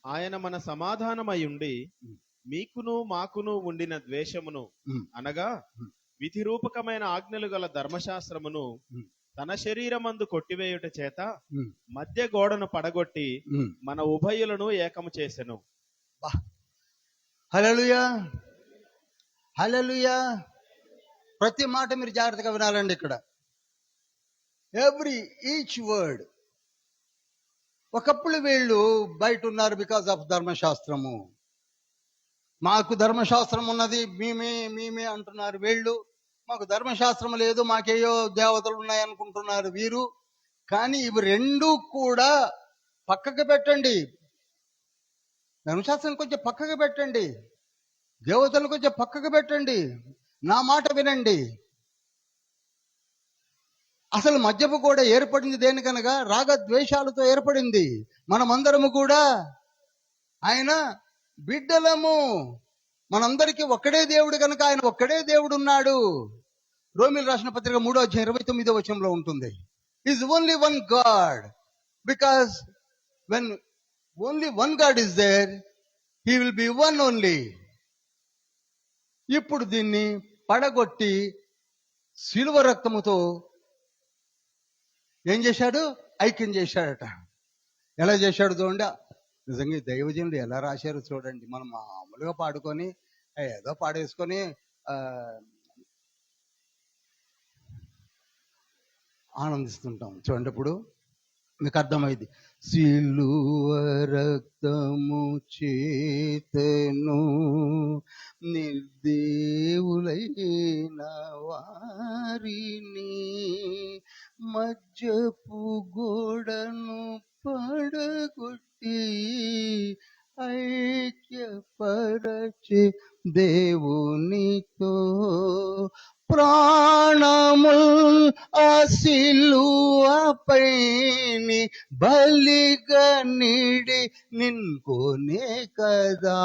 ఆయన మన సమాధానమై ఉండి మీకును మాకును ఉండిన ద్వేషమును అనగా విధిరూపకమైన ఆజ్ఞలు గల ధర్మశాస్త్రమును తన శరీరమందు కొట్టివేయుట చేత మధ్య గోడను పడగొట్టి మన ఉభయులను ఏకము చేసెను. హల్లెలూయా, హల్లెలూయా. ప్రతి మాట మీరు జాగ్రత్తగా వినాలండి. ఇక్కడ ఈచ్ వర్డ్. ఒకప్పుడు వీళ్ళు బయట ఉన్నారు బికాజ్ ఆఫ్ ధర్మశాస్త్రము. మాకు ధర్మశాస్త్రం ఉన్నది, మేమే అంటున్నారు వీళ్ళు. మాకు ధర్మశాస్త్రం లేదు, మాకేయో దేవతలు ఉన్నాయనుకుంటున్నారు వీరు. కానీ ఇవి రెండు కూడా పక్కకు పెట్టండి. ధర్మశాస్త్రం కొంచెం పక్కకు పెట్టండి, దేవతలు కొంచెం పక్కకు పెట్టండి, నా మాట వినండి. అసలు మధ్యపు కూడా ఏర్పడింది దేనికనగా? రాగద్వేషాలతో ఏర్పడింది. మనమందరము కూడా ఆయన బిడ్డలము. మనందరికీ ఒక్కడే దేవుడు కనుక ఆయన ఒక్కడే దేవుడు ఉన్నాడు. రోమీయులకు రాసిన పత్రిక 3వ అధ్యాయం 29వ వచనంలో ఉంటుంది. Is only one God. Because when only one God is there, he will be one only. ఇప్పుడు దీన్ని పడగొట్టి శిలువ రక్తముతో ఏం చేశాడు? ఐక్యం చేశాడట. ఎలా చేశాడు చూడండి. నిజంగా దైవజనులు ఎలా రాశారు చూడండి. మనం మామూలుగా పాడుకొని ఏదో పాడేసుకొని ఆనందిస్తుంటాం. చూడండి, ఇప్పుడు మీకు అర్థమైంది. సిలువ రక్తము చేతను నిర్దేవులైన వారిని మధ్యపు గోడను పడగొట్టి ఐక్యపరచే దేవునితో ప్రాణముల్ ఆ సిలువపైని బలిగా నీడి నిన్కొనే కదా.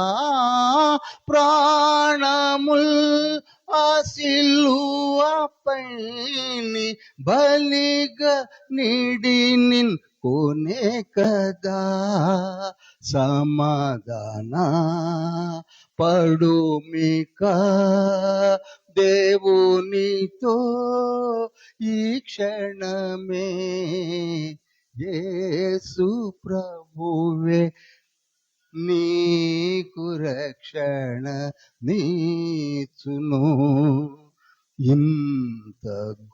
ప్రాణముల్ ఆ సిలువపైని బలిగా నీడి నిన్కొనే కదా. సమాధాన పడుమిక దేవునితో ఈ క్షణమే. యేసు ప్రభువే నీకు రక్షణ నీచును. ఇంత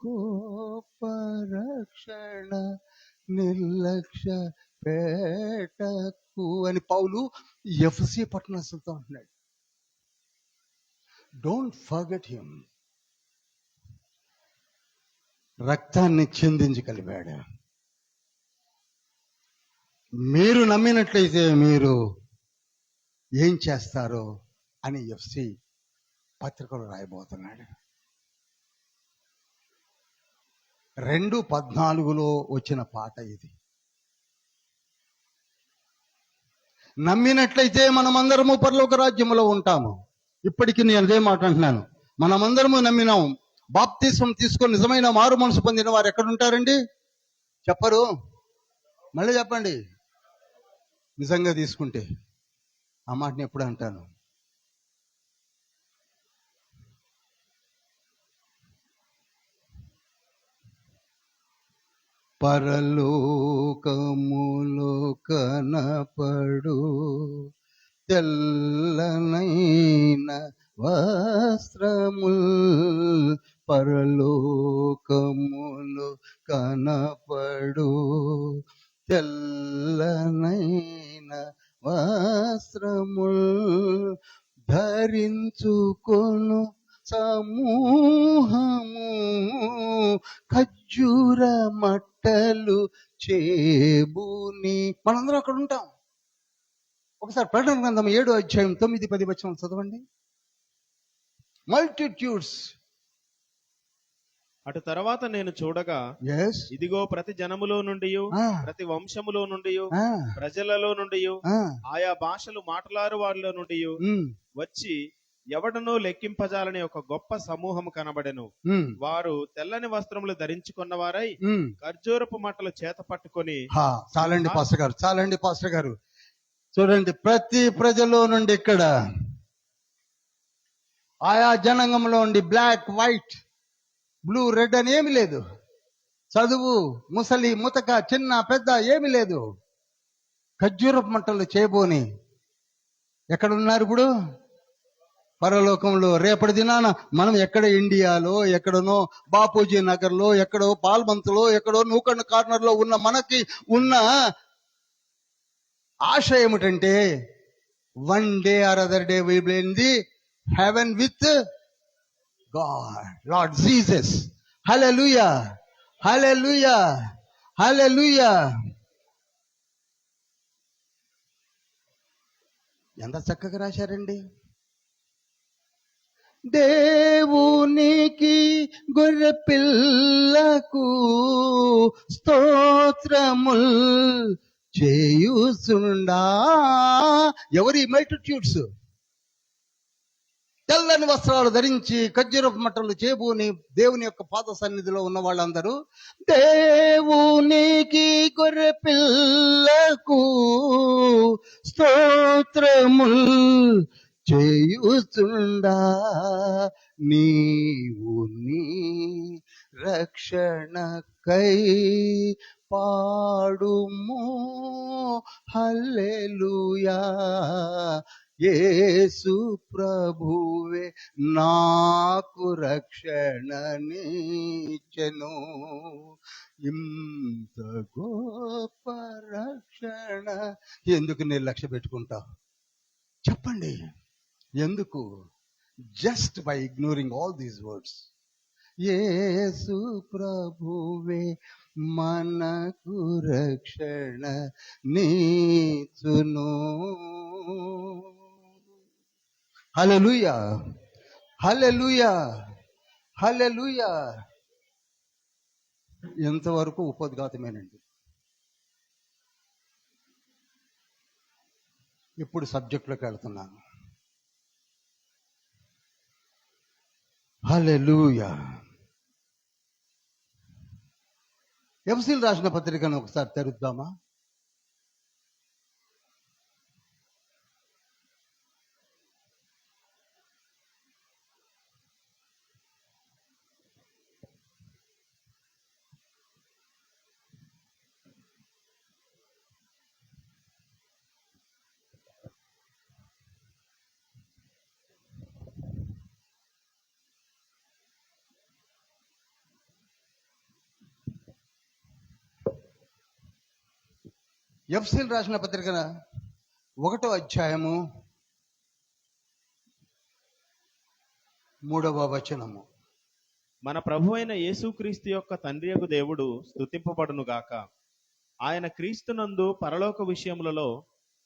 గొప్ప రక్షణ నిర్లక్ష్య పెట్టకు అని పౌలు ఎఫ్ఎస్సి పట్టణస్థులతో అంటున్నాడు. Don't forget him. రక్తాన్ని చిందించి కలిపాడు. మీరు నమ్మినట్లయితే మీరు ఏం చేస్తారో అని ఎఫ్సి పత్రికలు రాయబోతున్నాడు. 2:14 వచ్చిన పాట ఇది. నమ్మినట్లయితే మనమందరము పరలోక రాజ్యములో ఉంటాము. ఇప్పటికీ నేను అదే మాట అంటున్నాను. మనమందరము నమ్మినాం. బాప్తిస్మం తీసుకొని నిజమైన మారు మనసు పొందిన వారు ఎక్కడుంటారండి? చెప్పరు? మళ్ళీ చెప్పండి. నిజంగా తీసుకుంటే ఆ మాటని ఎప్పుడు అంటాను. పరలోకములో కనపడు తెల్లనైన వస్త్రముల్, పరలోకములో కనపడు తెల్లనైన వస్త్రముల్ ధరించుకొను సమూహము ఖర్జూర మట్టలు చేబూని. మనందరం అక్కడ ఉంటాం. ఒకసారి ప్రకటన గ్రంథం 7:9-10 చదవండి. మల్టిట్యూడ్స్. అటు తర్వాత నేను చూడగా, ఇదిగో ప్రతి జనములో నుండి, ప్రతి వంశములో నుండి, ప్రజలలో నుండి, ఆయా భాషలు మాట్లాడు వారిలో నుండి వచ్చి ఎవడనూ లెక్కింపజాలని ఒక గొప్ప సమూహము కనబడెను. వారు తెల్లని వస్త్రములు ధరించుకున్న వారై ఖర్జూరపు మట్టలు చేత పట్టుకొని. చాలండి పాస్టర్ గారు, చూడండి. ప్రతి ప్రజలో నుండి, ఇక్కడ ఆయా జనాంగంలో ఉండి, బ్లాక్, వైట్, బ్లూ, రెడ్ అని ఏమి లేదు. చదువు, ముసలి, ముతక, చిన్న, పెద్ద ఏమి లేదు. ఖర్జూరపు మంటలు చేయబోని ఎక్కడున్నారు ఇప్పుడు? పరలోకంలో. రేపటి దినాన మనం ఎక్కడ, ఇండియాలో ఎక్కడనో, బాపూజీ నగర్ లో ఎక్కడో, పాల్మంత్లో ఎక్కడో, నూకన్ కార్నర్ లో ఉన్న మనకి ఉన్న ఆశ ఏమిటంటే, one day or other day we will be in the heaven with God, lord Jesus. Hallelujah, hallelujah, hallelujah. ఎంత చక్కగా రాశారండి. దేవునికి గొర్రె పిల్లకు స్తోత్రముల్ చేయుచుండా. ఎవరి మల్టిట్యూడ్స్? తెల్లని వస్త్రాలు ధరించి ఖర్జూరపు మట్టలు చేబూని దేవుని యొక్క పాద సన్నిధిలో ఉన్న వాళ్ళందరూ దేవునికి గొర్రె పిల్లకు స్తోత్రముల్ చేయుచుండా. నీవు నీ రక్షణకై పాడుము హల్లెలూయా. యేసు ప్రభువే నాకు రక్షణనిచ్చెను. ఇంత గొప్ప రక్షణ ఎందుకు నేను లక్ష్య పెట్టుకుంటావు చెప్పండి? ఎందుకు? Just by ignoring all these words. Yesu ప్రభువే మనకు రక్షణ నీచును. హల్లెలూయా, హల్లెలూయా, హల్లెలూయా. ఎంతవరకు ఉపోద్ఘాతమేనండి. ఇప్పుడు సబ్జెక్టులోకి వెళ్తున్నాను. హల్లెలూయా. ఎఫెసీయులకు రాసిన పత్రికను ఒకసారి తెరుద్దామా? ఎఫెసీయులకు రాసిన పత్రిక 1వ అధ్యాయము 3వ వచనము. మన ప్రభు అయిన యేసుక్రీస్తు యొక్క తండ్రియగు దేవుడు స్తుతింపబడును గాక. ఆయన క్రీస్తునందు పరలోక విషయములలో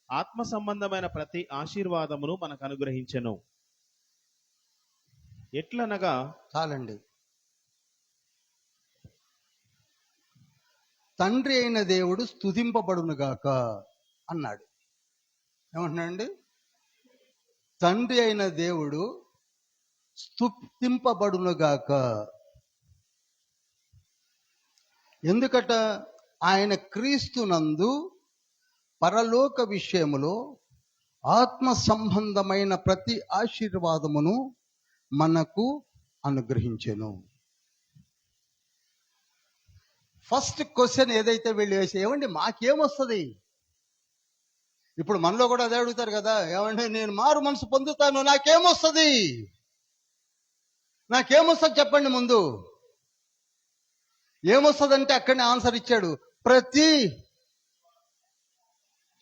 ఆత్మ సంబంధమైన ప్రతి ఆశీర్వాదమును మనకు అనుగ్రహించెను. ఎట్లనగా చాలండి. తండ్రి అయిన దేవుడు స్తుతింపబడునుగాక అన్నాడు. ఏమంటున్నాడండి? తండ్రి అయిన దేవుడు స్తుతింపబడునుగాక. ఎందుకట? ఆయన క్రీస్తునందు పరలోక విషయములో ఆత్మ సంబంధమైన ప్రతి ఆశీర్వాదమును మనకు అనుగ్రహించెను. ఫస్ట్ క్వశ్చన్ ఏదైతే వీళ్ళు వేసి, ఏమండి మాకేమొస్తుంది? ఇప్పుడు మనలో కూడా అదే అడుగుతారు కదా, ఏమండి నేను మారు మనసు పొందుతాను, నాకేమొస్తుంది? నాకేమొస్తుంది చెప్పండి ముందు. ఏమొస్తుందంటే అక్కడనే ఆన్సర్ ఇచ్చాడు.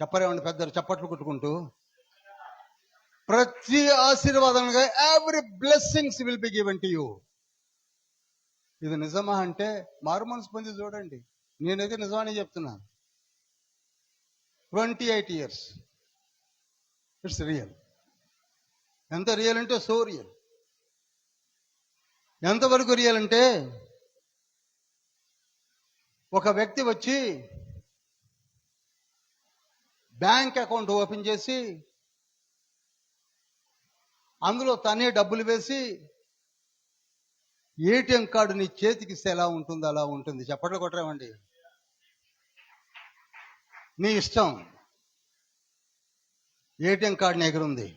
చెప్పరేమండి పెద్దలు చప్పట్లు కొట్టుకుంటూ? ప్రతి ఆశీర్వాదంగా every blessings will be given to you. ఇది నిజమా అంటే మారు మనసు పొంది చూడండి. నేనైతే నిజమని చెప్తున్నాను. 28 years ఇట్స్ రియల్. ఎంత రియల్ అంటే సో రియల్. ఎంతవరకు రియల్ అంటే, ఒక వ్యక్తి వచ్చి బ్యాంక్ అకౌంట్ ఓపెన్ చేసి అందులో తనే డబ్బులు వేసి ఏటీఎం కార్డు నీ చేతికి ఇస్తే ఎలా ఉంటుంది అలా ఉంటుంది. చప్పట్లు కొట్టరేమండి? నీ ఇష్టం. ఏటీఎం కార్డు నీ దగ్గర ఉంది.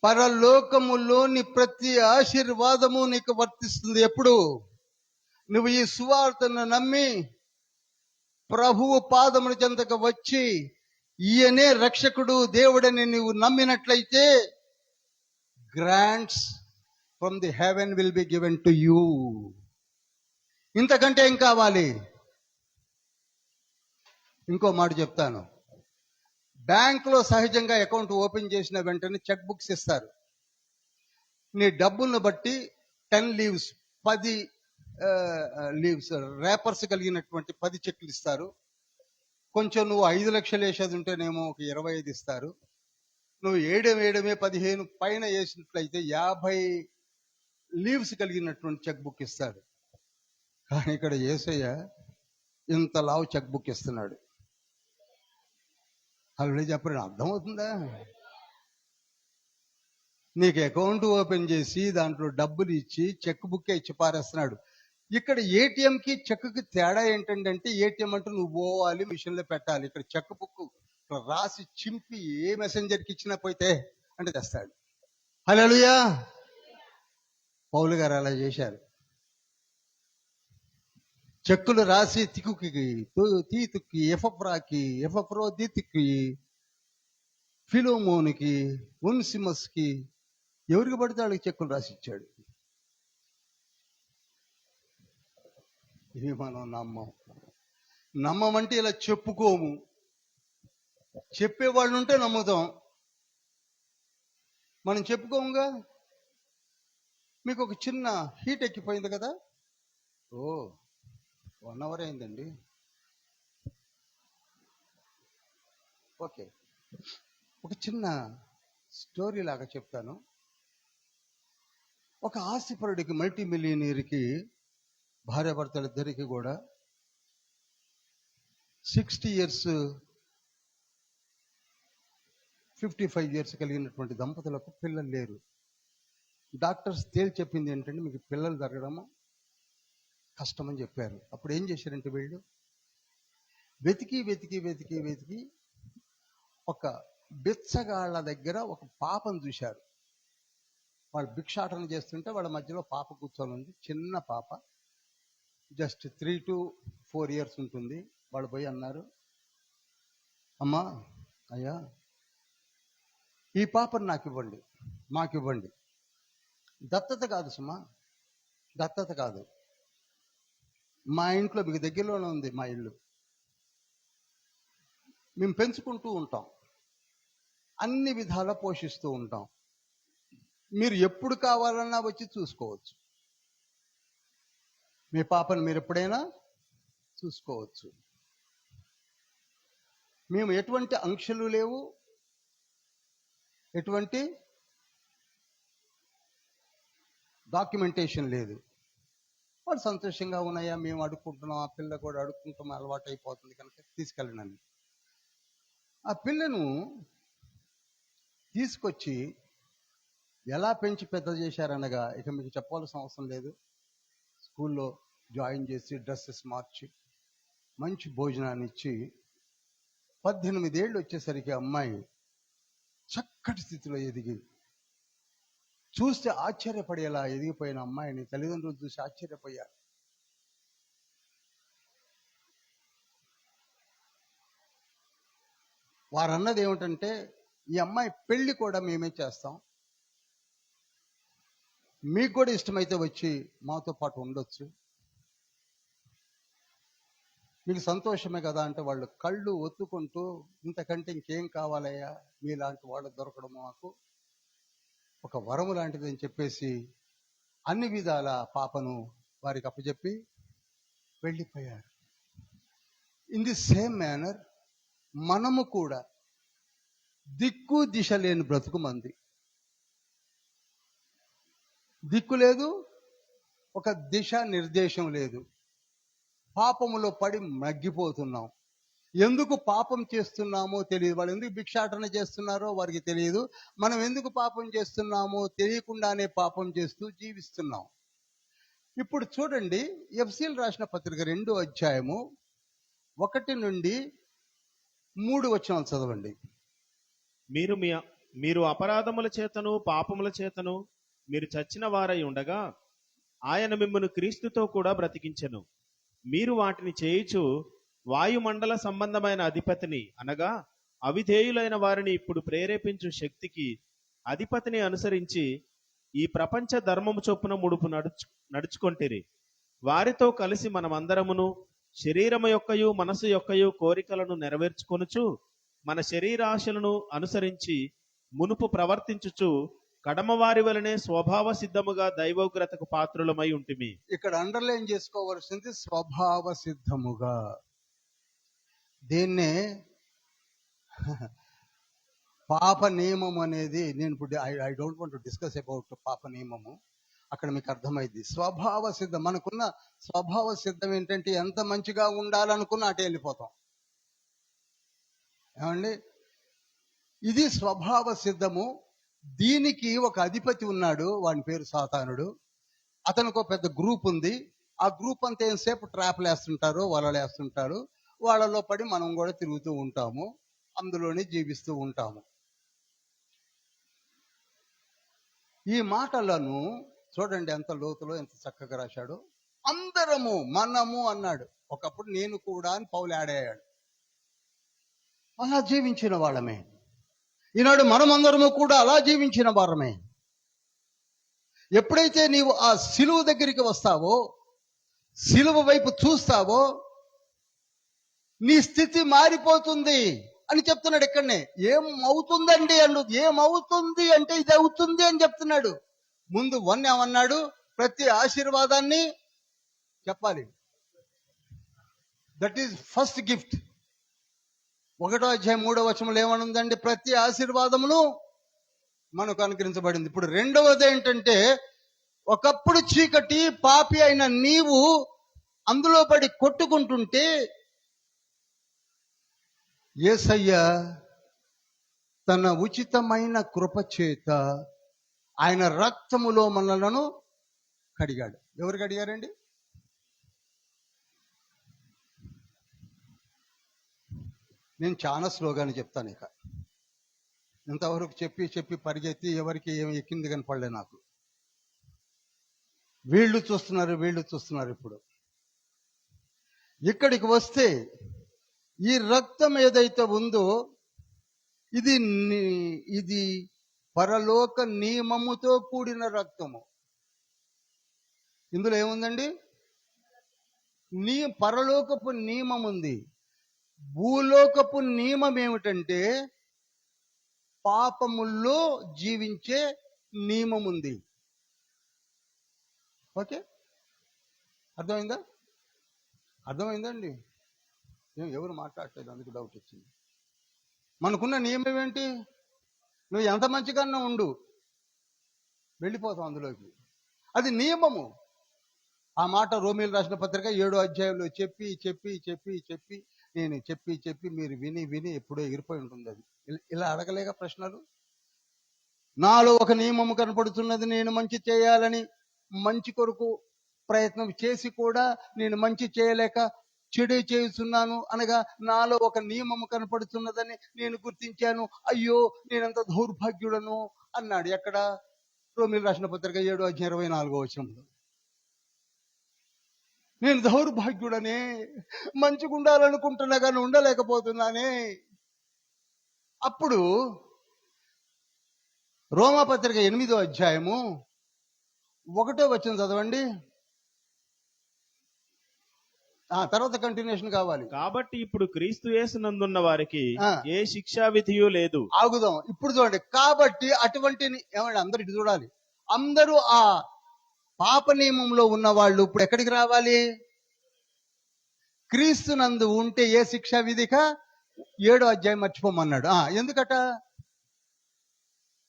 పరలోకములోని ప్రతి ఆశీర్వాదము నీకు వర్తిస్తుంది. ఎప్పుడు? నువ్వు ఈ సువార్తను నమ్మి ప్రభువు పాదముల చెంతకు వచ్చి ఈయనే రక్షకుడు దేవుడని నువ్వు నమ్మినట్లయితే grants from the heaven will be given to you. ఇంతకంటే ఏం కావాలి? ఇంకో మాట చెప్తాను. బ్యాంకులో సహజంగా అకౌంట్ ఓపెన్ చేసిన వెంటనే చెక్ బుక్స్ ఇస్తారు. నీ డబ్బులను బట్టి 10 లీవ్స్ 10 లీవ్స్ రేపర్స్ కలిగినటువంటి 10 చెక్లు ఇస్తారు. కొంచెం నువ్వు 5 లక్షలు వేసేది ఉంటేనేమో ఒక 25 ఇస్తారు. నువ్వు 15 పైన వేసినట్లయితే 50 లీవ్స్ కలిగినటువంటి చెక్ బుక్ ఇస్తాడు. కానీ ఇక్కడ యేసయ్య ఇంత లావు చెక్ బుక్ ఇస్తున్నాడు. అలా చెప్పండి, అర్థమవుతుందా? నీకు అకౌంట్ ఓపెన్ చేసి దాంట్లో డబ్బులు ఇచ్చి చెక్ బుక్ ఇచ్చి పారేస్తున్నాడు. ఇక్కడ ఏటీఎంకి చెక్కి తేడా ఏంటంటే, ఏటీఎం అంటే నువ్వు పోవాలి, మిషన్లో పెట్టాలి. ఇక్కడ చెక్ బుక్ రాసి చింపి ఏ మెసెంజర్కి ఇచ్చినా పోయితే అంటే తెస్తాడు. హల్లెలూయా. పౌలు గారు అలా చేశారు. చెక్కులు రాసి తికుకి, తీతుకి, ఎఫప్రాకి, ఎఫప్రోదితికి, ఫిలోమోనికి, ఉన్సిమస్కి, ఎవరికి పడితే వాళ్ళకి చెక్కులు రాసి ఇచ్చాడు. ఇవి మనం నమ్మమంటే ఇలా చెప్పుకోము. చెప్పేవాళ్ళు ఉంటే నమ్ముతాం, మనం చెప్పుకోముగా. మీకు ఒక చిన్న హీట్ ఎక్కిపోయింది కదా. 1 అవర్ అయిందండి. ఓకే, ఒక చిన్న స్టోరీ లాగా చెప్తాను. ఒక ఆస్తిపరుడికి, మల్టీ మిలియనీర్కి భార్యాభర్తలిద్దరికి కూడా 60 ఇయర్స్ 55 ఇయర్స్ కలిగినటువంటి దంపతులకు పిల్లలు లేరు. డాక్టర్స్ చెప్పింది ఏంటంటే మీకు పిల్లలు జరగడము కష్టమని చెప్పారు. అప్పుడు ఏం చేశారంటే వీళ్ళు వెతికి ఒక బిచ్చగాళ్ళ దగ్గర ఒక పాపను చూశారు. వాళ్ళు భిక్షాటన చేస్తుంటే వాళ్ళ మధ్యలో పాప కూర్చొని ఉంది. చిన్న పాప, జస్ట్ 3 to 4 ఇయర్స్ ఉంటుంది. వాళ్ళు పోయి అన్నారు, అమ్మా, అయ్యా, ఈ పాపను మాకివ్వండి. దత్తత కాదు సుమా, దత్తత కాదు. మా ఇంట్లో మీకు దగ్గరలోనే ఉంది మా ఇల్లు, మేము పెంచుకుంటూ ఉంటాం, అన్ని విధాలా పోషిస్తూ ఉంటాం. మీరు ఎప్పుడు కావాలన్నా వచ్చి చూసుకోవచ్చు. మీ పాపను మీరు ఎప్పుడైనా చూసుకోవచ్చు. మేము ఎటువంటి ఆంక్షలు లేవు, ఎటువంటి డాక్యుమెంటేషన్ లేదు. వాళ్ళు సంతోషంగా ఉన్నాయా, మేము అడుక్కుంటున్నాం, ఆ పిల్ల కూడా అడుక్కుంటాం, అలవాటు అయిపోతుంది కనుక తీసుకెళ్ళినాను. ఆ పిల్లను తీసుకొచ్చి ఎలా పెంచి పెద్ద చేశారనగా ఇక మీకు చెప్పాల్సిన అవసరం లేదు. స్కూల్లో జాయిన్ చేసి, డ్రెస్సెస్ మార్చి, మంచి భోజనాన్ని ఇచ్చి, 18 ఏళ్ళు వచ్చేసరికి అమ్మాయి చక్కటి స్థితిలో ఎదిగి, చూస్తే ఆశ్చర్యపడేలా ఎదిగిపోయిన అమ్మాయిని తల్లిదండ్రులు చూసి ఆశ్చర్యపోయారు. వారు అన్నది ఏమిటంటే, ఈ అమ్మాయి పెళ్లి కూడా మేమే చేస్తాం, మీకు కూడా ఇష్టమైతే వచ్చి మాతో పాటు ఉండొచ్చు, మీకు సంతోషమే కదా అంటే వాళ్ళు కళ్ళు ఒత్తుకుంటూ, ఇంతకంటే ఇంకేం కావాలయ్యా, మీలాంటి వాళ్ళు దొరకడం మాకు ఒక వరము లాంటిదని చెప్పేసి అన్ని విధాల పాపను వారికి అప్పచెప్పి వెళ్ళిపోయారు. ఇన్ ది సేమ్ మేనర్ మనము కూడా దిక్కు దిశ లేని బ్రతుకు మంది, దిక్కు లేదు, ఒక దిశ నిర్దేశం లేదు, పాపములో పడి మగ్గిపోతున్నాం. ఎందుకు పాపం చేస్తున్నామో తెలియదు. వాళ్ళు ఎందుకు భిక్షాటన చేస్తున్నారో వారికి తెలియదు. మనం ఎందుకు పాపం చేస్తున్నామో తెలియకుండానే పాపం చేస్తూ జీవిస్తున్నాం. ఇప్పుడు చూడండి, ఎఫ్సీలు రాసిన పత్రిక 2వ అధ్యాయము 1 నుండి 3 వచనాలు చదవండి. మీరు అపరాధముల చేతను పాపముల చేతను మీరు చచ్చిన వారై ఉండగా ఆయన మిమ్మును క్రీస్తుతో కూడా బ్రతికించెను. మీరు వాటిని చేయుచు వాయుమండల సంబంధమైన అధిపతిని, అనగా అవిధేయులైన వారిని ఇప్పుడు ప్రేరేపించు శక్తికి అధిపతిని అనుసరించి ఈ ప్రపంచ ధర్మము చొప్పున ముడుపు నడుచుకొంటిరి. వారితో కలిసి మనమందరమును శరీరము యొక్కయు మనసు యొక్కయు కోరికలను నెరవేర్చుకొనుచు మన శరీరాశలను అనుసరించి మునుపు ప్రవర్తించుచు కడమవారి వలనే స్వభావ సిద్ధముగా దైవోగ్రతకు పాత్రులమై ఉంటిమి. ఇక్కడ అండర్లైన్ చేసుకోవాల్సింది స్వభావ సిద్ధముగా. దీన్నే పాప నియమం అనేది, నేను ఇప్పుడు I don't want to discuss about పాప నియమము. అక్కడ మీకు అర్థమైంది. స్వభావ సిద్ధం, మనకున్న స్వభావ సిద్ధం ఏంటంటే ఎంత మంచిగా ఉండాలనుకున్నా అటే వెళ్ళిపోతాం. ఏమండి, ఇది స్వభావ సిద్ధము. దీనికి ఒక అధిపతి ఉన్నాడు, వాని పేరు సాతానుడు. అతనికి ఒక పెద్ద గ్రూప్ ఉంది. ఆ గ్రూప్ అంతా ఎంతసేపు ట్రాప్లు వేస్తుంటారు, వలలు వేస్తుంటారు. వాళ్ళలో పడి మనం కూడా తిరుగుతూ ఉంటాము, అందులోనే జీవిస్తూ ఉంటాము. ఈ మాటలను చూడండి ఎంత లోతులో ఎంత చక్కగా రాశాడు. అందరము మనము అన్నాడు. ఒకప్పుడు నేను కూడా అని పౌలు ఆడాడు. అలా జీవించిన వాళ్ళమే. ఈనాడు మనమందరము కూడా అలా జీవించిన వారమే. ఎప్పుడైతే నీవు ఆ సిలువ దగ్గరికి వస్తావో, సిలువ వైపు చూస్తావో, నీ స్థితి మారిపోతుంది అని చెప్తున్నాడు. ఇక్కడనే ఏమవుతుందండి అన్ను, ఏమవుతుంది అంటే ఇది అవుతుంది అని చెప్తున్నాడు. ముందు ఏమన్నాడు? ప్రతి ఆశీర్వాదాన్ని చెప్పాలి. That is first gift. 1వ అధ్యాయం 3వ వచనంలో ఏమనుందండి? ప్రతి ఆశీర్వాదమును మనకు అనుగ్రహించబడింది. ఇప్పుడు రెండవది ఏంటంటే, ఒకప్పుడు చీకటి పాపి అయిన నీవు అందులో పడి కొట్టుకుంటుంటే యేసయ్య తన ఉచితమైన కృపచేత ఆయన రక్తములో మనలను కడిగాడు. ఎవరు కడిగారండి? నేను చాలా స్లోగానే చెప్తాను. ఇక ఇంతవరకు చెప్పి చెప్పి పరిగెత్తి ఎవరికి ఏమి ఎక్కింది కనపడలే నాకు. వీళ్ళు చూస్తున్నారు. ఇప్పుడు ఇక్కడికి వస్తే ఈ రక్తం ఏదైతే ఉందో ఇది పరలోక నియమముతో కూడిన రక్తము. ఇందులో ఏముందండి? పరలోకపు నియమం ఉంది. భూలోకపు నియమం ఏమిటంటే పాపముల్లో జీవించే నియమం ఉంది. ఓకే, అర్థమైందండి? ఎవరు మాట్లాడలేదు, అందుకు డౌట్ వచ్చింది. మనకున్న నియమం ఏంటి? నువ్వు ఎంత మంచిగా ఉండు, వెళ్ళిపోతావు అందులోకి. అది నియమము. ఆ మాట రోమీయులకు రాసిన పత్రిక 7వ అధ్యాయంలో చెప్పి చెప్పి చెప్పి చెప్పి నేను చెప్పి చెప్పి మీరు విని విని ఎప్పుడో ఎగిరిపోయి ఉంటుంది. అది ఇలా అడగలేక ప్రశ్నలు. నాలో ఒక నియమము కనపడుతున్నది, నేను మంచి చేయాలని మంచి కొరకు ప్రయత్నం చేసి కూడా నేను మంచి చేయలేక చెడే చేస్తున్నాను అనగా నాలో ఒక నియమము కనపడుతున్నదని నేను గుర్తించాను. అయ్యో నేనంత దౌర్భాగ్యుడను అన్నాడు. ఎక్కడ? రోమీయులకు రాసిన పత్రిక 7వ అధ్యాయం 24వ వచనంలో. నేను దౌర్భాగ్యుడనే, మంచిగా ఉండాలనుకుంటున్నా కానీ ఉండలేకపోతున్నానే. అప్పుడు రోమాపత్రిక 8వ అధ్యాయము 1వ వచనం చదవండి. తర్వాత కంటిన్యూషన్ కావాలి. కాబట్టి ఇప్పుడు క్రీస్తు యేసునందున్న వారికి ఏ శిక్షా విధియు లేదు. ఆగుదాం. ఇప్పుడు చూడండి. కాబట్టి అటువంటి ఏమండి, అందరు ఇటు చూడాలి. అందరూ ఆ పాప నియమంలో ఉన్న వాళ్ళు ఇప్పుడు ఎక్కడికి రావాలి? క్రీస్తు నందు ఉంటే ఏ శిక్షా విధిక? 7వ అధ్యాయం మర్చిపోమన్నాడు. ఎందుకట?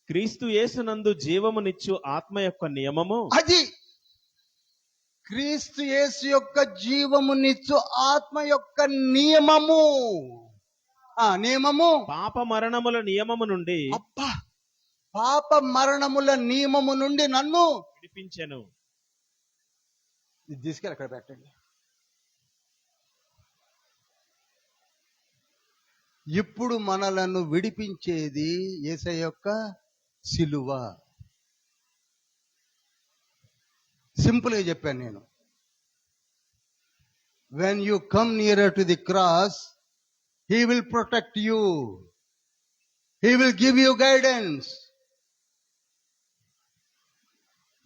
క్రీస్తు యేసునందు జీవమునిచ్చు ఆత్మ యొక్క నియమము. అది క్రీస్తు యేసు యొక్క జీవమునిచ్చు ఆత్మ యొక్క నియమము. నియమము పాప మరణముల నియమము నుండి, పాప మరణముల నియమము నుండి నన్ను విడిపించెను. ఇది తీసుకెళ్ళి అక్కడ పెట్టండి. ఇప్పుడు మనలను విడిపించేది యేసయ్య యొక్క సిలువ. సింపుల్గా చెప్పాను నేను. When you come nearer to the cross, he will protect you, he will give you guidance.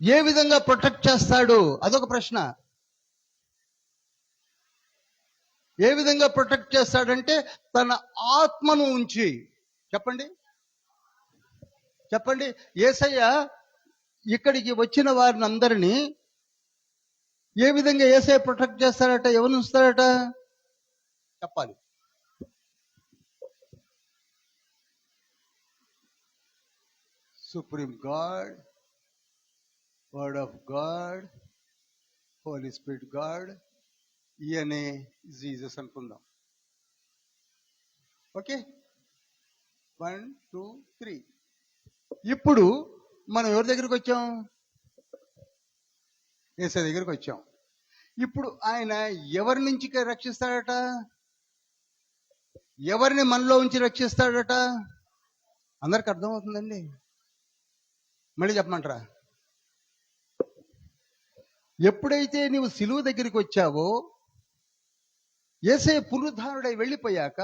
ఏ విధంగా ప్రొటెక్ట్ చేస్తాడు? అదొక ప్రశ్న. ఏ విధంగా ప్రొటెక్ట్ చేస్తాడంటే తన ఆత్మను ఉంచి. చెప్పండి యేసయ్య ఇక్కడికి వచ్చిన వారిని అందరినీ ఏ విధంగా యేసయ్య ప్రొటెక్ట్ చేస్తాడట? ఎవరిని ఉంచుతాడట? చెప్పాలి. Supreme God, word of God, Holy Spirit God, ఈయనే జీసస్ అనుకుందాం. ఓకే, 1 2 3. ఇప్పుడు మనం ఎవరి దగ్గరికి వచ్చాం? యేసయ్య దగ్గరికి వచ్చాం. ఇప్పుడు ఆయన ఎవరి నుంచి రక్షిస్తాడట? ఎవరిని మనలో ఉంచి రక్షిస్తాడట? అందరికి అర్థమవుతుందండి? మళ్ళీ చెప్పమంటారా? ఎప్పుడైతే నీవు సిలువ దగ్గరికి వచ్చావో, యేసే పునరుద్ధానుడై వెళ్ళిపోయాక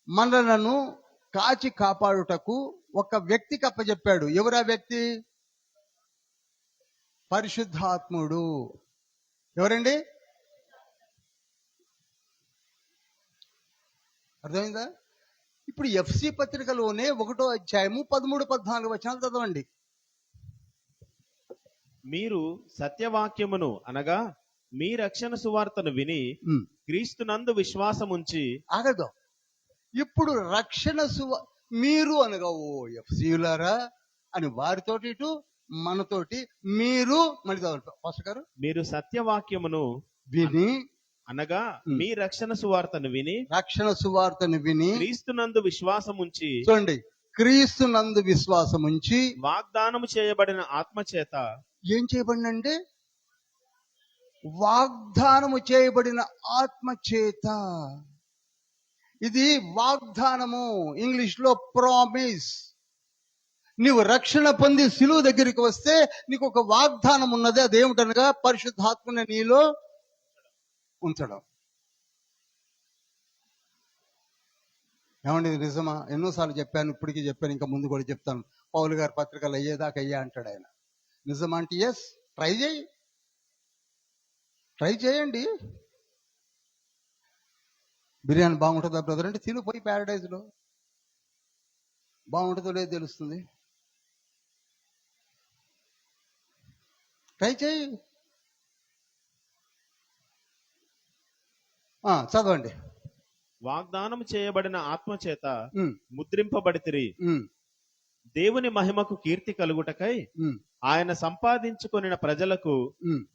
మనలను కాచి కాపాడుటకు ఒక వ్యక్తికి అప్పచెప్పాడు. ఎవరా వ్యక్తి? పరిశుద్ధాత్ముడు. ఎవరండి? అర్థమైందా? ఇప్పుడు ఎఫ్సి పత్రికలోనే 1వ అధ్యాయము 13, 14 వచనాలు చదవండి. మీరు సత్యవాక్యమును అనగా మీ రక్షణ సువార్తను విని క్రీస్తునందు విశ్వాసముంచి ఆగదు. ఇప్పుడు రక్షణ మీరు అనగా ఓ ఎఫ్సీయులారా అని వారితోటి ఇటు మనతోటి మీరు మళ్ళీ పాస్టర్ గారు, మీరు సత్యవాక్యమును విని అనగా మీ రక్షణ సువార్తను విని క్రీస్తునందు విశ్వాసముంచి, చూడండి, క్రీస్తునందు విశ్వాసముంచి వాగ్దానము చేయబడిన ఆత్మచేత ఏం చేయబడినంటే వాగ్దానము చేయబడిన ఆత్మచేత. ఇది వాగ్దానము, ఇంగ్లీష్ లో ప్రామిస్. నీవు రక్షణ పొంది సిలువ దగ్గరికి వస్తే నీకు ఒక వాగ్దానం ఉన్నది. అదేమిటనగా పరిశుద్ధాత్మని నీలో ఉంచడం. ఏమండి, నిజమా? ఎన్నోసార్లు చెప్పాను, ఇప్పటికీ చెప్పాను, ఇంకా ముందు కూడా చెప్తాను. పౌలు గారి పత్రికలు అయ్యేదాకా అయ్యా అంటాడు ఆయన. నిజమా అంటే ఎస్. ట్రై చేయండి. బిర్యానీ బాగుంటుందా బ్రదర్ అంటే తిను పోయి ప్యారడైజ్లో. బాగుంటుందో లేదో తెలుస్తుంది. ట్రై చేయి. చదవండి. వాగ్దానం చేయబడిన ఆత్మచేత ముద్రింపబడితిరి, దేవుని మహిమకు కీర్తి కలుగుటకై ఆయన సంపాదించుకొనిన ప్రజలకు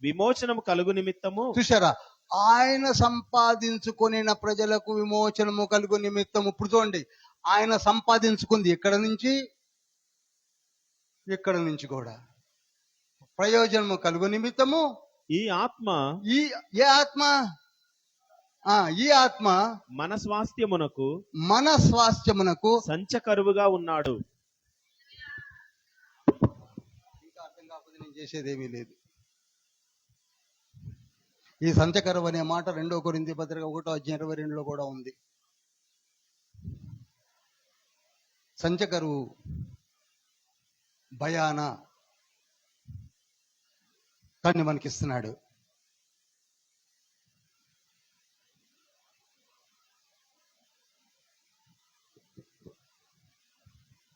విమోచనము కలుగు నిమిత్తము. చూశారా? ఆయన సంపాదించుకొనిన ప్రజలకు విమోచనము కలుగు నిమిత్తము. ఇప్పుడు చూడండి, ఆయన సంపాదించుకుంది ఇక్కడ నుంచి కూడా ప్రయోజనము కలుగు నిమిత్తము. ఈ ఆత్మ మన స్వాస్థ్యమునకు సంచకరువుగా ఉన్నాడు. ఇంకా అర్థం కాకపోతే నేను చేసేదేమీ లేదు. ఈ సంచకరువు అనే మాట 2 కొరింథీ పత్రిక 1వ అధ్యాయం 22లో కూడా ఉంది. సంచకరువు భయాన దాన్ని మనకిస్తున్నాడు.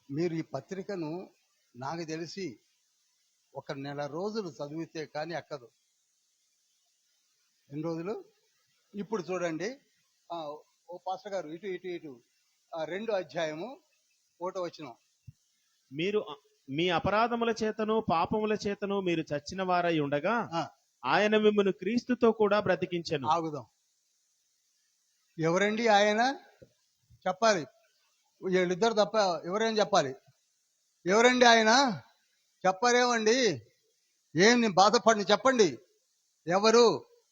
మీరు ఈ పత్రికను నాకు తెలిసి 1 నెల రోజులు చదివితే కానీ ఎక్కదు. ఎన్ని రోజులు? ఇప్పుడు చూడండి, ఓ పాస్టర్ గారు ఇటు 2వ అధ్యాయము 1వ వచనం. మీరు మీ అపరాధముల చేతను పాపముల చేతను మీరు చచ్చిన వారై ఉండగా ఆయన మిమ్మల్ని క్రీస్తుతో కూడా బ్రతికించెను. ఆగుదాం. ఎవరండి ఆయన? చెప్పాలి. వీళ్ళిద్దరు తప్ప ఎవరేం చెప్పాలి? ఎవరండి ఆయన? చెప్పరేమండి? ఏం నేను బాధపడిన చెప్పండి. ఎవరు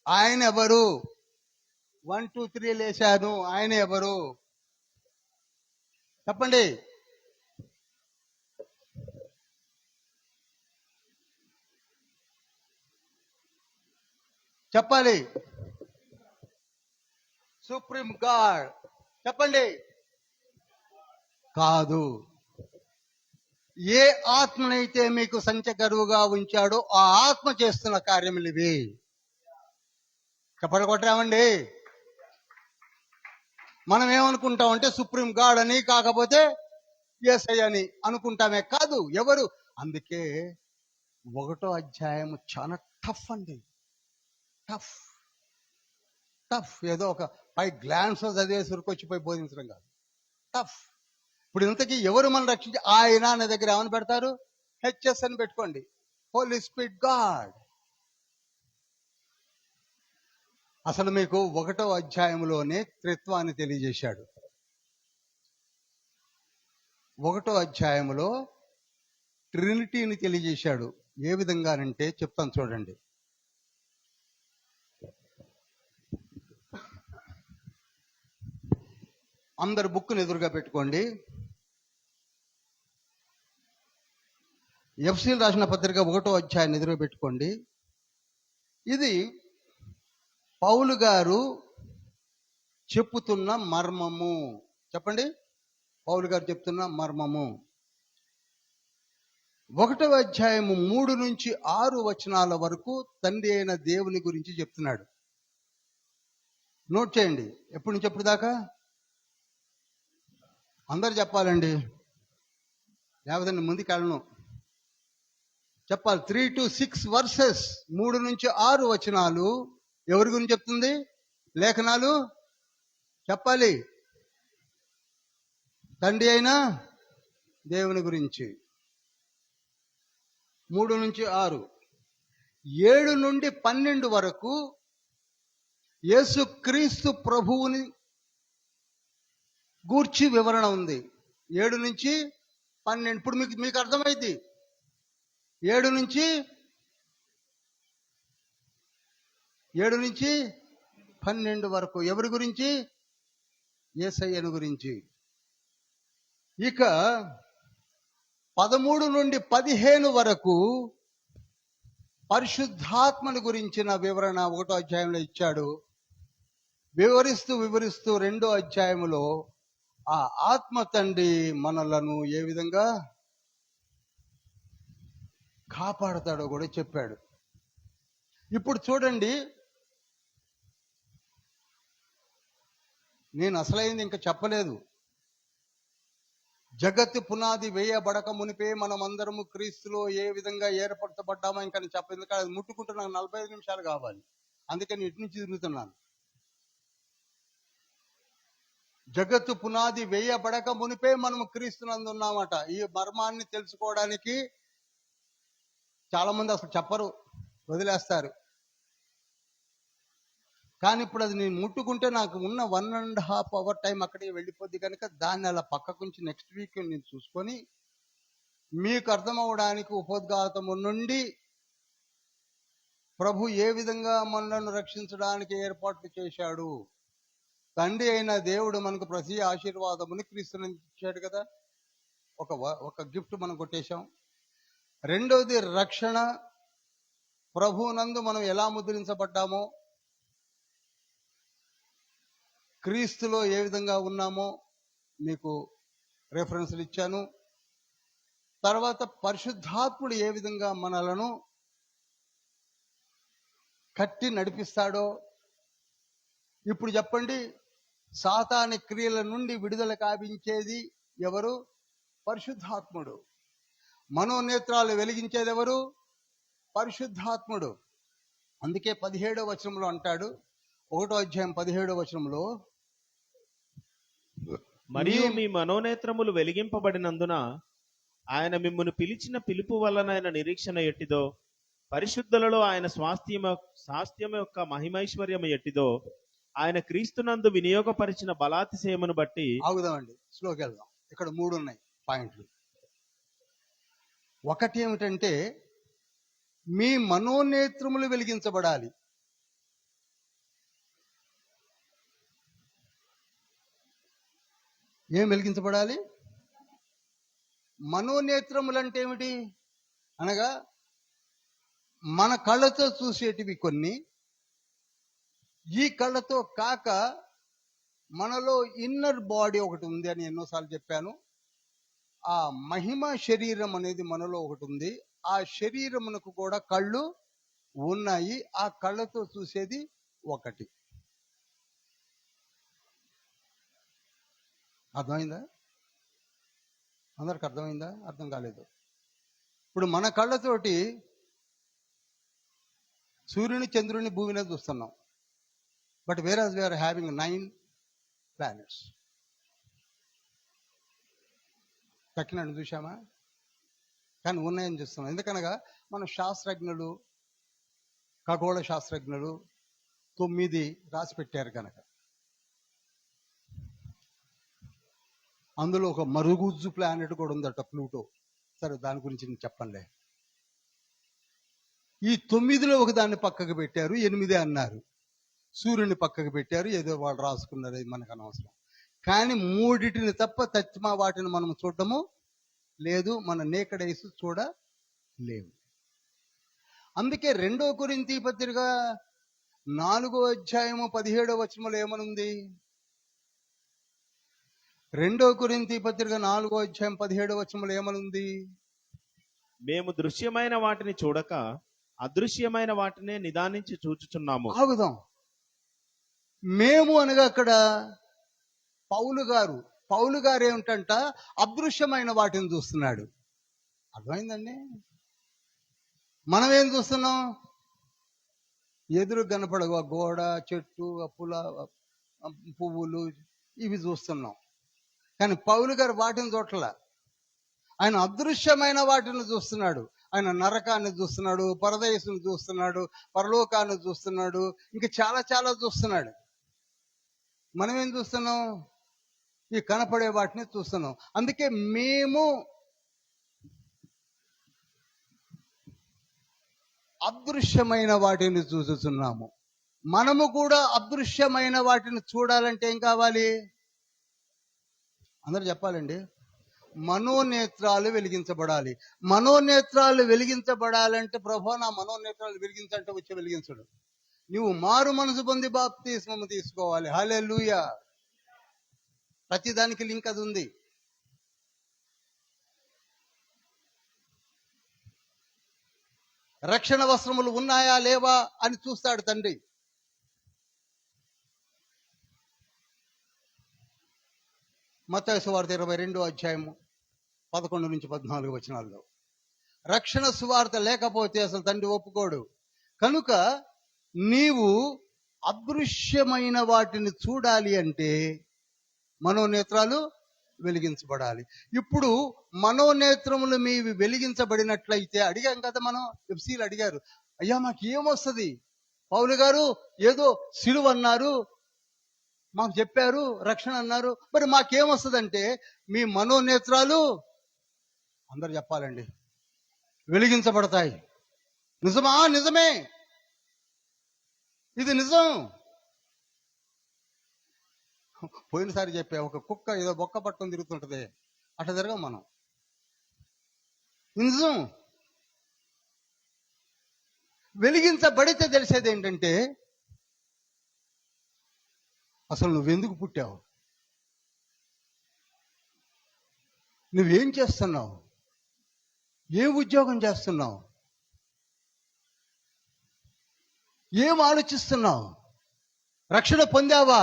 ఆయన? ఎవరు? 1, 2, 3 లేశాను. ఆయన ఎవరు చెప్పండి. చెప్పాలి. Supreme God. చెప్పండి. కాదు. ఏ ఆత్మనైతే మీకు సంచకరువుగా ఉంచాడో ఆ ఆత్మ చేస్తున్న కార్యములు ఇవి. చెప్పండి, కొట్టామండి. మనం ఏమనుకుంటామంటే సుప్రీం గాడ్ అని, కాకపోతే యేసయ్య అని అనుకుంటామే. కాదు. ఎవరు? అందుకే 1వ అధ్యాయం చాలా టఫ్ అండి. టఫ్. ఏదో ఒక పై గ్లాన్స్ చదివే సురుకొచ్చిపోయి బోధించడం కాదు. టఫ్. ఇప్పుడు ఇంతకీ ఎవరు మనం రక్షించి? ఆయన అనే దగ్గర ఏమని పెడతారు? హెచ్ఎస్ అని పెట్టుకోండి. Holy Spirit God. అసలు మీకు 1వ అధ్యాయంలోనే త్రిత్వాన్ని తెలియజేశాడు. 1వ అధ్యాయంలో ట్రినిటీని తెలియజేశాడు. ఏ విధంగానంటే చెప్తాను చూడండి. అందరు బుక్ను ఎదురుగా పెట్టుకోండి. ఎఫ్సీలు రాసిన పత్రిక 1వ అధ్యాయాన్ని ఎదురు పెట్టుకోండి. ఇది పౌలు గారు చెప్పుతున్న మర్మము. చెప్పండి, పౌలు గారు చెప్తున్న మర్మము. 1వ అధ్యాయము 3 నుంచి 6 వచనాల వరకు తండ్రి అయిన దేవుని గురించి చెప్తున్నాడు. నోట్ చేయండి. ఎప్పటి నుంచి ఎప్పుడు దాకా అందరు చెప్పాలండి, లేకపోతే నేను ముందుకు వెళ్ళను. చెప్పాలి. 3 to 6 వర్సెస్, 3 నుంచి 6 వచనాలు ఎవరి గురించి చెప్తుంది? లేఖనాలు చెప్పాలి. తండ్రి అయిన దేవుని గురించి. 3 నుంచి 6. 7 నుండి 12 వరకు యేసు క్రీస్తు ప్రభువుని గూర్చి వివరణ ఉంది. 7 నుంచి 12. ఇప్పుడు మీకు అర్థమైంది. 7 నుంచి 12 వరకు ఎవరి గురించి? యేసయ్యను గురించి. ఇక 13 నుండి 15 వరకు పరిశుద్ధాత్మను గురించిన వివరణ 1వ అధ్యాయంలో ఇచ్చాడు. వివరిస్తూ 2వ అధ్యాయములో ఆ ఆత్మ తండ్రి మనలను ఏ విధంగా కాపాడతాడో కూడా చెప్పాడు. ఇప్పుడు చూడండి, నేను అసలైంది ఇంకా చెప్పలేదు. జగత్తు పునాది వేయబడక మునిపే మనం అందరము క్రీస్తులో ఏ విధంగా ఏర్పరచబడ్డామో ఇంకా నేను చెప్పలేదు. ఎందుకంటే అది ముట్టుకుంటే నాకు 45 నిమిషాలు కావాలి. అందుకని ఇటు నుంచి తిరుగుతున్నాను. జగత్తు పునాది వేయబడక మునిపే మనము క్రీస్తునందు ఉన్నామట. ఈ మర్మాన్ని తెలుసుకోవడానికి చాలా మంది అసలు చెప్పరు, వదిలేస్తారు. కానీ ఇప్పుడు అది నేను ముట్టుకుంటే నాకు ఉన్న 1.5 అవర్ టైం అక్కడికి వెళ్ళిపోద్ది. కనుక దాన్ని అలా పక్కకుంచి నెక్స్ట్ వీక్ నేను చూసుకొని మీకు అర్థమవడానికి ఉపోద్ఘాతము నుండి ప్రభు ఏ విధంగా మనలను రక్షించడానికి ఏర్పాట్లు చేశాడు. తండ్రి అయిన దేవుడు మనకు ప్రతి ఆశీర్వాదముని క్రీస్తుని ఇచ్చాడు కదా. ఒక గిఫ్ట్ మనం కొట్టేశాం. రెండవది రక్షణ. ప్రభువునందు మనం ఎలా ముద్రించబడ్డామో, క్రీస్తులో ఏ విధంగా ఉన్నామో మీకు రెఫరెన్స్లు ఇచ్చాను. తర్వాత పరిశుద్ధాత్ముడు ఏ విధంగా మనలను కట్టి నడిపిస్తాడో. ఇప్పుడు చెప్పండి, సాతాని క్రియల నుండి విడుదల కావించేది ఎవరు? పరిశుద్ధాత్ముడు. మనోనేత్రాలు వెలిగించేది ఎవరు? పరిశుద్ధాత్ముడు. అందుకే 17వ వచనంలో అంటాడు, 1వ అధ్యాయం 17వ వచనంలో, మరియు మీ మనోనేత్రములు వెలిగింపబడినందున ఆయన మిమ్మును పిలిచిన పిలుపు వలనైన నిరీక్షణ ఎట్టిదో, పరిశుద్ధులలో ఆయన స్వాస్థ్యం యొక్క మహిమైశ్వర్యము ఎట్టిదో, ఆయన క్రీస్తునందు వినియోగపరిచిన బలాతిశయమును బట్టి. ఆగుదామండి, స్లోకి వెళ్దాం. ఇక్కడ 3 ఉన్నాయి పాయింట్లు. ఒకటి ఏమిటంటే, మీ మనోనేత్రములు వెలిగించబడాలి. ఏం వెలిగించబడాలి? మనోనేత్రములు అంటే ఏమిటి అనగా, మన కళ్ళతో చూసేటివి కొన్ని, ఈ కళ్ళతో కాక మనలో ఇన్నర్ బాడీ ఒకటి ఉంది అని ఎన్నోసార్లు చెప్పాను. ఆ మహిమ శరీరం అనేది మనలో ఒకటి ఉంది. ఆ శరీరమునకు కూడా కళ్ళు ఉన్నాయి. ఆ కళ్ళతో చూసేది ఒకటి. అర్థమైందా? అందరికి అర్థమైందా? అర్థం కాలేదు. ఇప్పుడు మన కళ్ళతోటి సూర్యుని, చంద్రుని, భూమిని చూస్తున్నాం. బట్ వేర్ వీఆర్ హ్యావింగ్ 9 ప్లానెట్స్. తక్కినట్టు చూసామా? కానీ ఉన్నాయని చూస్తున్నాం. ఎందుకనగా మన శాస్త్రజ్ఞులు, ఖగోళ శాస్త్రజ్ఞులు 9 రాసి పెట్టారు కనుక. అందులో ఒక మరుగుజ్జు ప్లానెట్ కూడా ఉందట, ప్లూటో. సరే, దాని గురించి నేను చెప్పనులే. ఈ 9లో ఒక దాన్ని పక్కకు పెట్టారు, 8 అన్నారు. సూర్యుని పక్కకు పెట్టారు, ఏదో వాళ్ళు రాసుకున్నారు, అది మనకు అనవసరం. కానీ 3 తప్ప తచ్చిమా వాటిని మనం చూడటము లేదు. మన నేకడ్ ఐస్ చూడలేదు. లేవు. అందుకే 2 కొరింథీ పత్రిక 4వ అధ్యాయము 17వ వచనంలో ఏమనుంది? 2 కొరింథీ పత్రిక 4వ అధ్యాయం 17వ వచనంలో ఏమనుంది? మేము దృశ్యమైన వాటిని చూడక అదృశ్యమైన వాటినే నిదానించి చూచుచున్నాము. ఆగుదాం. మేము అనగా అక్కడ పౌలు గారు ఏమిటంట? అదృశ్యమైన వాటిని చూస్తున్నాడు. అర్థమైందండి? మనం ఏం చూస్తున్నాం? ఎదురు కనపడవు ఆ గోడ, చెట్టు, ఆ పువ్వులు ఇవి చూస్తున్నాం. కానీ పౌలు గారు వాటిని చూడట్ల. ఆయన అదృశ్యమైన వాటిని చూస్తున్నాడు. ఆయన నరకాన్ని చూస్తున్నాడు, పరదేశుని చూస్తున్నాడు, పరలోకాన్ని చూస్తున్నాడు, ఇంకా చాలా చాలా చూస్తున్నాడు. మనం ఏం చూస్తున్నాం? ఈ కనపడే వాటిని చూస్తున్నాం. అందుకే మేము అదృశ్యమైన వాటిని చూస్తున్నాము. మనము కూడా అదృశ్యమైన వాటిని చూడాలంటే ఏం కావాలి? అందరూ చెప్పాలండి. మనోనేత్రాలు వెలిగించబడాలి. మనోనేత్రాలు వెలిగించబడాలంటే ప్రభు నా మనోనేత్రాలు వెలిగించంటే వచ్చి వెలిగించడు. నువ్వు మారు మనసు పొంది బాప్తిస్మము తీసుకోవాలి. హల్లెలూయా. ప్రతిదానికి లింక్ అది ఉంది. రక్షణ వస్త్రములు ఉన్నాయా లేవా అని చూస్తాడు తండ్రి. మత్తయి సువార్త 22వ అధ్యాయము 11 నుంచి 14 వచనాల్లో రక్షణ సువార్త లేకపోతే అసలు తండ్రి ఒప్పుకోడు. కనుక నీవు అదృశ్యమైన వాటిని చూడాలి అంటే మనోనేత్రాలు వెలిగించబడాలి. ఇప్పుడు మనోనేత్రములు మీవి వెలిగించబడినట్లయితే అడిగాం కదా, మనం ఎఫ్సీలు అడిగారు, అయ్యా మాకు ఏమొస్తుంది? పౌలు గారు ఏదో సిలువ అన్నారు, మాకు చెప్పారు, రక్షణ అన్నారు, మరి మాకేమొస్తుందంటే మీ మనోనేత్రాలు అందరు చెప్పాలండి వెలిగించబడతాయి. నిజమా? నిజమే, ఇది నిజం. పోయినసారి చెప్పా, ఒక కుక్క ఏదో బొక్క పట్టుకొని తిరుగుతుంటది, అట్లా తిరగం మనం. నిజం. వెలిగించబడితే తెలిసేది ఏంటంటే అసలు నువ్వెందుకు పుట్టావు, నువ్వేం చేస్తున్నావు, ఏం ఉద్యోగం చేస్తున్నావు, ఏం ఆలోచిస్తున్నావు, రక్షణ పొందావా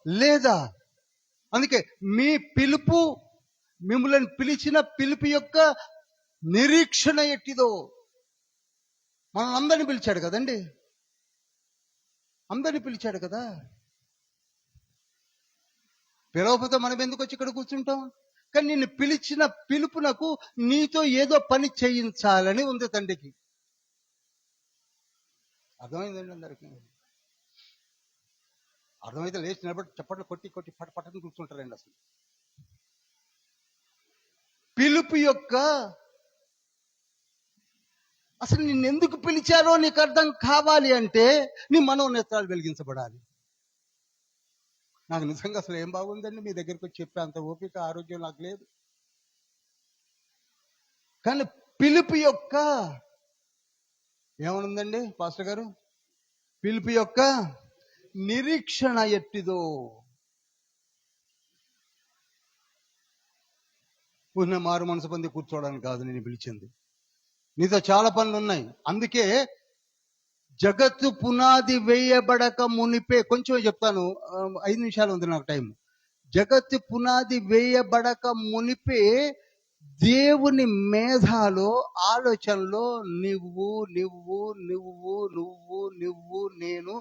లేదా? అందుకే మీ పిలుపు, మిమ్మల్ని పిలిచిన పిలుపు యొక్క నిరీక్షణ ఎట్టిదో. మనల్ని అందరిని పిలిచాడు కదండి, అందరిని పిలిచాడు కదా. పిలవకపోతే మనం ఎందుకు వచ్చి ఇక్కడ కూర్చుంటాం? కానీ నిన్ను పిలిచిన పిలుపునకు నీతో ఏదో పని చేయించాలని ఉంది తండ్రికి. అర్థమైందండి అందరికి? అర్థమైతే లేచి నిలబడి చప్పట్లు కొట్టి కొట్టి పట్టని కూర్చుంటారండి. అసలు పిలుపు యొక్క అసలు నిన్నెందుకు పిలిచారో నీకు అర్థం కావాలి అంటే నీ మనోనేత్రాలు వెలిగించబడాలి. నాకు నిజంగా అసలు ఏం బాగుందండి మీ దగ్గరికి వచ్చి చెప్పే అంత ఓపిక, ఆరోగ్యం నాకు లేదు. కానీ పిలుపు యొక్క ఏమనుందండి పాస్టర్ గారు? పిలుపు యొక్క నిరీక్షణ ఎట్టిదో. ఉన్న మారు మనసు పొంది కూర్చోవడానికి కాదు నేను పిలిచింది. నీతో చాలా పనులు ఉన్నాయి. అందుకే జగత్తు పునాది వేయబడక మునిపే, కొంచెం చెప్తాను, 5 నిమిషాలు ఉంది నాకు టైం. జగత్తు పునాది వేయబడక మునిపే దేవుని మేధాలో, ఆలోచనలో నువ్వు నువ్వు నువ్వు నువ్వు నువ్వు నేను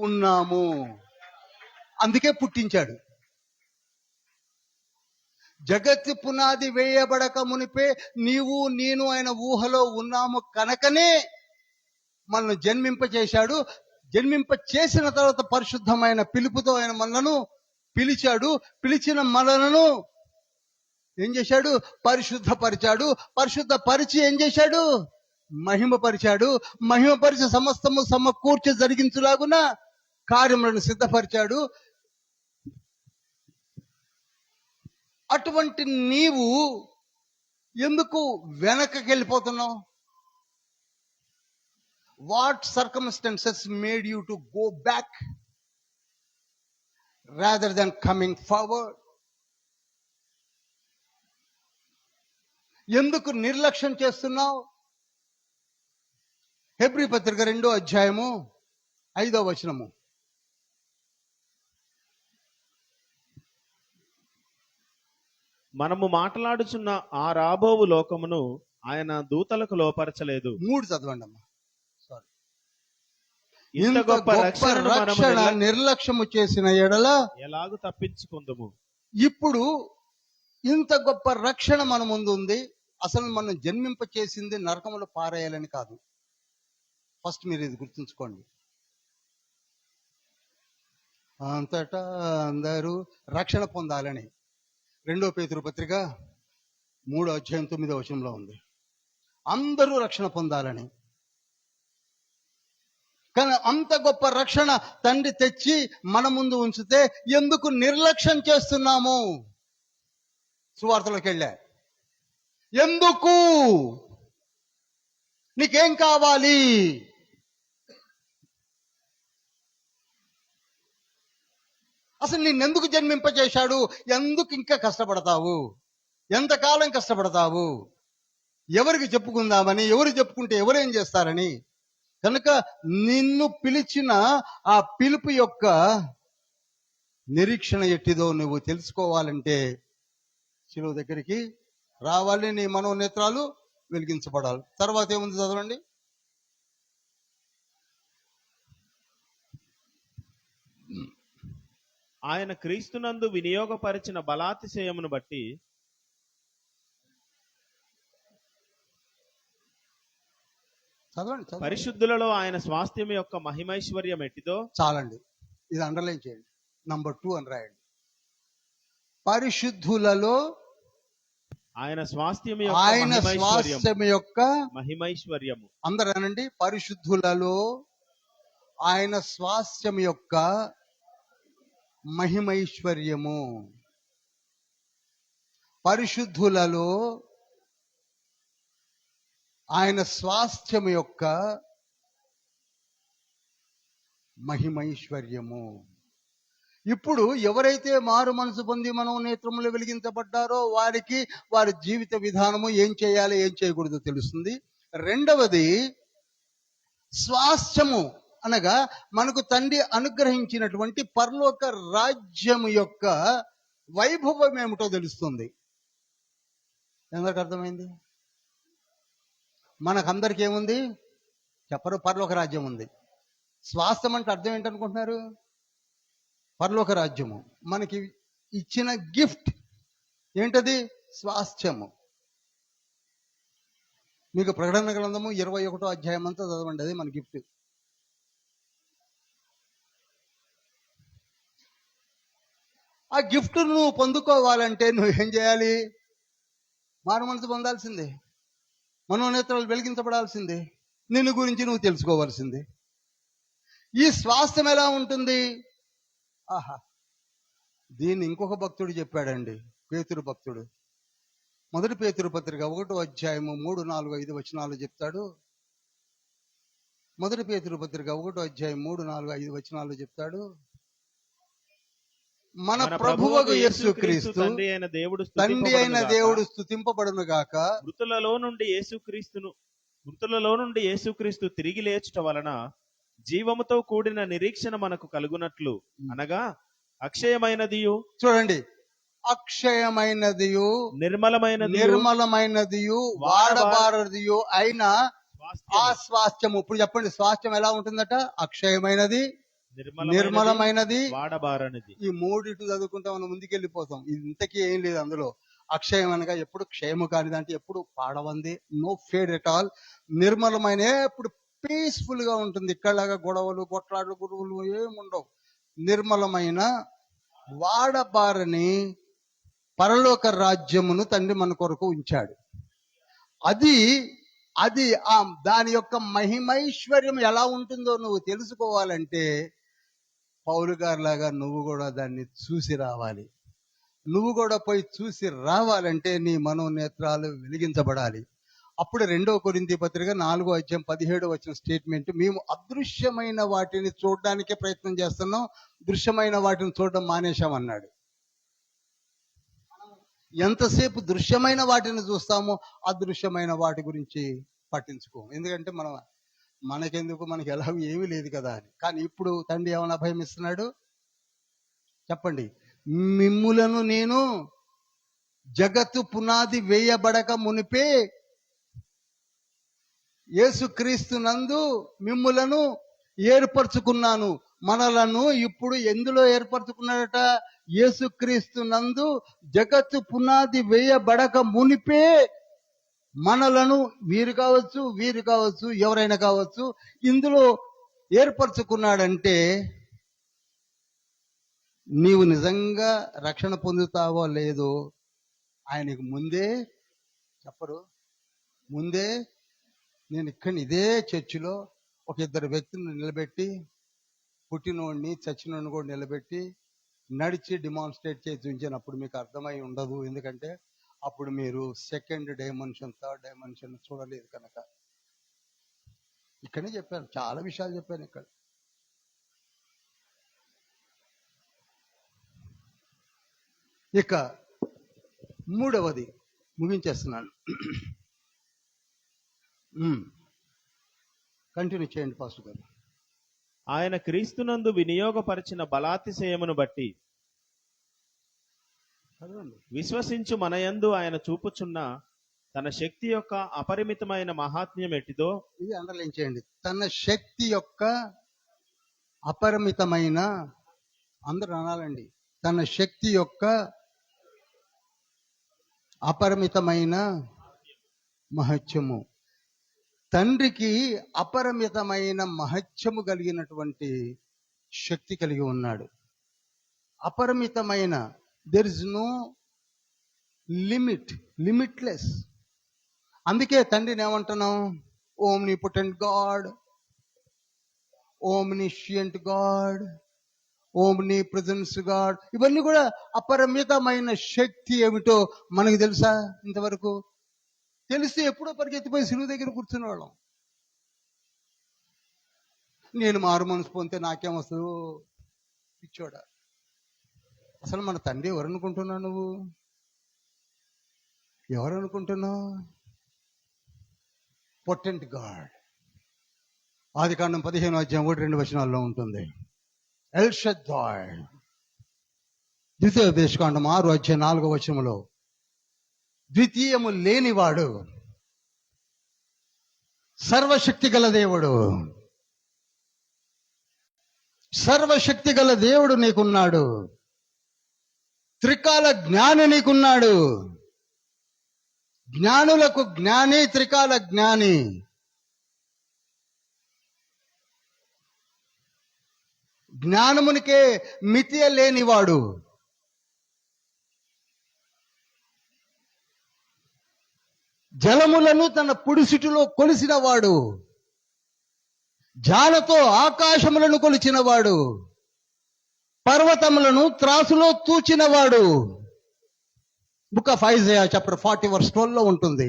ఉన్నాము. అందుకే పుట్టించాడు. జగత్తు పునాది వేయబడక మునిపే నీవు నేను ఆయన ఊహలో ఉన్నాము కనుకనే మనల్ని జన్మింపచేశాడు. జన్మింప చేసిన తర్వాత పరిశుద్ధమైన పిలుపుతో ఆయన మనలను పిలిచాడు. పిలిచిన మనలను ఏం చేశాడు? పరిశుద్ధపరిచాడు. పరిశుద్ధపరిచి ఏం చేశాడు? మహిమపరిచాడు. మహిమపరిచి సమస్తము సమకూర్చి జరిగించులాగున కార్యములను సిద్ధపరిచాడు. అటువంటి నీవు ఎందుకు వెనకకి వెళ్ళిపోతున్నావు? What circumstances made you to go back rather than coming forward? ఎందుకు నిర్లక్ష్యం చేస్తున్నావు? హెబ్రీ పత్రిక 2వ అధ్యాయము 5వ వచనము. మనము మాట్లాడుచున్న ఆ రాబోవు లోకమును ఆయన దూతలకు లోపరచలేదు. 3 చదవండి అమ్మా. సారీ. ఇంత గొప్ప రక్షణ రక్షణ నిర్లక్ష్యము చేసిన ఎడల ఎలాగూ తప్పించుకుందుము. ఇప్పుడు ఇంత గొప్ప రక్షణ మన ముందు ఉంది. అసలు మనం జన్మింప చేసింది నరకములో పారేయాలని కాదు. ఫస్ట్ మీరు ఇది గుర్తుంచుకోండి. అంతటా అందరూ రక్షణ పొందాలని 2వ పేతురు పత్రిక 3వ అధ్యాయం 9వ వచనంలో ఉంది. అందరూ రక్షణ పొందాలని. కానీ అంత గొప్ప రక్షణ తండ్రి తెచ్చి మన ముందు ఉంచితే ఎందుకు నిర్లక్ష్యం చేస్తున్నాము? సువార్తలోకి వెళ్ళా. ఎందుకు? నీకేం కావాలి? అసలు నిన్నెందుకు జన్మింపజేశాడు? ఎందుకు ఇంకా కష్టపడతావు? ఎంతకాలం కష్టపడతావు? ఎవరికి చెప్పుకుందామని? ఎవరు చెప్పుకుంటే ఎవరేం చేస్తారని? కనుక నిన్ను పిలిచిన ఆ పిలుపు యొక్క నిరీక్షణ ఎట్టిదో నువ్వు తెలుసుకోవాలంటే శిలువ దగ్గరికి రావాలి. నీ మనోనేత్రాలు వెలిగించబడాలి. తర్వాత ఏముంది చదవండి. ఆయన క్రీస్తునందు వినియోగపరిచిన బలాతిశయమును బట్టి చదవండి. పరిశుద్ధులలో ఆయన స్వాస్థ్యం యొక్క మహిమైశ్వర్యం ఎట్టిదో. చాలండి, ఇది అండర్లైన్ చేయండి. నంబర్ 2 అని రాయండి. పరిశుద్ధులలో ఆయన స్వాస్థ్యం యొక్క మహిమైశ్వర్యము. అందరూ అనండి. పరిశుద్ధులలో ఆయన స్వాస్థ్యం యొక్క మహిమైశ్వర్యము. పరిశుద్ధులలో ఆయన స్వాస్థ్యం యొక్క మహిమైశ్వర్యము. ఇప్పుడు ఎవరైతే మారు మనసు పొంది మనోనేత్రములు వెలిగించబడ్డారో వారికి వారి జీవిత విధానము ఏం చేయాలి ఏం చేయకూడదో తెలుస్తుంది. రెండవది స్వాస్థ్యము అనగా మనకు తండ్రి అనుగ్రహించినటువంటి పరలోక రాజ్యము యొక్క వైభవం ఏమిటో తెలుస్తుంది. ఎందుకు అర్థమైంది? మనకందరికి ఏముంది చెప్పరు? పరలోక రాజ్యం ఉంది. స్వాస్థ్యం అంటే అర్థం ఏంటనుకుంటున్నారు? పరలోక రాజ్యము మనకి ఇచ్చిన గిఫ్ట్ ఏంటది? స్వాస్థ్యము. మీకు ప్రకటన గ్రంథము 21వ అధ్యాయం అంతా చదవండి, అది మన గిఫ్ట్. ఆ గిఫ్ట్ నువ్వు పొందుకోవాలంటే నువ్వు ఏం చేయాలి? మారు మనసు పొందాల్సిందే, మనోనేత్రాలు వెలిగించబడాల్సిందే, నిన్ను గురించి నువ్వు తెలుసుకోవాల్సిందే. ఈ స్వాస్థ్యం ఎలా ఉంటుంది? ఆహా, దీన్ని ఇంకొక భక్తుడు చెప్పాడండి, పేతురు భక్తుడు. 1 పేతురు పత్రిక 1వ అధ్యాయము 3, 4, 5 వచనాలు చెప్తాడు. 1 పేతురు పత్రిక 1వ అధ్యాయం 3, 4, 5 వచనాలు చెప్తాడు. మన ప్రభువగు యేసుక్రీస్తు తండ్రి అయిన దేవుడు స్తుతింపబడును గాక. మృతులలో నుండి యేసుక్రీస్తు తిరిగి లేచుట వలన జీవముతో కూడిన నిరీక్షణ మనకు కలుగునట్లు, అనగా అక్షయమైనదియు, చూడండి, అక్షయమైనదియు నిర్మలమైనదియు వాడబారదియు అయిన ఆ స్వాస్థ్యము. ఇప్పుడు చెప్పండి, స్వాస్థ్యం ఎలా ఉంటుందట? అక్షయమైనది, నిర్మలమైనది, వాడబారనిది. ఈ మూడిటి చదువుకుంటా మనం ముందుకెళ్ళిపోతాం. ఇది ఇంతకీ ఏం లేదు అందులో. అక్షయం అనగా ఎప్పుడు క్షయము కానిది, అంటే ఎప్పుడు పాడవంది, నో ఫేడ్ ఎట్ ఆల్. నిర్మలమైన ఎప్పుడు పీస్ఫుల్ గా ఉంటుంది. ఇక్కడలాగా గొడవలు, కొట్లాటలు, గురువులు ఏముండవు. నిర్మలమైన వాడబారని పరలోక రాజ్యమును తండ్రి మన కొరకు ఉంచాడు. అది దాని యొక్క మహిమైశ్వర్యం ఎలా ఉంటుందో నువ్వు తెలుసుకోవాలంటే పౌలు గారిలాగా నువ్వు కూడా దాన్ని చూసి రావాలి. నువ్వు కూడా పోయి చూసి రావాలంటే నీ మనోనేత్రాలు వెలిగించబడాలి. అప్పుడు 2 కొరింథీ పత్రిక 4:17 స్టేట్మెంట్, మేము అదృశ్యమైన వాటిని చూడడానికే ప్రయత్నం చేస్తున్నాం, దృశ్యమైన వాటిని చూడడం మానేశామన్నాడు. ఎంతసేపు దృశ్యమైన వాటిని చూస్తామో అదృశ్యమైన వాటి గురించి పట్టించుకోము. ఎందుకంటే మనకెందుకు, మనకి ఎలా ఏమీ లేదు కదా అని. కానీ ఇప్పుడు తండ్రి ఏమైనా అభయం ఇస్తున్నాడు చెప్పండి. మిమ్ములను నేను జగత్తు పునాది వేయబడక మునిపే యేసుక్రీస్తు నందు మిమ్ములను ఏర్పరచుకున్నాను. మనలను ఇప్పుడు ఎందులో ఏర్పరచుకున్నాడట? యేసుక్రీస్తు నందు జగత్తు పునాది వేయబడక మునిపే మనలను, వీరు కావచ్చు ఎవరైనా కావచ్చు, ఇందులో ఏర్పరచుకున్నాడంటే నీవు నిజంగా రక్షణ పొందుతావో లేదో ఆయనకు ముందే చెప్పరు. ముందే నేను ఇక్కడ ఇదే చర్చిలో ఒక 2 వ్యక్తులను నిలబెట్టి, పుట్టినోడిని చచ్చినోడిని కూడా నిలబెట్టి నడిచి డిమాన్స్ట్రేట్ చేసి చూపించినప్పుడు మీకు అర్థమై ఉండదు. ఎందుకంటే అప్పుడు మీరు సెకండ్ డైమెన్షన్, థర్డ్ డైమెన్షన్ చూడలేదు కనుక. ఇక్కడే చెప్పాను, చాలా విషయాలు చెప్పాను ఇక్కడ. ఇక 3వది ముగించేస్తున్నాను. కంటిన్యూ చేయండి పాస్టర్ గారు. ఆయన క్రీస్తునందు వినియోగపరిచిన బలాతిశయమును బట్టి విశ్వసించు మనయందు ఆయన చూపుచున్న తన శక్తి యొక్క అపరిమితమైన మహాత్మ్యం ఎట్టిదో. ఇది అండర్లైన్ చేయండి. తన శక్తి యొక్క అపరిమితమైన, అందరూ అనాలండి, తన శక్తి యొక్క అపరిమితమైన మహత్యము. తండ్రికి అపరిమితమైన మహత్యము కలిగినటువంటి శక్తి కలిగి ఉన్నాడు. అపరిమితమైన, there is no limit, limitless. అందుకే తండ్రిని ఏమంటున్నాం? Omnipotent God, omniscient God, omnipresence God. ఇవన్నీ కూడా అపరిమితమైన శక్తి ఏమిటో మనకు తెలుసా? ఇంతవరకు తెలిస్తే ఎప్పుడో పరిగెత్తిపోయి సిలువ దగ్గర కూర్చునే వాళ్ళం. నేను మారు మనసు పొందితే నాకేమొస్తుంది పిచ్చోడా. అసలు మన తండ్రి ఎవరు అనుకుంటున్నావు నువ్వు? ఎవరు అనుకుంటున్నావు? Potent God. ఆదికాండం 15:1-2 ఉంటుంది. ఎల్ షద్దాయ్. ద్వితీయోపదేశకాండం 6:4 ద్వితీయము లేనివాడు, సర్వశక్తి గల దేవుడు. సర్వశక్తి గల దేవుడు నీకున్నాడు. త్రికాల జ్ఞాని నీకున్నాడు. జ్ఞానులకు జ్ఞాని, త్రికాల జ్ఞాని. జ్ఞానమునికే మితి లేనివాడు. జలములను తన పుడిసిటిలో కొలిసినవాడు. జాలతో ఆకాశములను కొలిచినవాడు. పర్వతములను త్రాసులో తూచినవాడు. బుక్ ఆఫ్ ఐజయా చాప్టర్ 40:12 ఉంటుంది.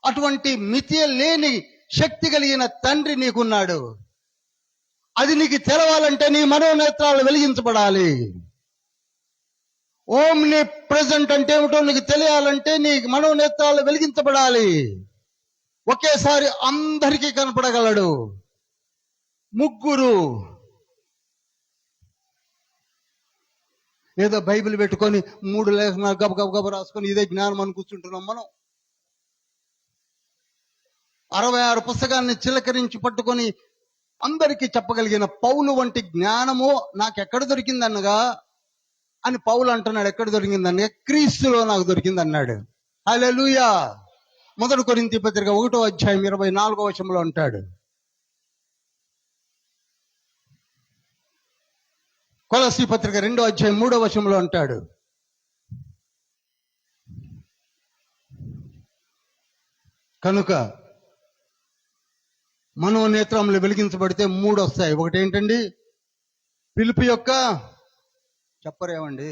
అటువంటి మితి లేని శక్తి కలిగిన తండ్రి నీకున్నాడు. అది నీకు తెలవాలంటే నీ మనోనేత్రాలు వెలిగించబడాలి. ఓమ్ని ప్రెజెంట్ అంటే ఏమిటో నీకు తెలియాలంటే నీ మనోనేత్రాలు వెలిగించబడాలి. ఒకేసారి అందరికీ కనపడగలడు. ముగ్గురు ఏదో బైబిల్ పెట్టుకొని 3 లేఖనాలు గబ రాసుకొని ఇదే జ్ఞానం అని కూర్చుంటున్నాం మనం. 66 పుస్తకాన్ని చిలకరించి పట్టుకొని అందరికీ చెప్పగలిగిన పౌలు వంటి జ్ఞానము నాకెక్కడ దొరికిందన్నగా అని పౌలు అంటున్నాడు. ఎక్కడ దొరికిందన్నగా? క్రీస్తులో నాకు దొరికింది అన్నాడు. హల్లెలూయా. 1 కొరింథీ పత్రిక 1:24 అంటాడు. కొలస్సీ పత్రిక 2:3 అంటాడు. కనుక మనోనేత్రములు వెలిగించబడితే 3 వస్తాయి. ఒకటి ఏంటండి? పిలుపు యొక్క, చెప్పరేమండి,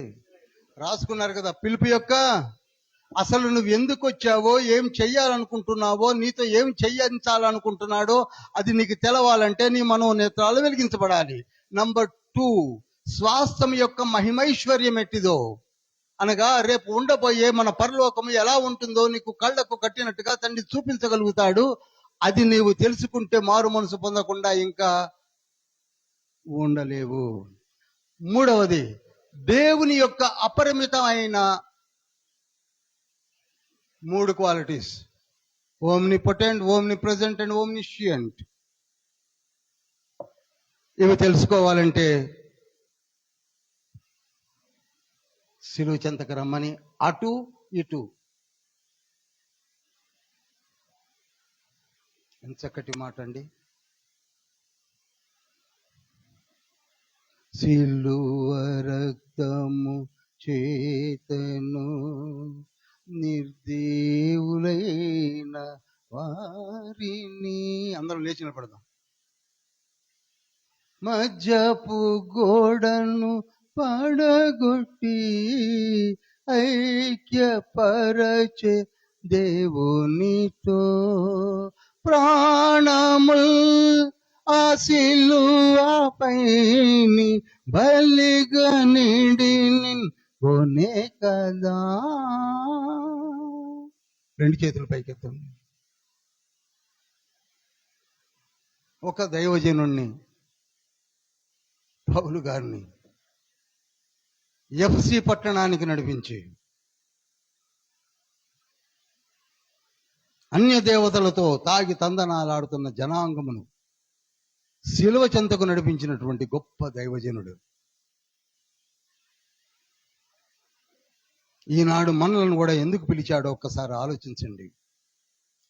రాసుకున్నారు కదా, పిలుపు యొక్క అసలు నువ్వు ఎందుకు వచ్చావో, ఏం చెయ్యాలనుకుంటున్నావో, నీతో ఏం చెయ్యించాలనుకుంటున్నాడో అది నీకు తెలవాలంటే నీ మనోనేత్రాలు వెలిగించబడాలి. నంబర్ 2, స్వాస్థ్యం యొక్క మహిమైశ్వర్యం ఎట్టిదో అనగా రేపు ఉండబోయే మన పరలోకము ఎలా ఉంటుందో నీకు కళ్ళకు కట్టినట్టుగా తండ్రి చూపించగలుగుతాడు. అది నీవు తెలుసుకుంటే మారు మనసు పొందకుండా ఇంకా ఉండలేవు. మూడవది, దేవుని యొక్క అపరిమితమైన 3 క్వాలిటీస్: ఓమ్నిపొటెంట్, ఓమ్నిప్రెజెంట్ అండ్ ఓమ్నిషియంట్. ఇవి తెలుసుకోవాలంటే సిలువ చెంతకు రమ్మని అటు ఇటు. ఎంత చక్కటి మాట అండి. సిలువ రక్తము చేతను నిర్దేవులైన వారిని, అందరం లేచి నిలబడదాం. మధ్యపు గోడను పడగొట్టి ఐక్యపరచే దేవునితో ప్రాణముల్ ఆ సిలువపైని బలిగా నిండి కొనే కదా. 2 చేతులు పైకెత్తండి. ఒక దైవజనుణ్ణి, పౌలు గారిని ఎఫ్సి పట్టణానికి నడిపించి అన్య దేవతలతో తాగి తందనాలాడుతున్న జనాంగమును శిలువ చెంతకు నడిపించినటువంటి గొప్ప దైవజనుడు. ఈనాడు మనలను కూడా ఎందుకు పిలిచాడో ఒక్కసారి ఆలోచించండి.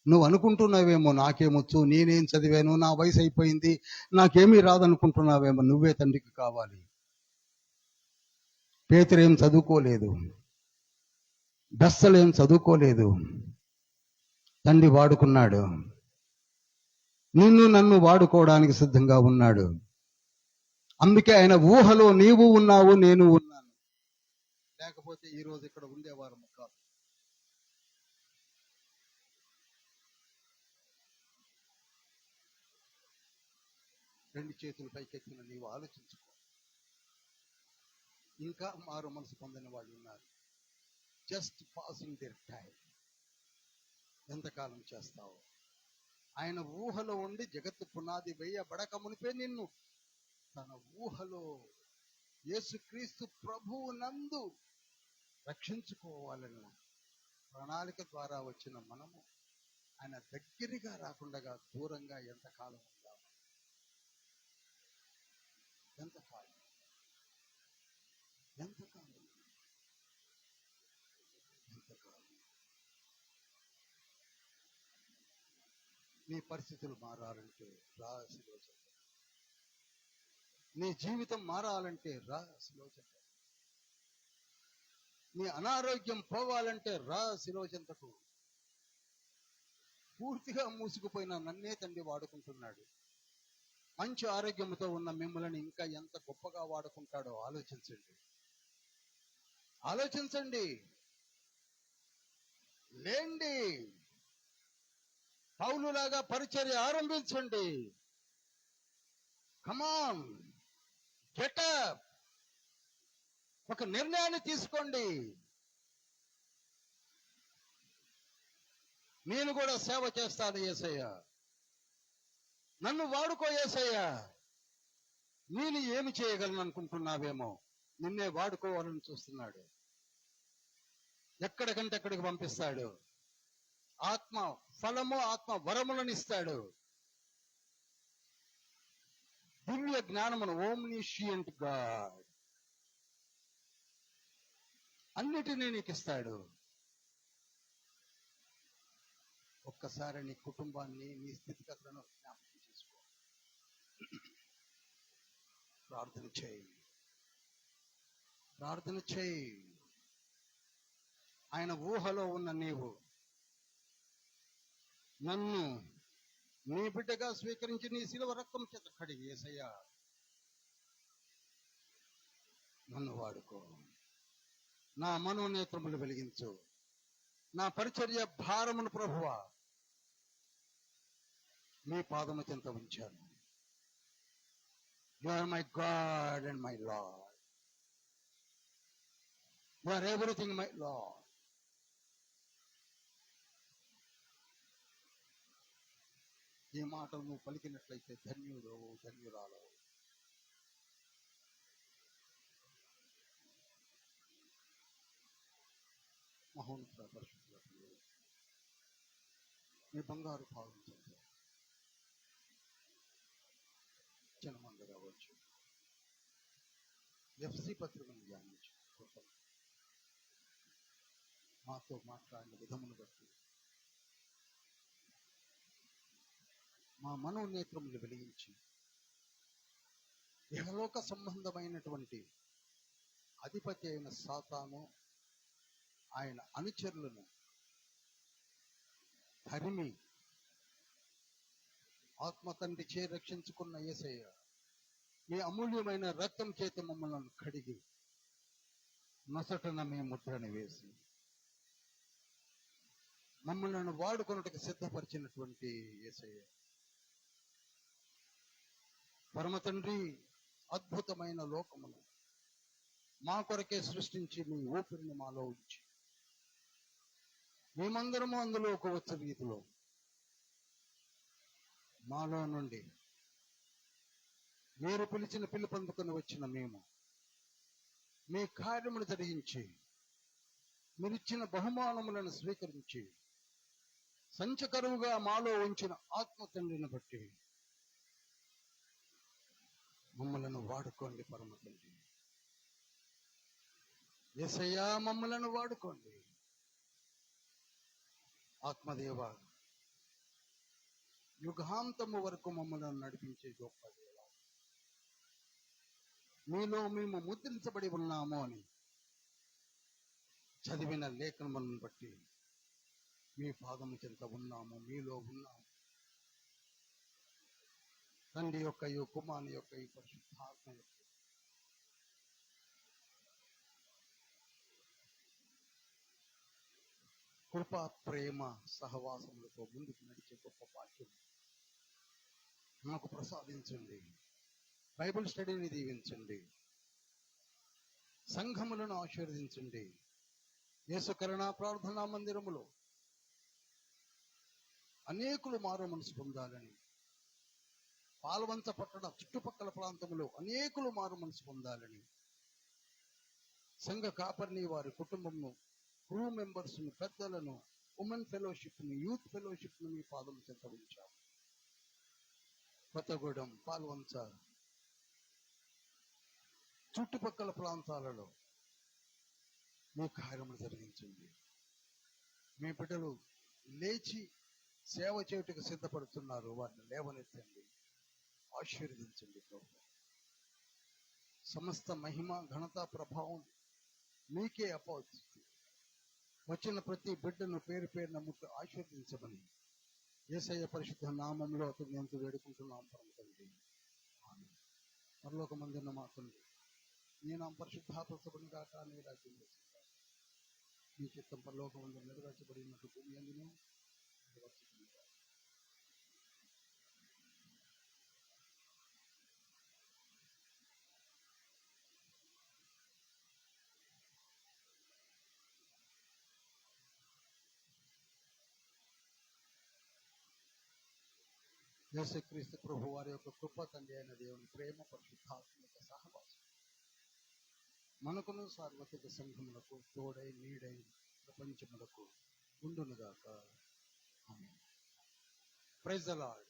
నువ్వు అనుకుంటున్నావేమో నాకేమొచ్చు, నేనేం చదివాను, నా వయసు అయిపోయింది, నాకేమీ రాదనుకుంటున్నావేమో. నువ్వే తండ్రికి కావాలి. పేతురేం చదువుకోలేదు, బెస్సలేం చదువుకోలేదు. తండ్రి వాడుకున్నాడు. నిన్ను నన్ను వాడుకోవడానికి సిద్ధంగా ఉన్నాడు. అందుకే ఆయన ఊహలో నీవు ఉన్నావు, నేను ఉన్నాను. లేకపోతే ఈరోజు ఇక్కడ ఉండేవారము కాదు. రెండు చేతులు పైకెత్తిన నీవు ఆలోచించుకో. ఇంకా మారు మనసు పొందని వాళ్ళు ఉన్నారు. Just passing their time. ఎంతకాలం చేస్తావు? ఆయన ఊహలో ఉండి జగత్తు పునాది వేయబడక మునిపే నిన్ను తన ఊహలో యేసుక్రీస్తు ప్రభువు నందు రక్షించుకోవాలన్న ప్రణాళిక ద్వారా వచ్చిన మనము ఆయన దగ్గరగా రాకుండా దూరంగా ఎంతకాలం ఉందాము? ఎంతకాలం? నీ పరిస్థితులు మారాలంటే రా శిలువ చెంతకు. నీ జీవితం మారాలంటే రా శిలువ చెంతకు. నీ అనారోగ్యం పోవాలంటే రా శిలువ చెంతకు. పూర్తిగా మూసుకుపోయిన నన్నే తండ్రి వాడుకుంటున్నాడు. మంచి ఆరోగ్యంతో ఉన్న మిమ్మల్ని ఇంకా ఎంత గొప్పగా వాడుకుంటాడో ఆలోచించండి. ఆలోచించండి. లేండి, పౌలులాగా పరిచర్య ఆరంభించండి. కమాన్, గెటప్. ఒక నిర్ణయాన్ని తీసుకోండి. నేను కూడా సేవ చేస్తాను యేసయ్య, నన్ను వాడుకో యేసయ్య. నేను ఏమి చేయగలను అనుకుంటున్నావేమో. నిన్నే వాడుకోవాలని చూస్తున్నాడు. ఎక్కడికంటే ఎక్కడికి పంపిస్తాడు. ఆత్మ ఫలము, ఆత్మ వరములను ఇస్తాడు. దివ్య జ్ఞానమును, ఓమ్నిషియంట్ గాడ్, అన్నిటినీ నీకు ఇస్తాడు. ఒక్కసారి నీ కుటుంబాన్ని, నీ స్థితిగతులను జ్ఞాపకం చేసుకో. ప్రార్థన చేయి, ప్రార్థన చేయి. ఆయన ఊహలో ఉన్న నీవు నన్ను నీ బిడ్డగా స్వీకరించి నీ శిలువ రక్తం చేత కడిగి యేసయ్యా నన్ను వాడుకో, నా మనోనేత్రములు వెలిగించు. నా పరిచర్య భారమును ప్రభువా మీ పాదము చెంత ఉంచాను. You are my God and my Lord. You are everything my Lord. ఈ మాటలు నువ్వు పలికినట్లయితే ధన్యుడు, ధన్యురాలు. మహోన్నత పరిశుద్ధులకు మీ బంగారు పాదం చెంత జనమంద కావచ్చు. ఎఫ్సి పత్రికను ధ్యానించు. మాతో మాట్లాడిన విధమును బట్టి మా మనోనేత్రములు వెలిగించి ఇహలోక సంబంధమైనటువంటి అధిపతి అయిన సాతాను ఆయన అనుచరులను తరిమి ఆత్మ తండ్రి చే రక్షించుకున్న యేసయ్య మీ అమూల్యమైన రక్తం చేత మమ్మల్ని కడిగి నొసటన మీ ముద్రను వేసి మమ్మల్ని వాడుకొనుటకు సిద్ధపరిచినటువంటి యేసయ్య పరమ తండ్రి అద్భుతమైన లోకమును మా కొరకే సృష్టించి మీ ఊపిరిని మాలో ఉంచి మేమందరము అందులో ఒక వచ్చే రీతిలో మాలో నుండి మీరు పిలిచిన పిలుపందుకొని వచ్చిన మేము మీ కార్యమును జరిగించి మీరిచ్చిన బహుమానములను స్వీకరించి సంచకరువుగా మాలో ఉంచిన ఆత్మ తండ్రిని బట్టి మమ్మలను వాడుకోండి పరమ తండ్రి. యేసయ్యా మమ్మలను వాడుకోండి. ఆత్మదేవ యుగాంతము వరకు మమ్మల్ని నడిపించే గొప్ప దేవ, మీలో మేము ముద్రించబడి ఉన్నాము అని చదివిన లేఖనములను బట్టి మీ పాదము చెంత ఉన్నాము, మీలో ఉన్నాము. తండ్రి యొక్క ఈ కుమారుని యొక్క ఈ పరిశుద్ధాత్మ యొక్క కృపా ప్రేమ సహవాసములతో ముందుకు నడిచే గొప్ప భాగ్యం మాకు ప్రసాదించండి. బైబిల్ స్టడీని దీవించండి. సంఘములను ఆశీర్వదించండి. యేసు కరుణా ప్రార్థనా మందిరములో అనేకులు మారు మనసు పొందాలని, పాల్వంచ పట్టణ చుట్టుపక్కల ప్రాంతంలో అనేకులు మారు మనసు పొందాలని సంఘ కాపరిని, వారి కుటుంబంను, క్రూ మెంబర్స్ను, పెద్దలను, ఉమెన్ ఫెలోషిప్ను, యూత్ ఫెలోషిప్ను మీ పాదం చెంత ఉంచాము. కొత్తగూడెం, పాల్వంచ చుట్టుపక్కల ప్రాంతాలలో మీ కార్యములు జరిగించండి. మీ బిడ్డలు లేచి సేవ చేయుటకు సిద్ధపడుతున్నారు, వారిని లేవనెత్తండి, ఆశీర్వదించండి ప్రభు. సమస్త మహిమ ఘనత ప్రభావం మీకే అప్పగిస్తూ వచ్చిన ప్రతి బిడ్డను పేరు పేరున ముట్టు ఆశీర్వదించమని యేసయ్య పరిశుద్ధ నామంలో అతను ఎంతో వేడుకుంటున్నాం పరమ తండ్రి. ఆమేన్. పరలోకమందున్న మా తండ్రి, నీ నామం పరిశుద్ధాపరచబడును గాక, నీ రాజ్యం వచ్చును. నీ చిత్తం పరలోకమందు నెరవేర్చబడినట్టు భూమి యందును నెరవేర్చబడును గాక. యేసుక్రీస్తు ప్రభు వారి యొక్క కృప, తండ్రి అయిన దేవుని ప్రేమ, పరిశుద్ధాత్మ యొక్క సహవాసం మనకును సార్వత్రిక సంఘములకు తోడై నీడై ప్రపంచములకు ఉండునుగాక. ఆమేన్. Praise the lord.